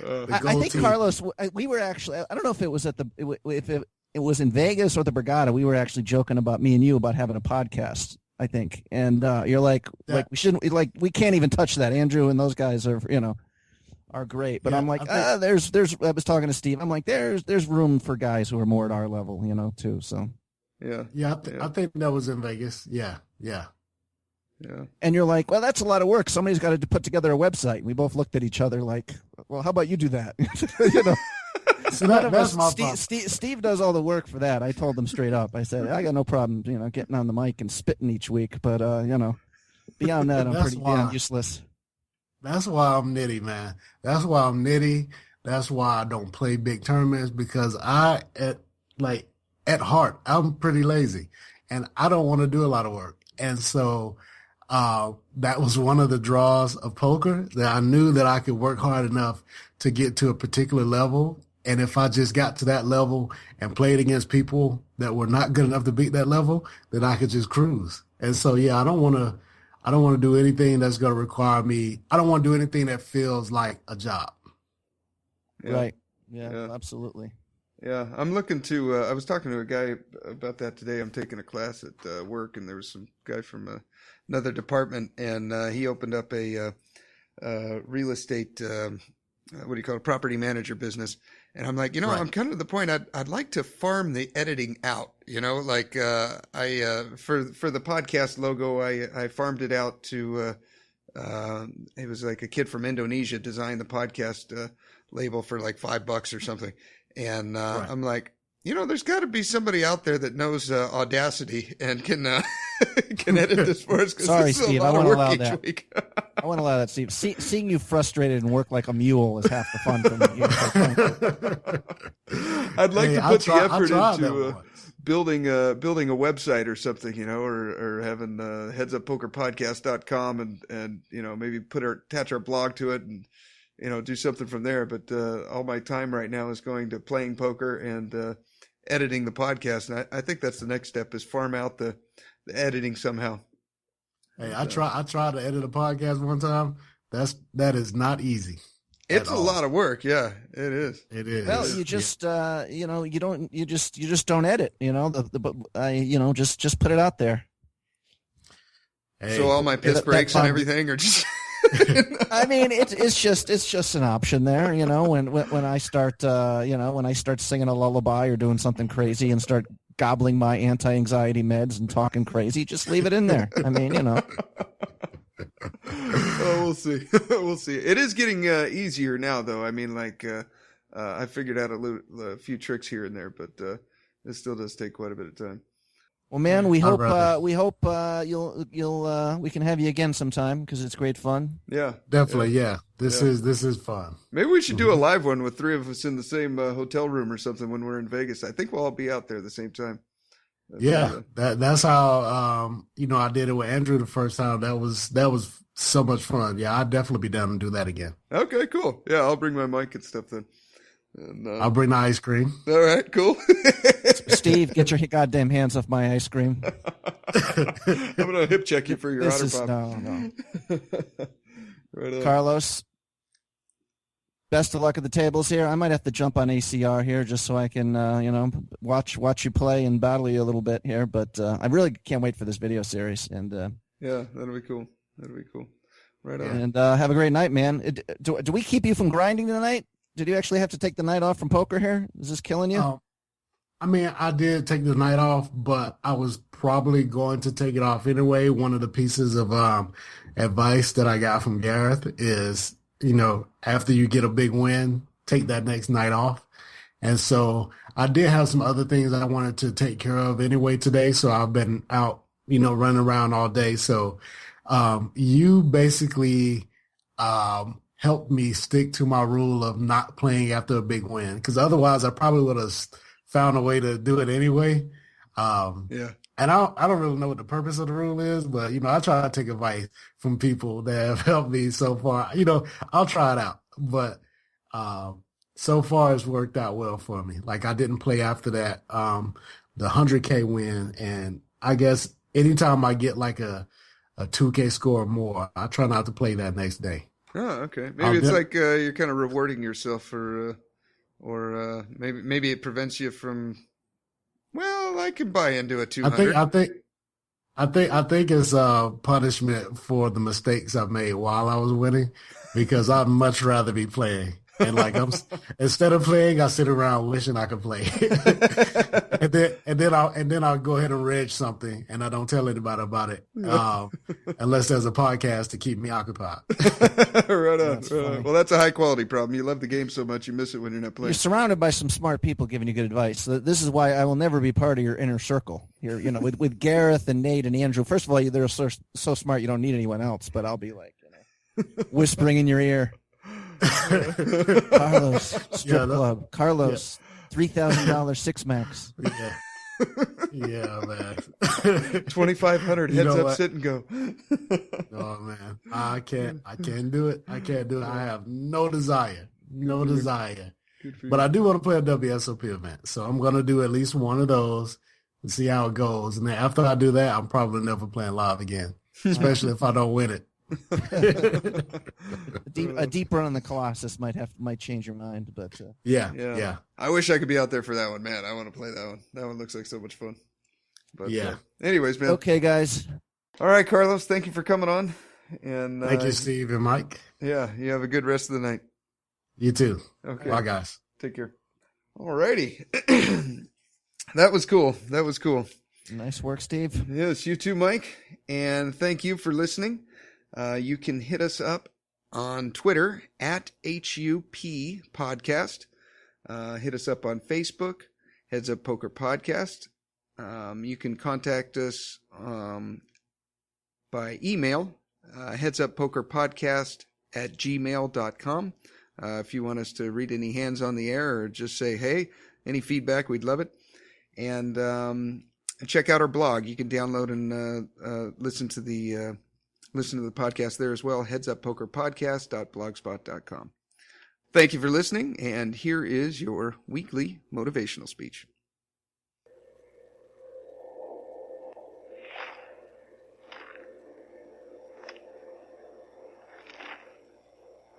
I think Carlos, we were actually, I don't know if it was if it was in Vegas or the Borgata. We were actually joking about me and you about having a podcast, I think. And you're like we shouldn't, we can't even touch that. Andrew and those guys are great. But I'm like, there's, I was talking to Steve. I'm like, there's room for guys who are more at our level, too. So. Yeah. I think that was in Vegas. Yeah. And you're like, well, that's a lot of work. Somebody's got to put together a website. We both looked at each other like, well, how about you do that? So that's my problem. Steve does all the work for that. I told him straight up. I said, I got no problem, getting on the mic and spitting each week. But, beyond that, I'm pretty damn useless. That's why I'm nitty, man. That's why I'm nitty. That's why I don't play big tournaments, because at heart, I'm pretty lazy and I don't want to do a lot of work. And so that was one of the draws of poker, that I knew that I could work hard enough to get to a particular level. And if I just got to that level and played against people that were not good enough to beat that level, then I could just cruise. And so, yeah, I don't want to do anything that's going to require me. I don't want to do anything that feels like a job. Yeah. Right. Yeah, absolutely. Yeah, I'm looking to, I was talking to a guy about that today. I'm taking a class at work, and there was some guy from another department, and he opened up a real estate, property manager business. And I'm like, I'm kind of at the point I'd like to farm the editing out, I for the podcast logo, I farmed it out to, it was like a kid from Indonesia designed the podcast label for like $5 or something. And I'm like, there's got to be somebody out there that knows Audacity and can edit this for us. Sorry, Steve, I won't allow that. I want a lot of that, Steve. Seeing you frustrated and work like a mule is half the fun for me. I'd like to put the effort into building a website or something, or having headsuppokerpodcast.com and maybe attach our blog to it and do something from there. But all my time right now is going to playing poker and editing the podcast, and I think that's the next step, is farm out the editing somehow. Hey, I tried to edit a podcast one time. That is not easy. It's a lot of work. Yeah, it is. It is. Well, you just you just don't edit. Just put it out there. Hey, so all my piss breaks and everything are just. I mean, it's just an option there. When I start singing a lullaby or doing something crazy and start gobbling my anti-anxiety meds and talking crazy, just leave it in there. I mean, Oh, we'll see. We'll see. It is getting easier now, though. I mean, I figured out a few tricks here and there, but it still does take quite a bit of time. Well, man, we hope we can have you again sometime, because it's great fun. Yeah, definitely. Yeah, this is fun. Maybe we should do a live one with three of us in the same hotel room or something when we're in Vegas. I think we'll all be out there at the same time. That's how I did it with Andrew the first time. That was so much fun. Yeah, I'd definitely be down to do that again. Okay, cool. Yeah, I'll bring my mic and stuff then. And, I'll bring the ice cream. All right, cool. Steve, get your goddamn hands off my ice cream. I'm gonna hip check you for your otter pop. No. Right on. Carlos, best of luck at the tables here. I might have to jump on ACR here just so I can, watch you play and battle you a little bit here. But I really can't wait for this video series. And yeah, that'll be cool. Right on. And have a great night, man. Do we keep you from grinding tonight? Did you actually have to take the night off from poker here? Is this killing you? I mean, I did take the night off, but I was probably going to take it off anyway. One of the pieces of advice that I got from Gareth is, after you get a big win, take that next night off. And so I did have some other things I wanted to take care of anyway today. So I've been out, running around all day. So you basically helped me stick to my rule of not playing after a big win, because otherwise I probably would have found a way to do it anyway. Yeah. And I don't really know what the purpose of the rule is, but, I try to take advice from people that have helped me so far. I'll try it out. But so far it's worked out well for me. Like, I didn't play after that, the 100K win. And I guess anytime I get like a 2K score or more, I try not to play that next day. Oh, okay. Maybe it's like you're kind of rewarding yourself or maybe it prevents you from. Well, I can buy into a 200. I think it's punishment for the mistakes I made while I was winning, because I'd much rather be playing. And instead of playing, I sit around wishing I could play. and then I'll go ahead and reg something, and I don't tell anybody about it, unless there's a podcast to keep me occupied. Right on. Well, that's a high quality problem. You love the game so much, you miss it when you're not playing. You're surrounded by some smart people giving you good advice. So this is why I will never be part of your inner circle. You're, with Gareth and Nate and Andrew. First of all, they're so smart you don't need anyone else. But I'll be like, whispering in your ear. Carlos, strip club. Carlos, $3,000 six max. Yeah, man. 2,500 heads up, sit and go. Oh man, I can't do it. I have no desire. But I do want to play a WSOP event, so I'm going to do at least one of those and see how it goes. And then after I do that, I'm probably never playing live again, especially if I don't win it. A deep run on the Colossus might change your mind, but yeah. I wish I could be out there for that one, man. I want to play that one. That one looks like so much fun. But anyways, man. Okay, guys. All right, Carlos. Thank you for coming on. And thank you, Steve and Mike. Yeah, you have a good rest of the night. You too. Okay. Bye, guys. Take care. All righty. That was cool. Nice work, Steve. Yes, you too, Mike. And thank you for listening. You can hit us up on Twitter at HUP Podcast. Hit us up on Facebook, Heads Up Poker Podcast. You can contact us by email, headsuppokerpodcast@gmail.com. If you want us to read any hands on the air or just say, hey, any feedback, we'd love it. And check out our blog. You can download and listen to the podcast there as well, headsuppokerpodcast.blogspot.com. Thank you for listening, and here is your weekly motivational speech.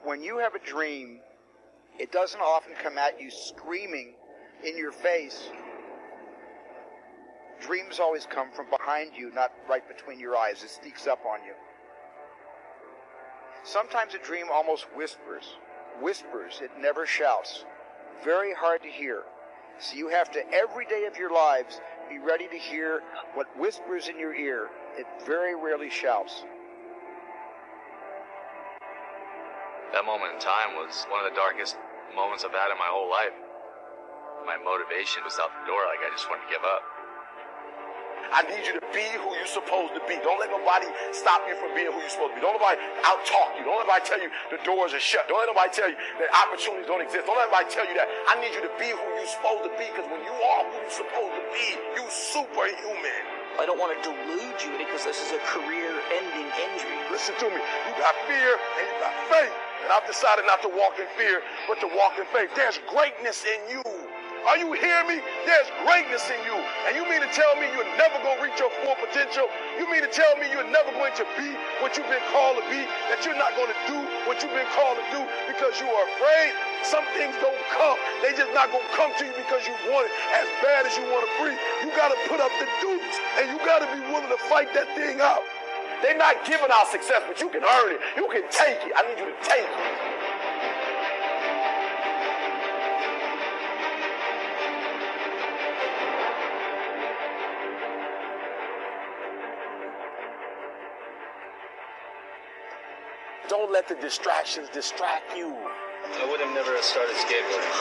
When you have a dream, it doesn't often come at you screaming in your face. Dreams always come from behind you, not right between your eyes. It sneaks up on you. Sometimes a dream almost whispers. Whispers, it never shouts. Very hard to hear. So you have to, every day of your lives, be ready to hear what whispers in your ear. It very rarely shouts. That moment in time was one of the darkest moments I've had in my whole life. My motivation was out the door, like I just wanted to give up. I need you to be who you're supposed to be. Don't let nobody stop you from being who you're supposed to be. Don't let nobody out-talk you. Don't let nobody tell you the doors are shut. Don't let nobody tell you that opportunities don't exist. Don't let nobody tell you that. I need you to be who you're supposed to be, because when you are who you're supposed to be, you're superhuman. I don't want to delude you because this is a career-ending injury. Listen to me. You got fear and you got faith. And I've decided not to walk in fear, but to walk in faith. There's greatness in you. Are you hearing me? There's greatness in you. And you mean to tell me you're never going to reach your full potential? You mean to tell me you're never going to be what you've been called to be? That you're not going to do what you've been called to do because you are afraid? Some things don't come. They just not going to come to you because you want it as bad as you want to breathe. You got to put up the dukes, and you got to be willing to fight that thing out. They're not giving out success, but you can earn it. You can take it. I need you to take it. Don't let the distractions distract you. I would have never started skateboarding.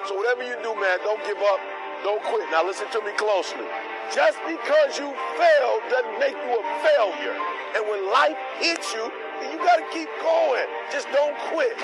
So whatever you do, man, don't give up. Don't quit. Now listen to me closely. Just because you failed doesn't make you a failure. And when life hits you, you got to keep going. Just don't quit.